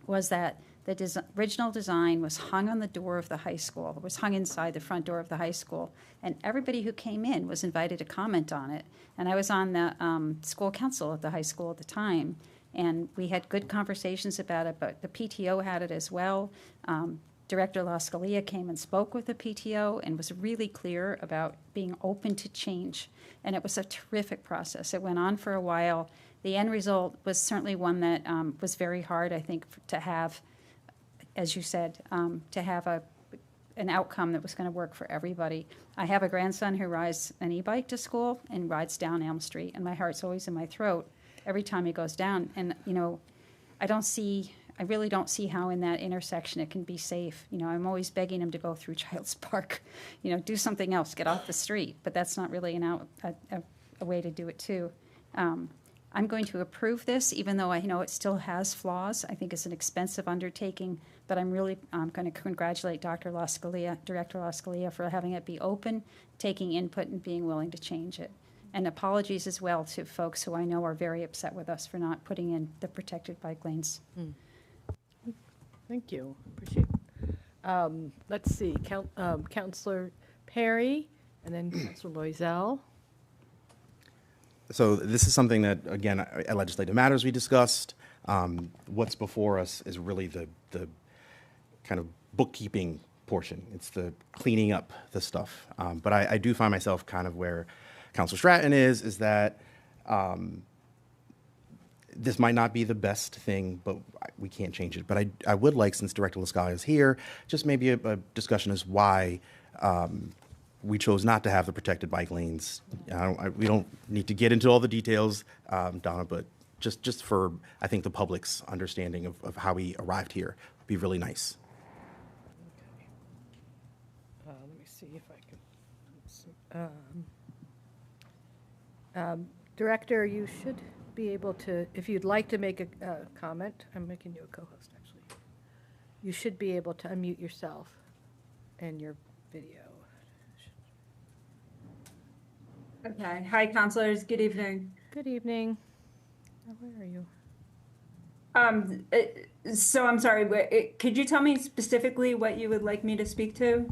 was that the original design was hung on the door of the high school. It was hung inside the front door of the high school, and everybody who came in was invited to comment on it. And I was on the school council at the high school at the time, and we had good conversations about it, but the PTO had it as well. Director La Scalia came and spoke with the PTO and was really clear about being open to change. And it was a terrific process. It went on for a while. The end result was certainly one that was very hard, I think, to have, as you said, to have an outcome that was going to work for everybody. I have a grandson who rides an e-bike to school and rides down Elm Street, and my heart's always in my throat every time he goes down. And, you know, I really don't see how in that intersection it can be safe. You know, I'm always begging him to go through Child's Park, you know, do something else, get off the street. But that's not really a way to do it, too. I'm going to approve this, even though I know it still has flaws. I think it's an expensive undertaking, but I'm really going to congratulate Director La Scalia, for having it be open, taking input, and being willing to change it. And apologies as well to folks who I know are very upset with us for not putting in the protected bike lanes. Thank you. Appreciate it. Let's see, Councilor Perry, and then Councilor Loisel. So this is something that, again, at Legislative Matters we discussed. What's before us is really the kind of bookkeeping portion. It's the cleaning up the stuff. But I do find myself kind of where Councilor Stratton is that this might not be the best thing, but we can't change it. But I would like, since Director LaScalia is here, just maybe a discussion as why we chose not to have the protected bike lanes. We don't need to get into all the details, Donna, but just for, I think, the public's understanding of how we arrived here would be really nice. Okay. Let me see if I can. Director, you should be able to, if you'd like to make a comment, I'm making you a co-host, actually. You should be able to unmute yourself and your video. Okay. Hi, councilors. Good evening. Good evening. Where are you? So I'm sorry. Could you tell me specifically what you would like me to speak to?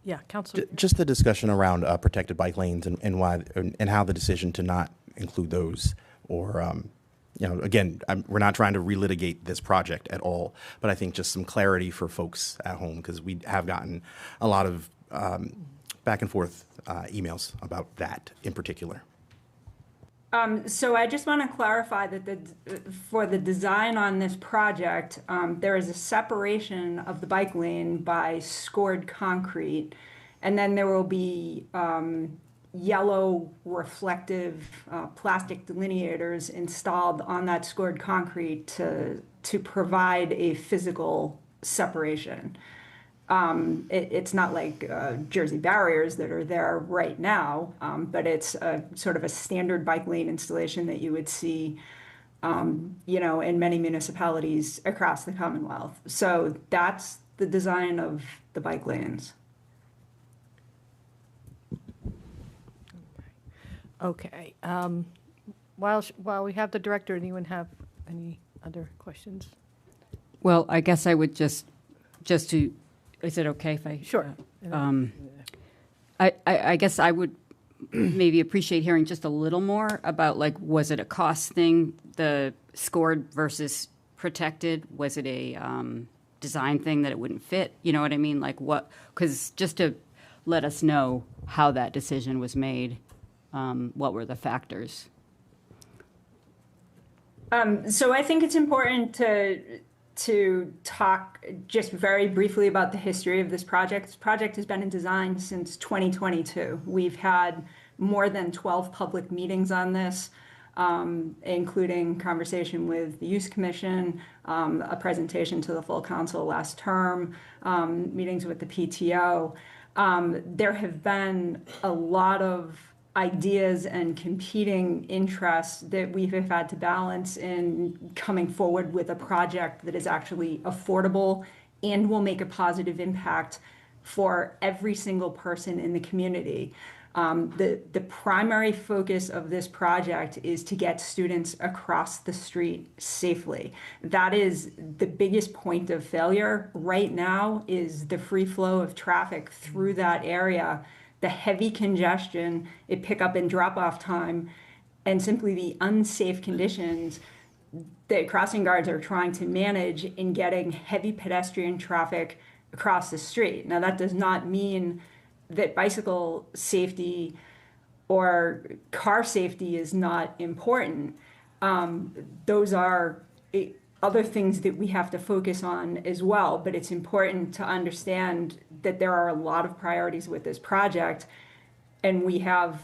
Yeah, Councilor. Just the discussion around protected bike lanes and why and how the decision to not include those, or again, we're not trying to relitigate this project at all, but I think just some clarity for folks at home, because we have gotten a lot of back and forth emails about that in particular. So I just want to clarify that for the design on this project, there is a separation of the bike lane by scored concrete, and then there will be yellow reflective plastic delineators installed on that scored concrete to provide a physical separation. It's not like Jersey barriers that are there right now, but it's a sort of a standard bike lane installation that you would see, in many municipalities across the Commonwealth. So that's the design of the bike lanes. Okay. While we have the director, anyone have any other questions? Well, I guess I would just to. Is it okay if I? Sure. I guess I would maybe appreciate hearing just a little more about, like, was it a cost thing, the scored versus protected? Was it a design thing that it wouldn't fit? You know what I mean? Like what? Because just to let us know how that decision was made, what were the factors? So I think it's important to talk just very briefly about the history of this project. This project has been in design since 2022. We've had more than 12 public meetings on this. including conversation with the Youth Commission, a presentation to the full council last term, meetings with the PTO. There have been a lot of ideas and competing interests that we have had to balance in coming forward with a project that is actually affordable and will make a positive impact for every single person in the community. The primary focus of this project is to get students across the street safely. That is the biggest point of failure right now, is the free flow of traffic through that area, the heavy congestion at pickup and drop-off time, and simply the unsafe conditions that crossing guards are trying to manage in getting heavy pedestrian traffic across the street. Now, that does not mean that bicycle safety or car safety is not important. Those are other things that we have to focus on as well, but it's important to understand that there are a lot of priorities with this project, and we have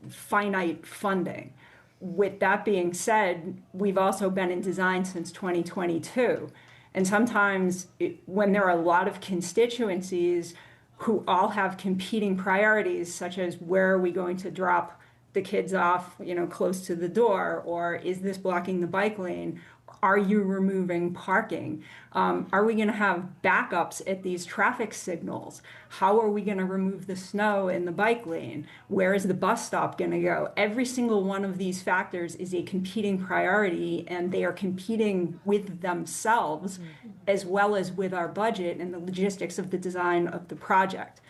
finite funding. With that being said, we've also been in design since 2022. And sometimes when there are a lot of constituencies who all have competing priorities, such as where are we going to drop the kids off, close to the door, or is this blocking the bike lane? Are you removing parking? Are we going to have backups at these traffic signals? How are we going to remove the snow in the bike lane? Where is the bus stop going to go? Every single one of these factors is a competing priority, and they are competing with themselves as well as with our budget and the logistics of the design of the project.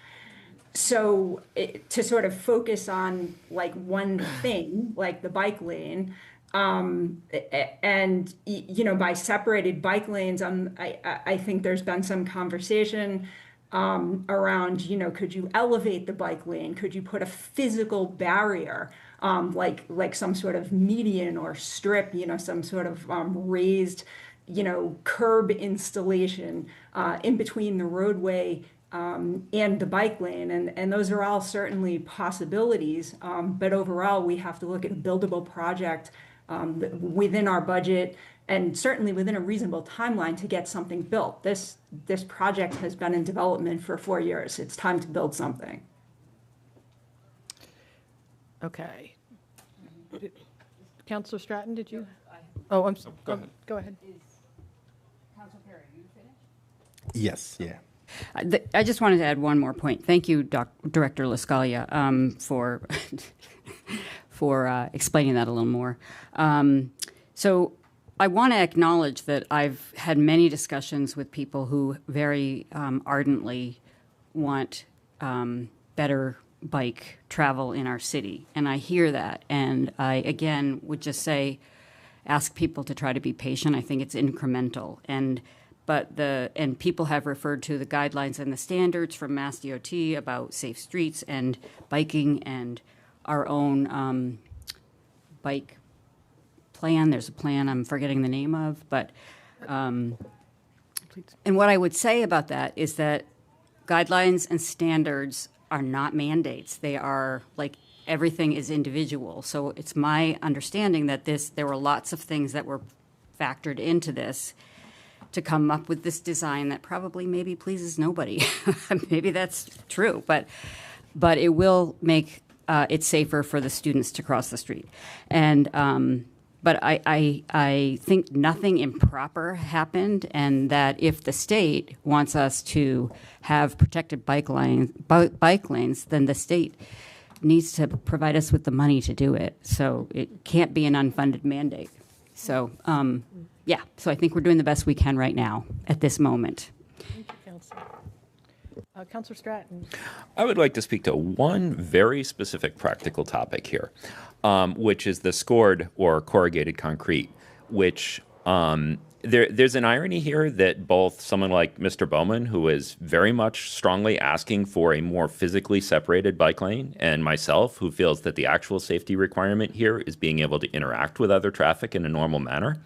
So to sort of focus on like one thing, like the bike lane, and by separated bike lanes, I think there's been some conversation around, could you elevate the bike lane? Could you put a physical barrier, like some sort of median or strip, some sort of raised, curb installation in between the roadway and the bike lane, and those are all certainly possibilities, but overall we have to look at a buildable project within our budget, and certainly within a reasonable timeline to get something built. This project has been in development for 4 years. It's time to build something. Okay. Councilor Stratton, did you? Oh, I'm sorry. Go ahead. Go ahead. Councilor Perry, are you finished? Yes, yeah. I just wanted to add one more point. Thank you, Director LaScalia, for explaining that a little more. So I want to acknowledge that I've had many discussions with people who very ardently want better bike travel in our city, and I hear that. And I, again, would just say, ask people to try to be patient. I think it's incremental. And people have referred to the guidelines and the standards from Mass DOT about safe streets and biking, and our own bike plan. There's a plan I'm forgetting the name of, but and what I would say about that is that guidelines and standards are not mandates. They are like everything is individual. So it's my understanding that there were lots of things that were factored into this to come up with this design that probably maybe pleases nobody. Maybe that's true, but it will make it safer for the students to cross the street. And but I think nothing improper happened, and that if the state wants us to have protected bike lanes, then the state needs to provide us with the money to do it. So it can't be an unfunded mandate. So yeah, so I think we're doing the best we can right now at this moment. Thank you, Councilor. Councilor Stratton. I would like to speak to one very specific practical topic here, which is the scored or corrugated concrete, which there's an irony here that both someone like Mr. Bowman, who is very much strongly asking for a more physically separated bike lane, and myself, who feels that the actual safety requirement here is being able to interact with other traffic in a normal manner.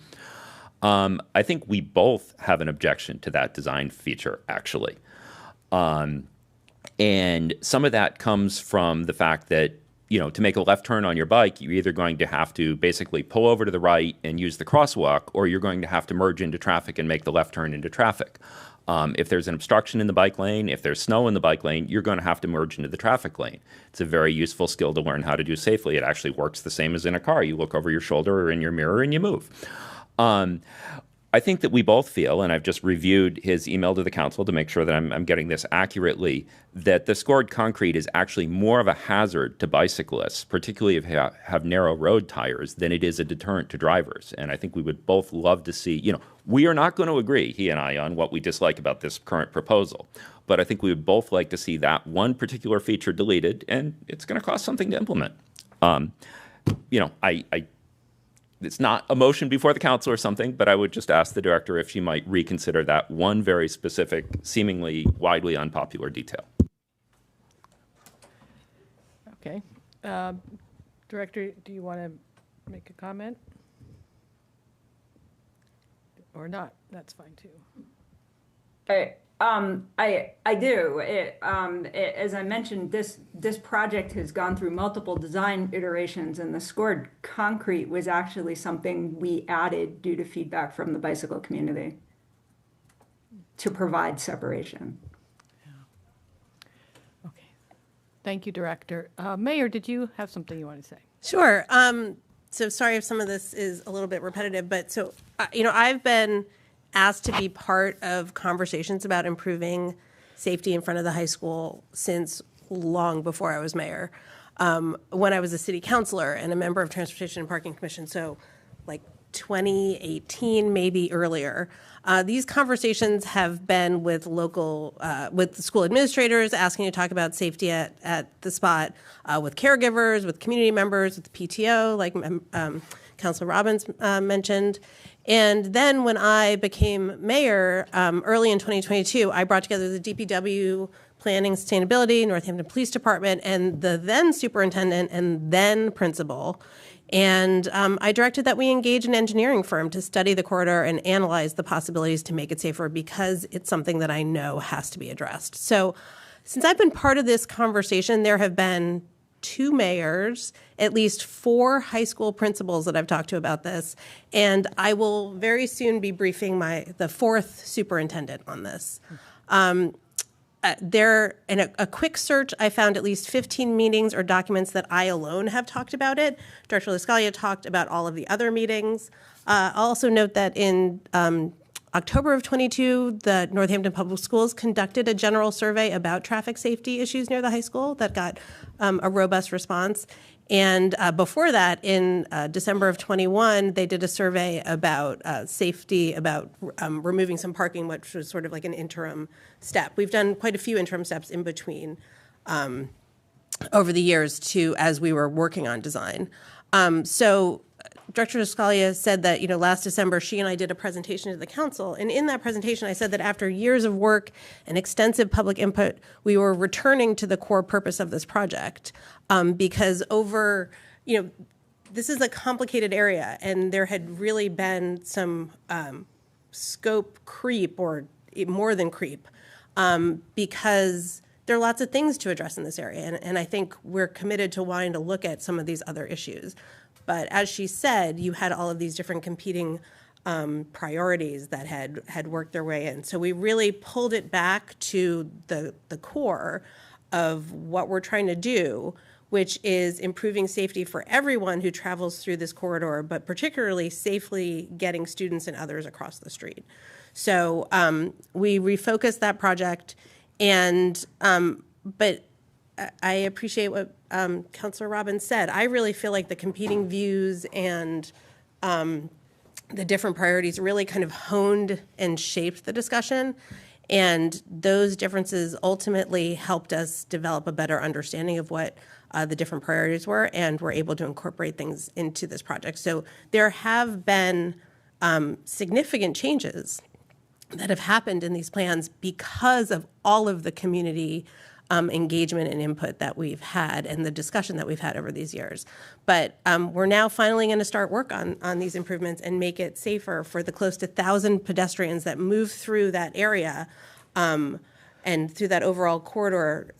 I think we both have an objection to that design feature, actually. And some of that comes from the fact that to make a left turn on your bike, you're either going to have to basically pull over to the right and use the crosswalk, or you're going to have to merge into traffic and make the left turn into traffic. If there's an obstruction in the bike lane, if there's snow in the bike lane, you're going to have to merge into the traffic lane. It's a very useful skill to learn how to do safely. It actually works the same as in a car. You look over your shoulder or in your mirror and you move. I think that we both feel, and I've just reviewed his email to the council to make sure that I'm getting this accurately, that the scored concrete is actually more of a hazard to bicyclists, particularly if they have narrow road tires, than it is a deterrent to drivers. And I think we would both love to see, we are not going to agree, he and I, on what we dislike about this current proposal. But I think we would both like to see that one particular feature deleted, and it's going to cost something to implement. It's not a motion before the council or something, but I would just ask the director if she might reconsider that one very specific, seemingly widely unpopular detail. Okay. Director, do you want to make a comment? Or not? That's fine too. I do. As I mentioned, this project has gone through multiple design iterations, and the scored concrete was actually something we added due to feedback from the bicycle community to provide separation. Okay. Thank you, Director. Mayor, did you have something you want to say? Sure. So sorry if some of this is a little bit repetitive, but so, I've been asked to be part of conversations about improving safety in front of the high school since long before I was mayor. When I was a city councilor and a member of Transportation and Parking Commission, so like 2018, maybe earlier. These conversations have been with with the school administrators asking to talk about safety at the spot, with caregivers, with community members, with the PTO, like Councilor Robbins mentioned. And then when I became mayor early in 2022, I brought together the DPW, Planning, Sustainability, Northampton Police Department, and the then superintendent and then principal. And I directed that we engage an engineering firm to study the corridor and analyze the possibilities to make it safer, because it's something that I know has to be addressed. So since I've been part of this conversation, there have been 2 mayors, at least 4 high school principals that I've talked to about this, and I will very soon be briefing the 4th superintendent on this. In a quick search, I found at least 15 meetings or documents that I alone have talked about it. Director Lascalia talked about all of the other meetings. I'll also note that in October of 22, the Northampton Public Schools conducted a general survey about traffic safety issues near the high school that got a robust response. And before that, in December of 21, they did a survey about safety, about removing some parking, which was sort of like an interim step. We've done quite a few interim steps in between over the years as we were working on design. So Director Lascalia said that, last December, she and I did a presentation to the council. And in that presentation, I said that after years of work and extensive public input, we were returning to the core purpose of this project. Because this is a complicated area, and there had really been some scope creep, or more than creep, because there are lots of things to address in this area. And I think we're committed to wanting to look at some of these other issues. But as she said, you had all of these different competing priorities that had worked their way in. So we really pulled it back to the core of what we're trying to do, which is improving safety for everyone who travels through this corridor, but particularly safely getting students and others across the street. So we refocused that project, and but I appreciate what Councilor Robbins said. I really feel like the competing views and the different priorities really kind of honed and shaped the discussion. And those differences ultimately helped us develop a better understanding of what the different priorities were, and we're able to incorporate things into this project. So there have been significant changes that have happened in these plans because of all of the community engagement and input that we've had and the discussion that we've had over these years. But we're now finally going to start work on these improvements and make it safer for the close to 1,000 pedestrians that move through that area and through that overall corridor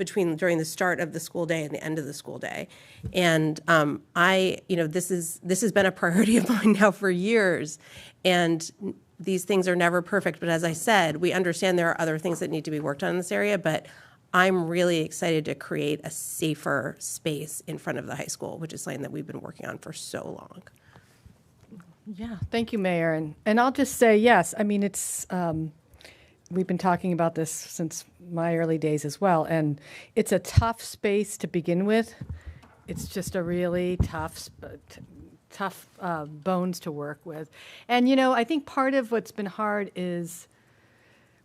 during the start of the school day and the end of the school day. And this has been a priority of mine now for years. And these things are never perfect. But as I said, we understand there are other things that need to be worked on in this area. But I'm really excited to create a safer space in front of the high school, which is something that we've been working on for so long. Yeah, thank you, Mayor. And I'll just say, yes, I mean, it's, we've been talking about this since my early days as well, and it's a tough space to begin with. It's just a really tough bones to work with. And, I think part of what's been hard is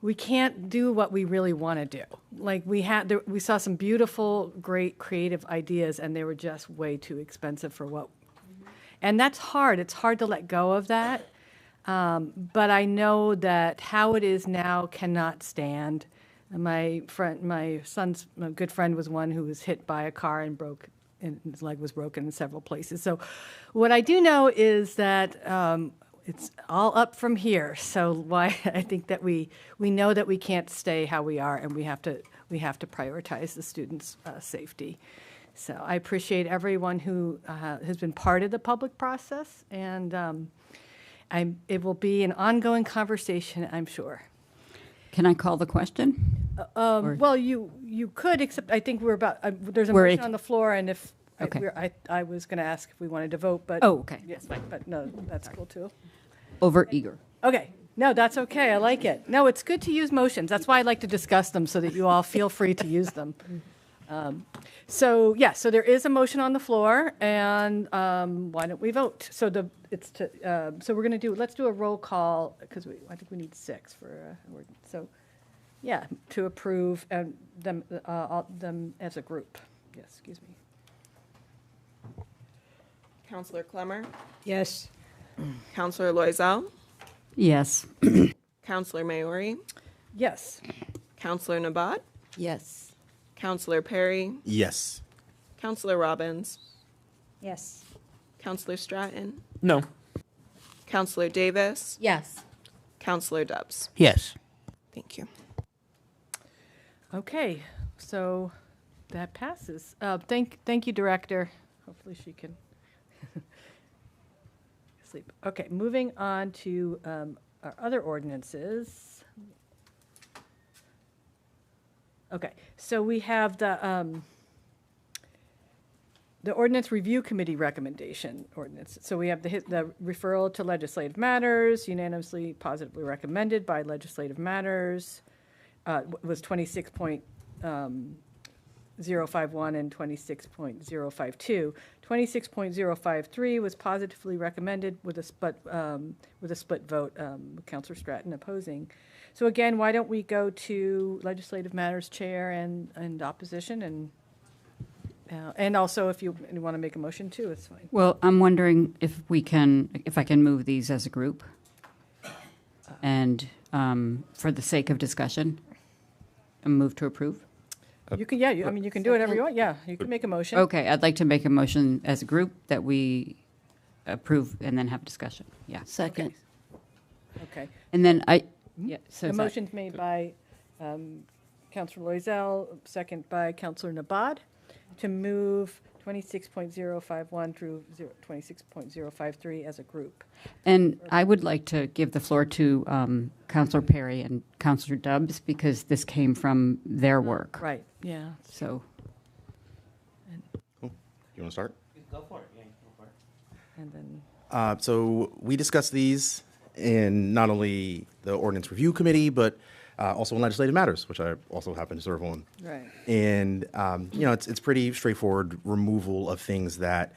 we can't do what we really want to do. Like we saw some beautiful, great creative ideas, and they were just way too expensive for what. And that's hard. It's hard to let go of that. But I know that how it is now cannot stand. My son's good friend was one who was hit by a car and his leg was broken in several places. So what I do know is that it's all up from here. So why I think that we know that we can't stay how we are, and we have to prioritize the students' safety. So I appreciate everyone who has been part of the public process, and it will be an ongoing conversation, I'm sure. Can I call the question? Well, you could, except I think there's a motion on the floor, and if Okay. I was going to ask if we wanted to vote, but Oh, okay. yes, but no, that's cool too. Over eager. Okay, no, that's okay. I like it. No, it's good to use motions. That's why I like to discuss them so that you all feel free to use them. So there is a motion on the floor, and why don't we vote? So we're going to let's do a roll call, because I think we need 6 for to approve them as a group. Yes, excuse me. Counselor Clemmer, Yes. Counselor Loizao, Yes. Counselor Maori, Yes. Counselor Nabat, Yes. Counselor Perry, Yes. Counselor Robbins, Yes. Counselor Stratton, No. Counselor Davis, Yes. Counselor Dubs. Yes. Thank you. Okay, so that passes. Thank you, Director. Hopefully she can sleep. Okay, moving on to our other ordinances. Okay, so we have the Ordinance Review Committee recommendation ordinance. So we have the referral to Legislative Matters, unanimously positively recommended by Legislative Matters. Was 26.051 and 26.052. 26.053 was positively recommended with a split vote, Councilor Stratton opposing. So again, why don't we go to Legislative Matters Chair and opposition, and also if you want to make a motion too, it's fine. Well, I'm wondering if I can move these as a group, and for the sake of discussion, move to approve. You can, you can do whatever you want. Yeah, you can make a motion. Okay, I'd like to make a motion as a group that we approve and then have a discussion. Yeah. Second. Okay. And then The motion's made by Councilor Loizao, second by Councilor Nabat, to move 26.051 through 26.053 as a group. And I would like to give the floor to Councilor Perry and Councilor Dubs, because this came from their work. Right, yeah. So. Cool. You want to start? Go for it. Yeah, go for it. And then. So we discussed these in not only the Ordinance Review Committee, but also in Legislative Matters, which I also happen to serve on. Right. And, it's pretty straightforward removal of things that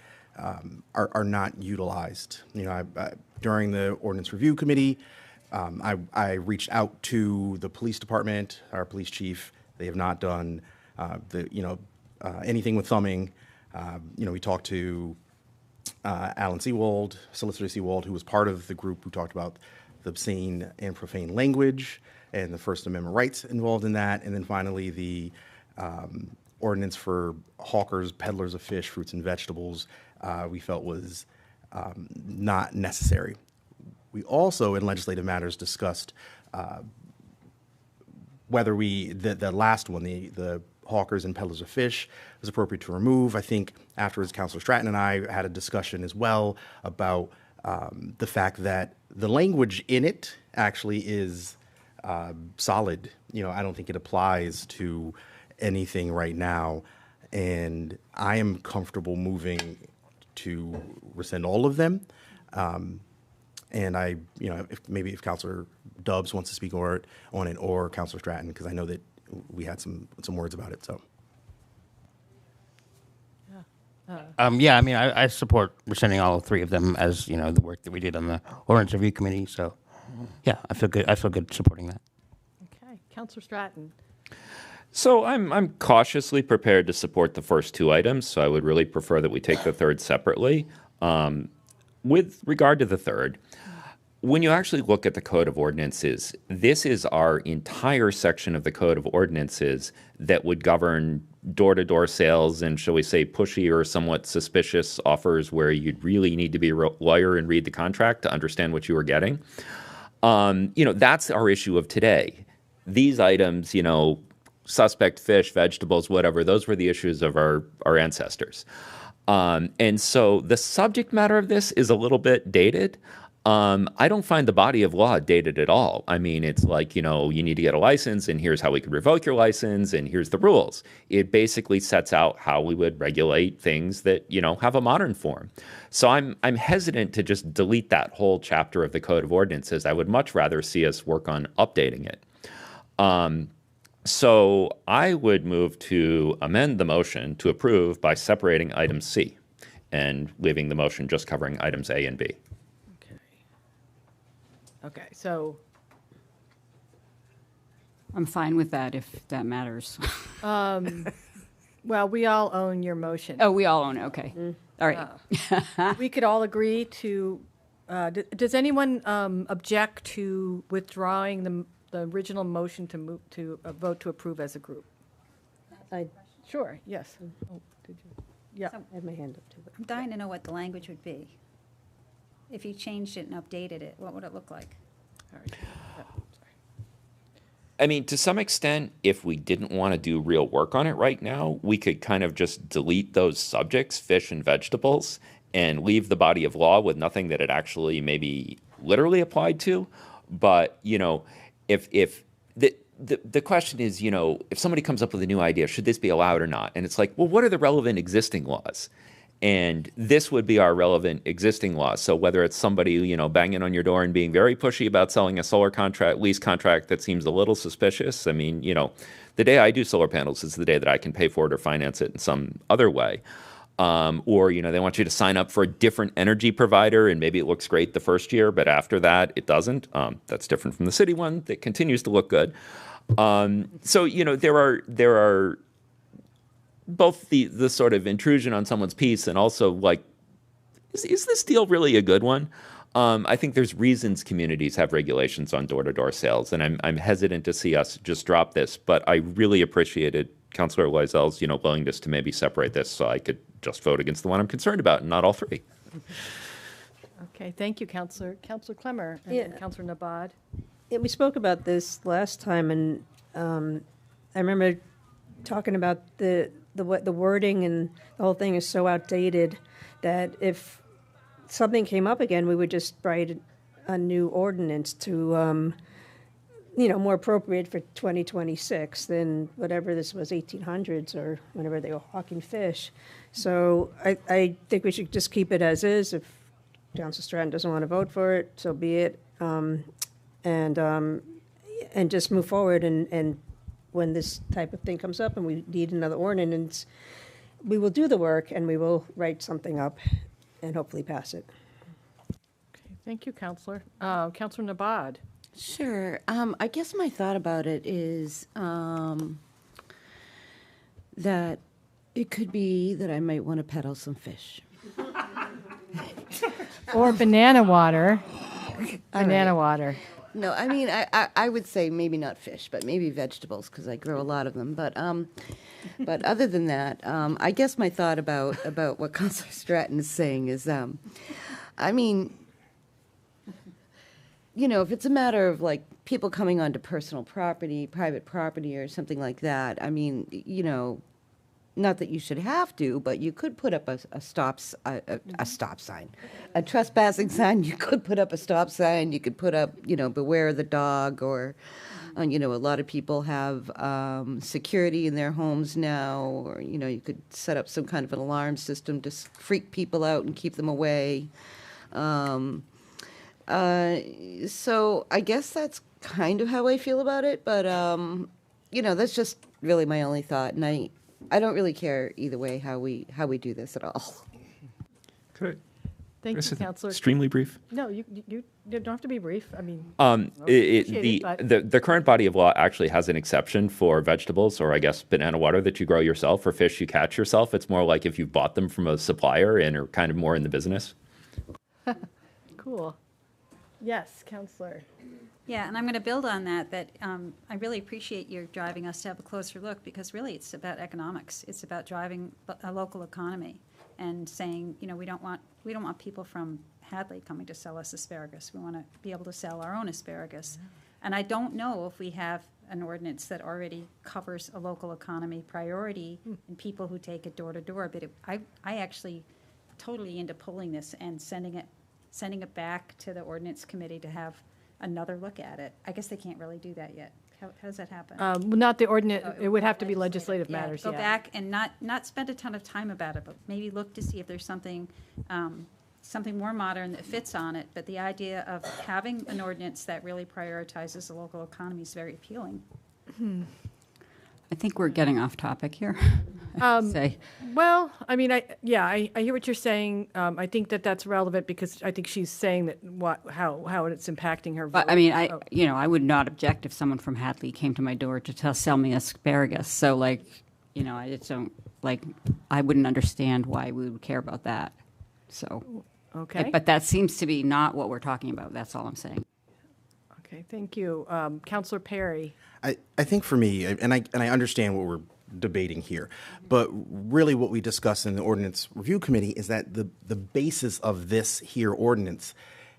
are not utilized. During the Ordinance Review Committee, I reached out to the police department, our police chief. They have not done anything with thumbing. We talked to Alan Seawald, Solicitor Seawald, who was part of the group who talked about the obscene and profane language and the First Amendment rights involved in that. And then finally, the ordinance for hawkers, peddlers of fish, fruits, and vegetables, we felt was not necessary. We also, in Legislative Matters, discussed whether the last one, the hawkers and peddlers of fish is appropriate to remove. I think afterwards, Councilor Stratton and I had a discussion as well about the fact that the language in it actually is solid. You know, I don't think it applies to anything right now, and I am comfortable moving to rescind all of them. And I, you know, if Councilor Dubs wants to speak on it, or Councilor Stratton, because I know that we had some words about it. So. Yeah, I mean, I support rescinding all three of them, as you know, the work that we did on the ordinance review committee. So, yeah, I feel good supporting that. Okay, Councilor Stratton. So I'm cautiously prepared to support the first two items, so I would really prefer that we take the third separately. With regard to the third, when you actually look at the Code of Ordinances, this is our entire section of the Code of Ordinances that would govern door-to-door sales and, shall we say, pushy or somewhat suspicious offers where you'd really need to be a lawyer and read the contract to understand what you were getting. You know, that's our issue of today. These items, you know, suspect fish, vegetables, whatever, those were the issues of our ancestors. And so the subject matter of this is a little bit dated. I don't find the body of law dated at all. I mean, it's like, you know, you need to get a license, and here's how we can revoke your license, and here's the rules. It basically sets out how we would regulate things that, you know, have a modern form. So I'm hesitant to just delete that whole chapter of the Code of Ordinances. I would much rather see us work on updating it. So I would move to amend the motion to approve by separating item C and leaving the motion just covering items A and B. Okay, so I'm fine with that if that matters. well, we all own your motion. Oh, we all own it. Okay. All right. We could all agree to, does anyone object to withdrawing the original motion to move to a vote to approve as a group? Sure, yes. Oh, did you? Yeah. I have my hand up too. I'm dying to know what the language would be. If you changed it and updated it, what would it look like? All right. I mean, to some extent, if we didn't want to do real work on it right now, we could kind of just delete those subjects, fish and vegetables, and leave the body of law with nothing that it actually maybe literally applied to. But, you know, if the question is, you know, if somebody comes up with a new idea, should this be allowed or not? And it's like, well, what are the relevant existing laws? And this would be our relevant existing law. So whether it's somebody, you know, banging on your door and being very pushy about selling a solar contract, lease contract that seems a little suspicious. I mean, you know, the day I do solar panels is the day that I can pay for it or finance it in some other way. Or, you know, they want you to sign up for a different energy provider and maybe it looks great the first year, but after that it doesn't. That's different from the city one that continues to look good. So, you know, there are both the sort of intrusion on someone's peace and also like, is this deal really a good one? I think there's reasons communities have regulations on door-to-door sales, and I'm hesitant to see us just drop this, but I really appreciated Councilor Loisel's, you know, willingness to maybe separate this so I could just vote against the one I'm concerned about and not all three. Okay, thank you, Councilor Clemmer and Yeah. Councilor Nabad. Yeah, we spoke about this last time, and I remember talking about the wording, and the whole thing is so outdated that if something came up again, we would just write a new ordinance to, you know, more appropriate for 2026 than whatever this was, 1800s or whenever they were hawking fish. So I think we should just keep it as is. If Council Stratton doesn't want to vote for it, so be it. And just move forward. And when this type of thing comes up and we need another ordinance, we will do the work and we will write something up and hopefully pass it. Okay, thank you, Councilor. Councilor Nabad. Sure. I guess my thought about it is that it could be that I might want to peddle some fish. Or banana water. All Banana right. water. No, I mean, I would say maybe not fish, but maybe vegetables, because I grow a lot of them. But other than that, I guess my thought about what Councilor Stratton is saying is, I mean, you know, if it's a matter of like people coming onto personal property, private property or something like that, I mean, you know, not that you should have to, but you could put up a stop sign, a trespassing sign. You could put up a stop sign. You could put up, you know, beware the dog, or, you know, a lot of people have security in their homes now, or, you know, you could set up some kind of an alarm system to freak people out and keep them away. So I guess that's kind of how I feel about it, but, you know, that's just really my only thought, and I don't really care either way how we do this at all. Good. Thank you, Counselor. Extremely brief. No, you don't have to be brief. I mean, the current body of law actually has an exception for vegetables, or I guess banana water that you grow yourself, or fish you catch yourself. It's more like if you bought them from a supplier and are kind of more in the business. Cool. Yes, Counselor. Yeah, and I'm going to build on that I really appreciate your driving us to have a closer look, because really it's about economics. It's about driving a local economy and saying, you know, we don't want people from Hadley coming to sell us asparagus. We want to be able to sell our own asparagus. And I don't know if we have an ordinance that already covers a local economy priority and people who take it door to door. But I actually totally into pulling this and sending it back to the ordinance committee to have another look at it. I guess they can't really do that yet. How does that happen? Well, not the ordinance. It would have to be legislative matters. Go back and not spend a ton of time about it, but maybe look to see if there's something more modern that fits on it. But the idea of having an ordinance that really prioritizes the local economy is very appealing. I think we're getting off topic here. Say. Well, I mean, I hear what you're saying. I think that's relevant because I think she's saying that how it's impacting her. But, I mean, I would not object if someone from Hadley came to my door to sell me asparagus. So, like, you know, I just don't I wouldn't understand why we would care about that. So, okay. But that seems to be not what we're talking about. That's all I'm saying. Okay, thank you, Counselor Perry. I think for me, and I understand what we're debating here, but really what we discussed in the Ordinance Review Committee is that the basis of this here ordinance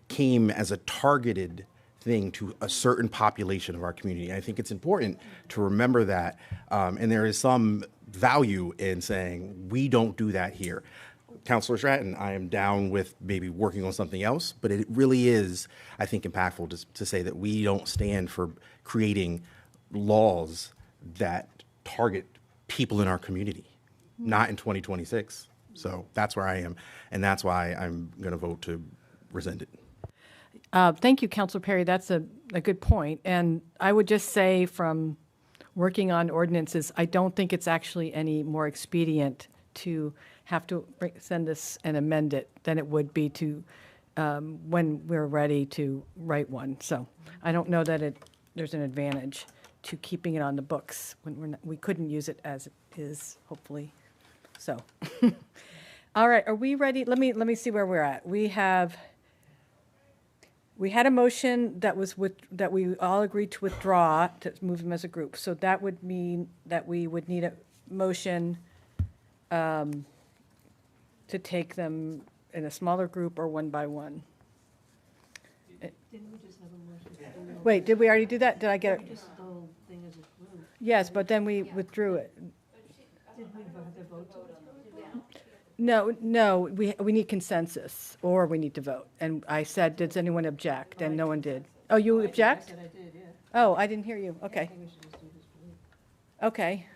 came as a targeted thing to a certain population of our community. And I think it's important to remember that, and there is some value in saying we don't do that here. Councilor Stratton, I am down with maybe working on something else, but it really is, I think, impactful to say that we don't stand for creating laws that target people in our community, not in 2026. So that's where I am, and that's why I'm going to vote to rescind it. Thank you, Counselor Perry. That's a good point. And I would just say from working on ordinances, I don't think it's actually any more expedient to have to send this and amend it than it would be to when we're ready to write one. So I don't know that there's an advantage to keeping it on the books when we couldn't use it as it is, hopefully. So, all right, are we ready? Let me see where we're at. We had a motion that we all agreed to withdraw to move them as a group. So that would mean that we would need a motion to take them in a smaller group or one by one. Didn't we just have a motion? Wait, did we already do that? Did I get it? Just the whole thing as a group. Yes, but then we withdrew it. Did we have to vote to it? No, we need consensus, or we need to vote. And I said, does anyone object? And no one did. Oh, you object? I said I did, yeah. Oh, I didn't hear you. Okay. I think we should just do this for me. Okay.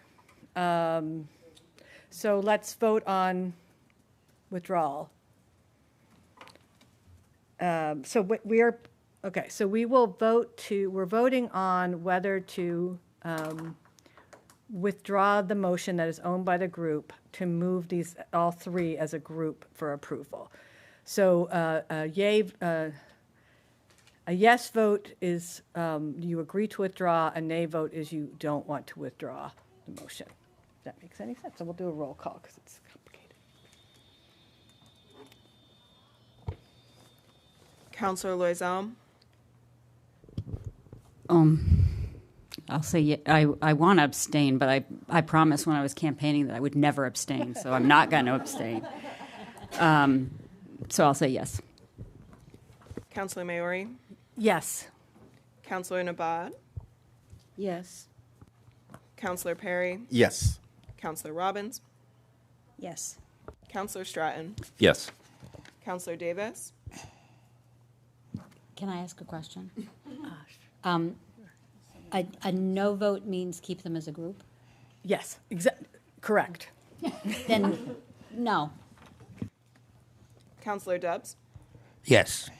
So let's vote on withdrawal. So we will vote we're voting on whether to withdraw the motion that is owned by the group to move these all three as a group for approval. So a yes vote is you agree to withdraw, a nay vote is you don't want to withdraw the motion. If that makes any sense. So we'll do a roll call because it's complicated. Counselor Loizom? I'll say I want to abstain, but I promised when I was campaigning that I would never abstain, so I'm not going to abstain. So I'll say yes. Counselor Maori? Yes. Counselor Nabad, Yes. Counselor Perry, Yes. Counselor Robbins, Yes. Counselor Stratton, Yes. Counselor Davis, Can I ask a question? A no vote means keep them as a group? Yes, correct. Then, no. Counselor Dubs, Yes.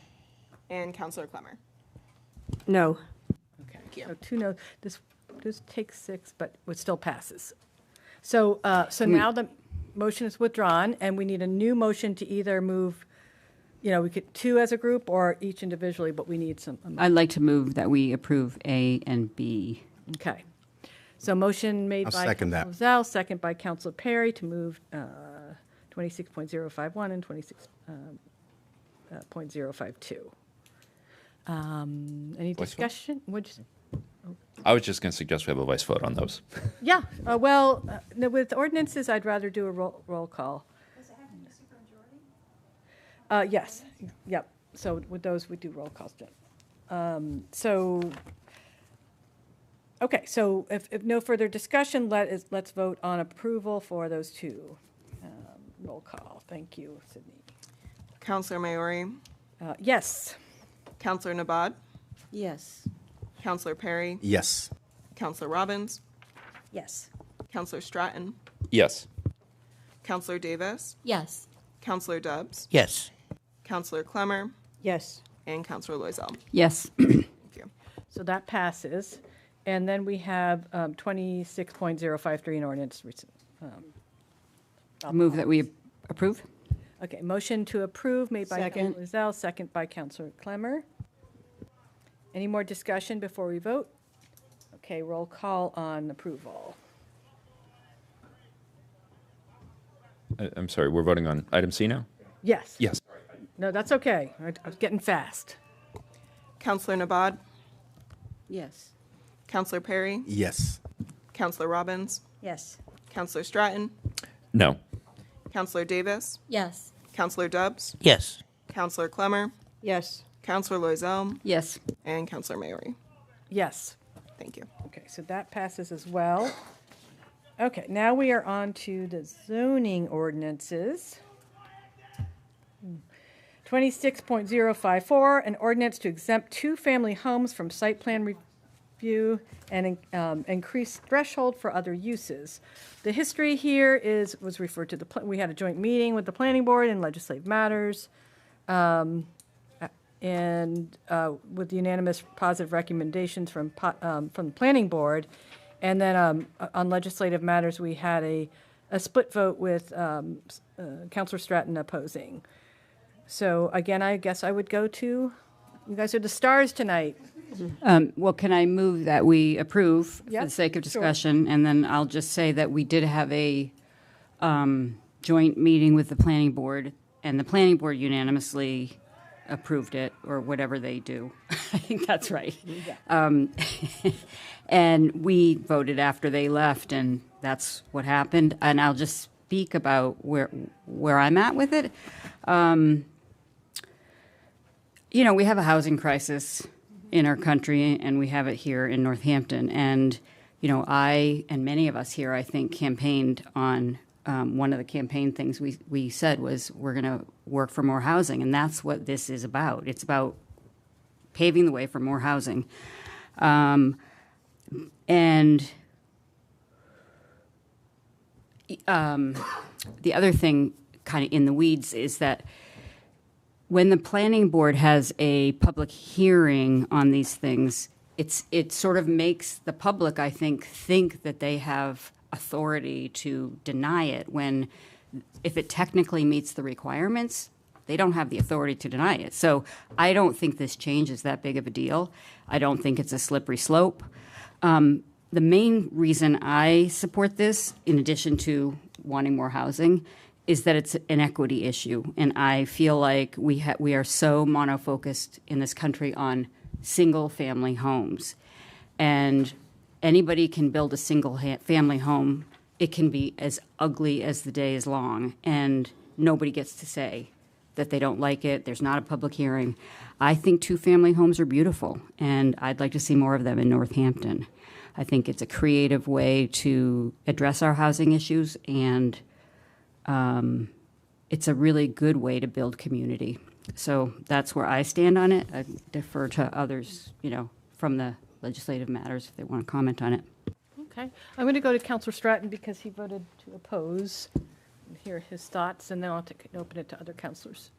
and Counselor Clemmer. No. Okay, so 2 noes. This takes 6, but it still passes. So now the motion is withdrawn, and we need a new motion to either move, we could 2 as a group or each individually, but we need some. I'd like to move that we approve A and B. Okay. So motion made I'll by second that. Councilor Zell, second by Councilor Perry to move 26.051 and 26.052. Any Voice vote? discussion? What'd you say? I was just going to suggest we have a voice vote on those. Yeah, no, with ordinances, I'd rather do a roll call. Does it have to be supermajority? Yes, yep. So with those, we do roll calls. Okay, so if no further discussion, let's vote on approval for those 2. Roll call. Thank you, Sydney. Counselor Maori, Yes. Counselor Nabad, Yes. Counselor Perry, Yes. Counselor Robbins, Yes. Counselor Stratton, Yes. Counselor Davis, Yes. Counselor Dubs, Yes. Counselor Clemmer, Yes. and Counselor Loisel. Yes. Thank you. So that passes. And then we have 26.053 in ordinance. Move that we approve. Okay, motion to approve made by Second. Councilor Zell, second by Councilor Clemmer. Any more discussion before we vote? Okay, roll call on approval. I'm sorry, we're voting on item C now? Yes. Yes. No, that's okay. I was getting fast. Counselor Nabad, Yes. Counselor Perry, Yes. Counselor Robbins, Yes. Counselor Stratton, No. Counselor Davis, Yes. Counselor Dubs, Yes. Counselor Clemmer, Yes. Counselor Loisel, Yes. and Counselor Maori. Yes. Thank you. Okay, so that passes as well. Okay, now we are on to the zoning ordinances. 26.054, an ordinance to exempt 2-family homes from site plan review and increase threshold for other uses. The history here was referred to we had a joint meeting with the planning board and legislative matters, and with unanimous positive recommendations from the planning board. And then on legislative matters, we had a split vote with Councilor Stratton opposing. So again, I guess I would go to, you guys are the stars tonight. Well, can I move that we approve for Yep, the sake of sure. discussion? And then I'll just say that we did have a joint meeting with the planning board, and the planning board unanimously approved it, or whatever they do. I think that's right. And we voted after they left, and that's what happened. And I'll just speak about where I'm at with it. We have a housing crisis in our country, and we have it here in Northampton. And, I and many of us here, I think, campaigned on one of the campaign things we said was we're going to work for more housing, and that's what this is about. It's about paving the way for more housing. And the other thing kind of in the weeds is that when the planning board has a public hearing on these things, it sort of makes the public, I think that they have authority to deny it, when if it technically meets the requirements, they don't have the authority to deny it. So I don't think this change is that big of a deal. I don't think it's a slippery slope. The main reason I support this, in addition to wanting more housing, is that it's an equity issue. And I feel like we are so monofocused in this country on single-family homes. And anybody can build a single-family home. It can be as ugly as the day is long, and nobody gets to say that they don't like it. There's not a public hearing. I think two-family homes are beautiful, and I'd like to see more of them in Northampton. I think it's a creative way to address our housing issues, and it's a really good way to build community. So that's where I stand on it. I defer to others, from the legislative matters if they want to comment on it. Okay. I'm going to go to Councilor Stratton because he voted to oppose and hear his thoughts, and then I'll open it to other councilors.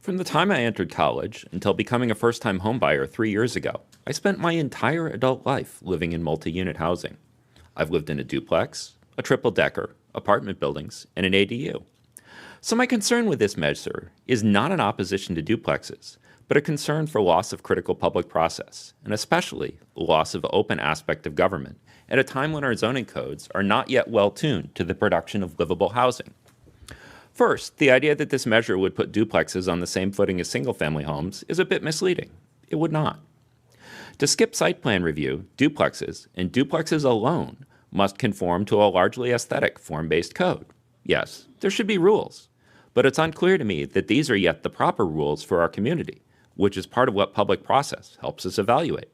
From the time I entered college until becoming a first-time homebuyer 3 years ago, I spent my entire adult life living in multi-unit housing. I've lived in a duplex, a triple-decker, apartment buildings, and an ADU. So my concern with this measure is not an opposition to duplexes, but a concern for loss of critical public process, and especially loss of open aspect of government at a time when our zoning codes are not yet well tuned to the production of livable housing. First, the idea that this measure would put duplexes on the same footing as single-family homes is a bit misleading. It would not. To skip site plan review, duplexes, and duplexes alone, must conform to a largely aesthetic form-based code. Yes, there should be rules, but it's unclear to me that these are yet the proper rules for our community, which is part of what public process helps us evaluate.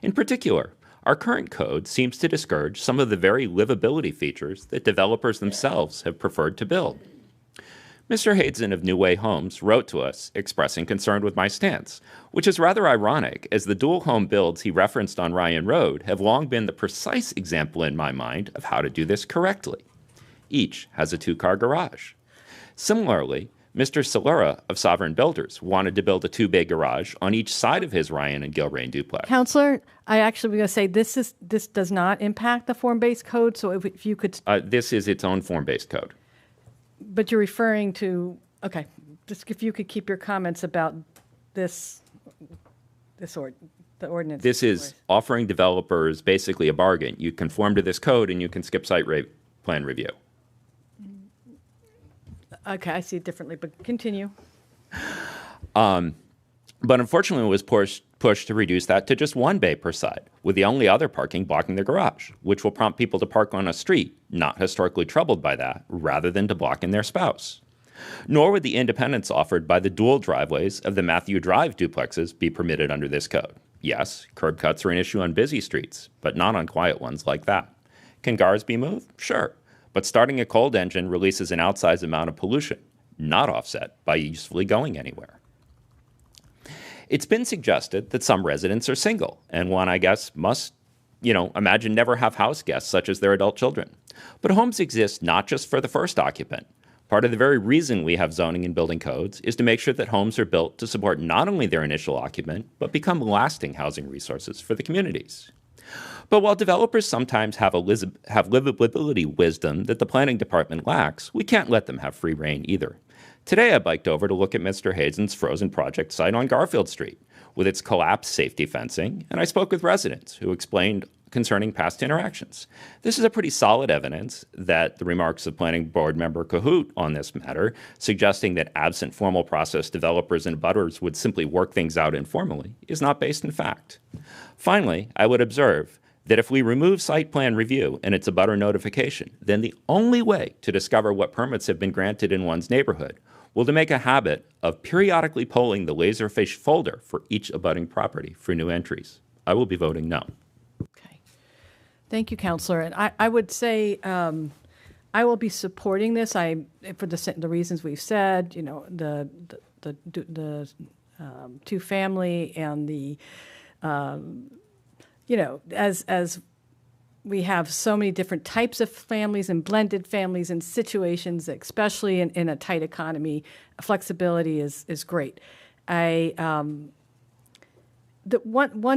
In particular, our current code seems to discourage some of the very livability features that developers themselves have preferred to build. Mr. Hazen of New Way Homes wrote to us expressing concern with my stance, which is rather ironic as the dual home builds he referenced on Ryan Road have long been the precise example in my mind of how to do this correctly. Each has a two-car garage. Similarly, Mr. Solera of Sovereign Builders wanted to build a two-bay garage on each side of his Ryan and Gilrain duplex. Counselor, I actually was going to say this does not impact the form-based code, so if you could... This is its own form-based code. But you're referring to, okay, just if you could keep your comments about the ordinance. This is offering developers basically a bargain. You conform to this code and you can skip site plan review. Okay, I see it differently, but continue. But unfortunately, it was pushed to reduce that to just one bay per side, with the only other parking blocking the garage, which will prompt people to park on a street not historically troubled by that, rather than to block in their spouse. Nor would the independence offered by the dual driveways of the Matthew Drive duplexes be permitted under this code. Yes, curb cuts are an issue on busy streets, but not on quiet ones like that. Can cars be moved? Sure. But starting a cold engine releases an outsized amount of pollution, not offset by usefully going anywhere. It's been suggested that some residents are single, and one, I guess, must, imagine never have house guests such as their adult children. But homes exist not just for the first occupant. Part of the very reason we have zoning and building codes is to make sure that homes are built to support not only their initial occupant, but become lasting housing resources for the communities. But while developers sometimes have livability wisdom that the planning department lacks, we can't let them have free rein either. Today I biked over to look at Mr. Hazen's frozen project site on Garfield Street with its collapsed safety fencing, and I spoke with residents who explained concerning past interactions. This is a pretty solid evidence that the remarks of Planning Board Member Cahoot on this matter, suggesting that absent formal process developers and abutters would simply work things out informally, is not based in fact. Finally, I would observe that if we remove site plan review and its abutter notification, then the only way to discover what permits have been granted in one's neighborhood will to make a habit of periodically polling the Laserfish folder for each abutting property for new entries. I will be voting no. Okay. Thank you, Counselor. And I would say I will be supporting this. For the reasons we've said, the two-family and the as we have so many different types of families and blended families and situations, especially in a tight economy, flexibility is great. One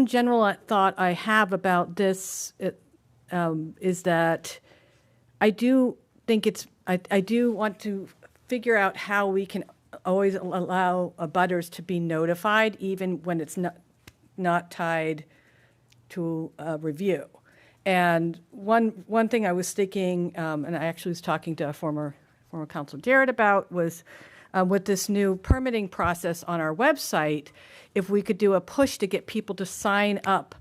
general thought I have about this is that I do think I do want to figure out how we can always allow abutters to be notified, even when it's not tied to a review. And one thing I was thinking, and I actually was talking to a former Councilor Jarrett about, was with this new permitting process on our website, if we could do a push to get people to sign up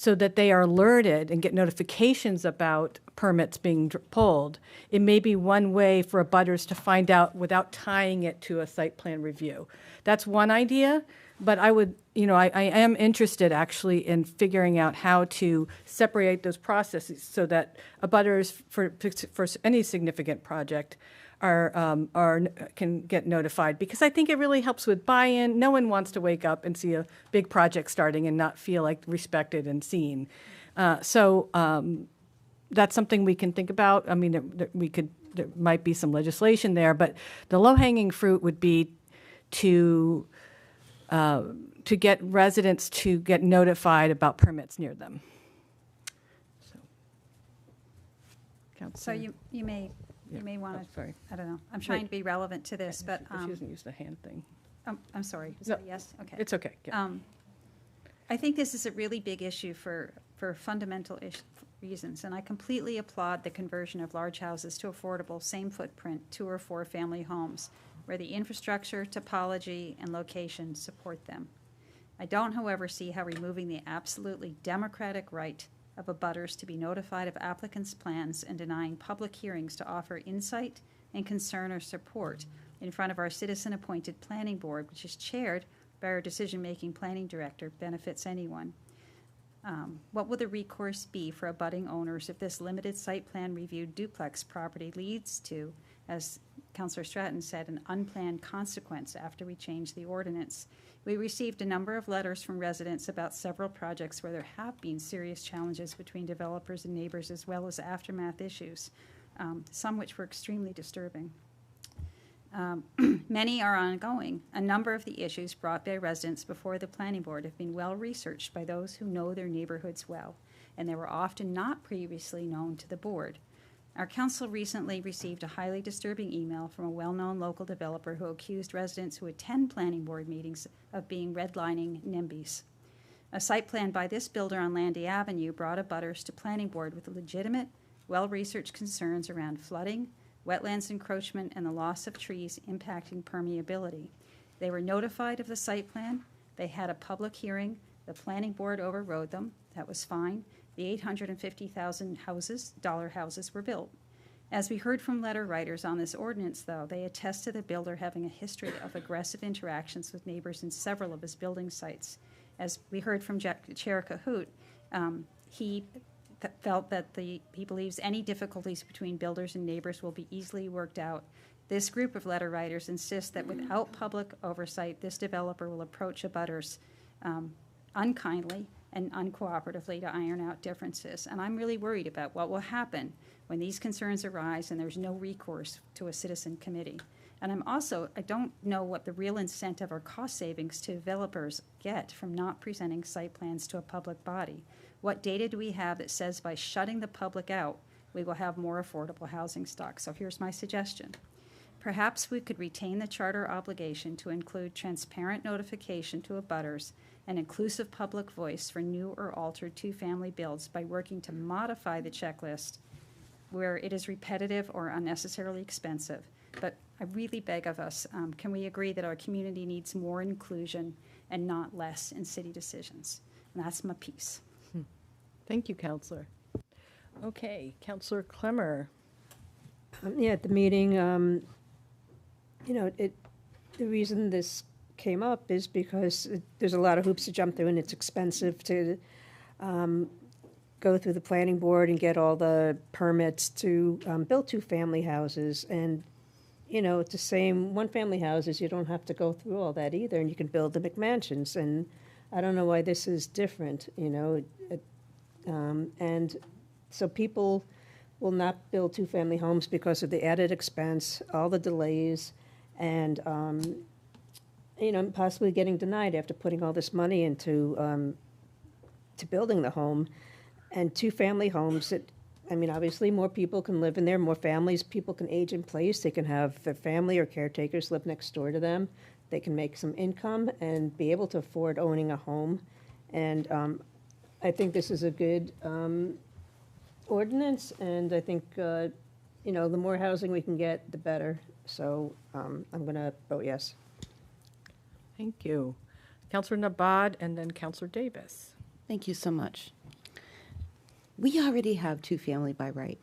so that they are alerted and get notifications about permits being pulled. It may be one way for abutters to find out without tying it to a site plan review. That's one idea, but I would, I am interested actually in figuring out how to separate those processes so that abutters for any significant project can get notified, because I think it really helps with buy-in. No one wants to wake up and see a big project starting and not feel like respected and seen. So that's something we can think about. I mean, there might be some legislation there, but the low-hanging fruit would be to get residents to get notified about permits near them. So you may want to, sorry. I don't know, I'm trying to be relevant to this, but. She doesn't use the hand thing. I'm sorry, is No, that a yes? Okay. It's okay. Yeah. I think this is a really big issue for fundamental reasons, and I completely applaud the conversion of large houses to affordable, same footprint, 2 or 4 family homes, where the infrastructure, topology, and location support them. I don't, however, see how removing the absolutely democratic right of abutters to be notified of applicants' plans and denying public hearings to offer insight and concern or support in front of our citizen-appointed planning board, which is chaired by our decision-making planning director, benefits anyone. What will the recourse be for abutting owners if this limited site plan review duplex property leads to, as Councillor Stratton said, an unplanned consequence after we change the ordinance? We received a number of letters from residents about several projects where there have been serious challenges between developers and neighbors, as well as aftermath issues, some which were extremely disturbing. Many are ongoing. A number of the issues brought by residents before the planning board have been well researched by those who know their neighborhoods well, and they were often not previously known to the board. Our council recently received a highly disturbing email from a well-known local developer who accused residents who attend planning board meetings of being redlining NIMBYs. A site plan by this builder on Landy Avenue brought abutters to planning board with legitimate, well-researched concerns around flooding, wetlands encroachment, and the loss of trees impacting permeability. They were notified of the site plan. They had a public hearing. The planning board overrode them. That was fine. The $850,000 houses were built. As we heard from letter writers on this ordinance, though, they attest to the builder having a history of aggressive interactions with neighbors in several of his building sites. As we heard from Chair Cahoot, he felt that he believes any difficulties between builders and neighbors will be easily worked out. This group of letter writers insists that without public oversight, this developer will approach abutters unkindly and uncooperatively to iron out differences. And I'm really worried about what will happen when these concerns arise and there's no recourse to a citizen committee. And I don't know what the real incentive or cost savings to developers get from not presenting site plans to a public body. What data do we have that says by shutting the public out, we will have more affordable housing stock? So here's my suggestion. Perhaps we could retain the charter obligation to include transparent notification to abutters and inclusive public voice for new or altered 2-family builds by working to modify the checklist where it is repetitive or unnecessarily expensive. But I really beg of us, can we agree that our community needs more inclusion and not less in city decisions? And that's my piece. Thank you, Counselor. Okay, Counselor Clemmer. Yeah, at the meeting, the reason this came up is because there's a lot of hoops to jump through, and it's expensive to go through the planning board and get all the permits to build 2-family houses. And, it's the same 1-family houses. You don't have to go through all that either, and you can build the McMansions. And I don't know why this is different, and so people will not build 2-family homes because of the added expense, all the delays, and possibly getting denied after putting all this money into to building the home. And 2-family homes, obviously more people can live in there, more families, people can age in place, they can have their family or caretakers live next door to them, they can make some income and be able to afford owning a home. And I think this is a good ordinance, and I think, the more housing we can get, the better. So I'm going to vote yes. Thank you. Counselor Nabad and then Counselor Davis. Thank you so much. we already have two-family by right.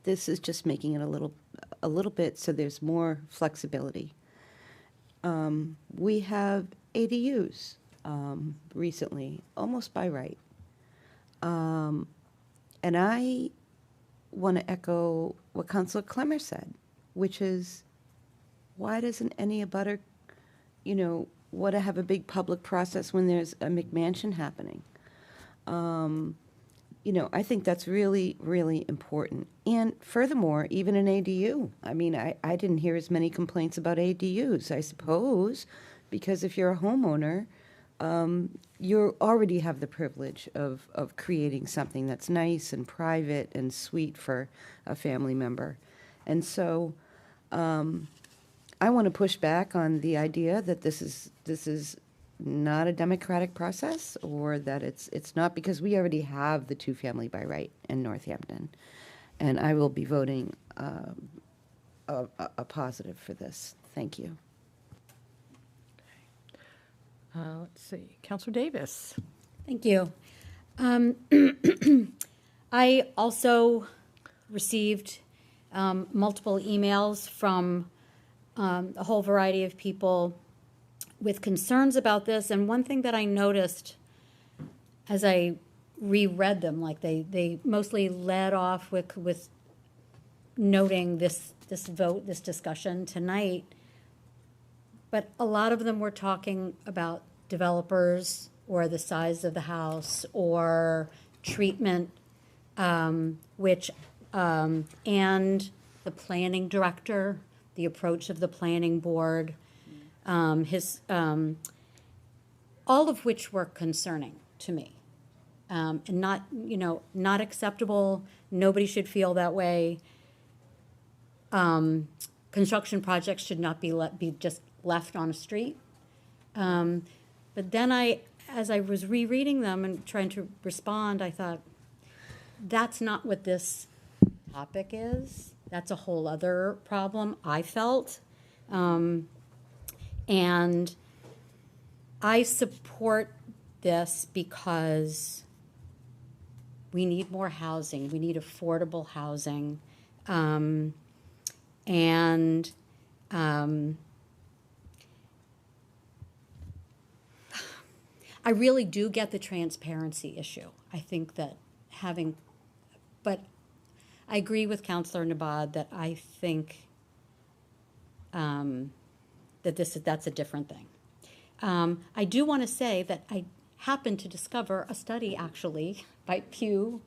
This is just making it a little bit so there's more flexibility. We have ADUs recently, almost by right. And I want to echo what Councilor Clemmer said, which is, why doesn't any abutter, want to have a big public process when there's a McMansion happening? I think that's really, really important. And furthermore, even an ADU. I mean, I didn't hear as many complaints about ADUs, I suppose, because if you're a homeowner, you already have the privilege of creating something that's nice and private and sweet for a family member. And so I want to push back on the idea that this is not a democratic process, or that it's not, because we already have the two-family by right in Northampton. And I will be voting a positive for this. Thank you. Let's see, Counselor Davis. Thank you. I also received multiple emails from a whole variety of people with concerns about this. And one thing that I noticed as I reread them, like they mostly led off with noting this vote, this discussion tonight. But a lot of them were talking about developers or the size of the house or treatment, and the planning director, the approach of the planning board, all of which were concerning to me, and not acceptable. Nobody should feel that way. Construction projects should not be just left on a street. But then as I was rereading them and trying to respond, I thought, that's not what this topic is. That's a whole other problem, I felt. And I support this because we need more housing. We need affordable housing. I really do get the transparency issue. I think that but I agree with Councilor Nabad that I think that's a different thing. I do want to say that I happened to discover a study actually by Pew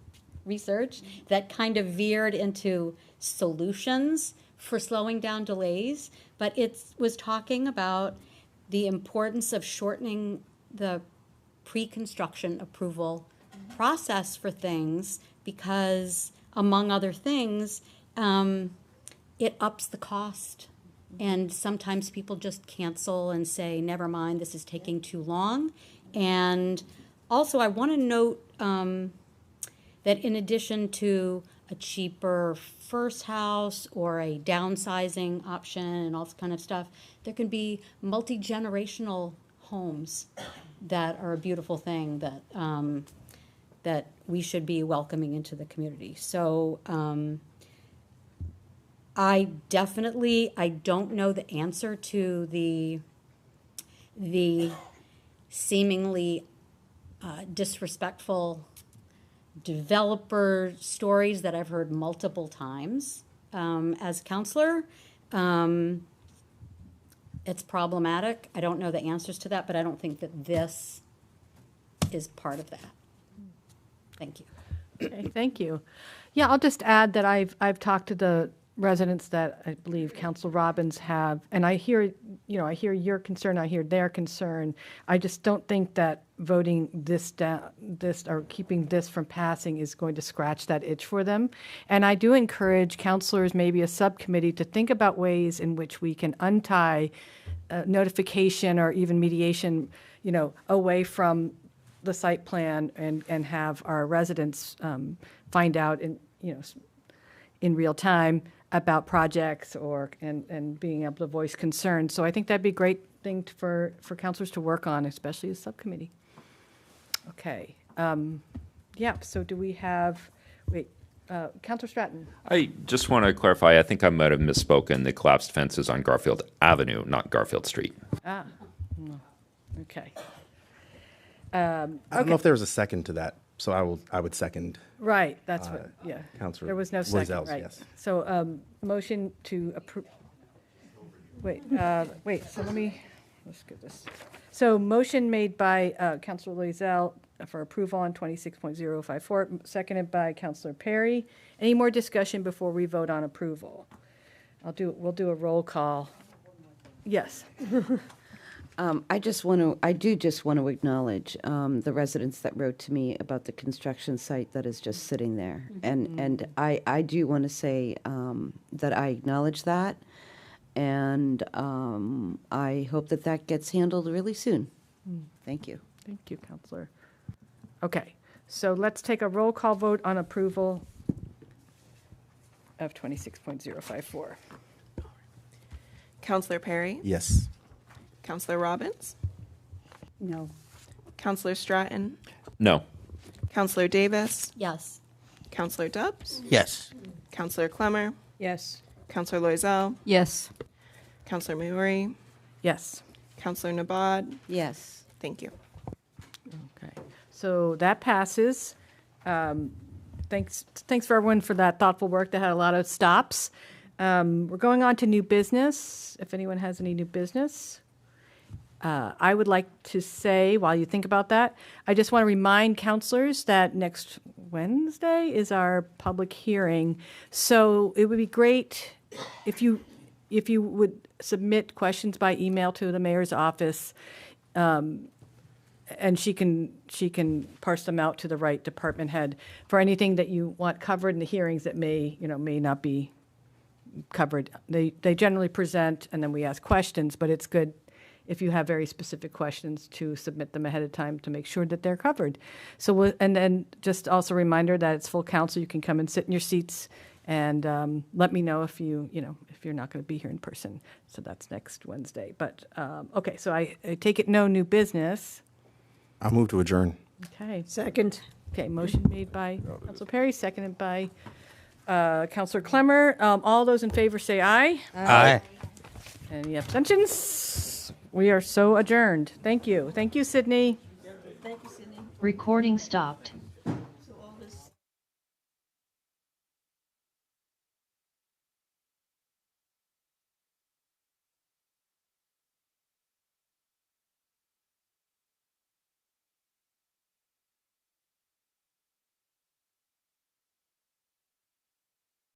Research that kind of veered into solutions for slowing down delays, but it was talking about the importance of shortening the pre-construction approval process for things because, among other things, it ups the cost. And sometimes people just cancel and say, never mind, this is taking too long. And also, I want to note that in addition to a cheaper first house or a downsizing option and all this kind of stuff, there can be multi-generational homes that are a beautiful thing that we should be welcoming into the community. So I don't know the answer to the seemingly disrespectful developer stories that I've heard multiple times as a counselor. It's problematic. I don't know the answers to that, but I don't think that this is part of that. Thank you. Okay, thank you. Yeah, I'll just add that I've talked to the residents that I believe Council Robbins have, and I hear your concern, I hear their concern. I just don't think that voting this or keeping this from passing is going to scratch that itch for them. And I do encourage councilors, maybe a subcommittee, to think about ways in which we can untie notification or even mediation, away from the site plan and have our residents find out in real time about projects and being able to voice concerns. So I think that'd be a great thing for councilors to work on, especially a subcommittee. Okay. So do we have Wait, Counselor Stratton? I just want to clarify, I think I might have misspoken. The collapsed fence is on Garfield Avenue, not Garfield Street. Ah, okay. I don't know if there was a second to that, so I would second. Right, that's what, yeah. Counselor There was no second, Loisel's, right. yes. So, motion to approve, wait, so let's get this. So motion made by Counselor Loisel for approval on 26.054, seconded by Counselor Perry. Any more discussion before we vote on approval? We'll do a roll call. Yes. I do just want to acknowledge the residents that wrote to me about the construction site that is just sitting there. And I do want to say that I acknowledge that, and I hope that gets handled really soon. Thank you. Thank you, Counselor. Okay, so let's take a roll call vote on approval of 26.054. Counselor Perry? Yes. Counselor Robbins? No. Counselor Stratton? No. Counselor Davis? Yes. Counselor Dubs? Yes. Counselor Clemmer? Yes. Counselor Loisel? Yes. Counselor Maori? Yes. Counselor Nabad? Yes. Thank you. Okay, so that passes. Thanks for everyone for that thoughtful work that had a lot of stops. We're going on to new business, if anyone has any new business. I would like to say, while you think about that, I just want to remind counselors that next Wednesday is our public hearing. So it would be great if you would submit questions by email to the mayor's office, and she can parse them out to the right department head for anything that you want covered in the hearings that may not be covered. They generally present and then we ask questions, but it's good if you have very specific questions to submit them ahead of time to make sure that they're covered. So, and then just also a reminder that it's full council. You can come and sit in your seats and let me know if you're not going to be here in person. So that's next Wednesday. But okay, so I take it no new business. I'll move to adjourn. Okay. Second. Okay, motion made by Councilor Perry, seconded by Councilor Clemmer. All those in favor say aye. Aye. Any abstentions? We are so adjourned. Thank you. Thank you, Sydney. Thank you, Sydney. Recording stopped.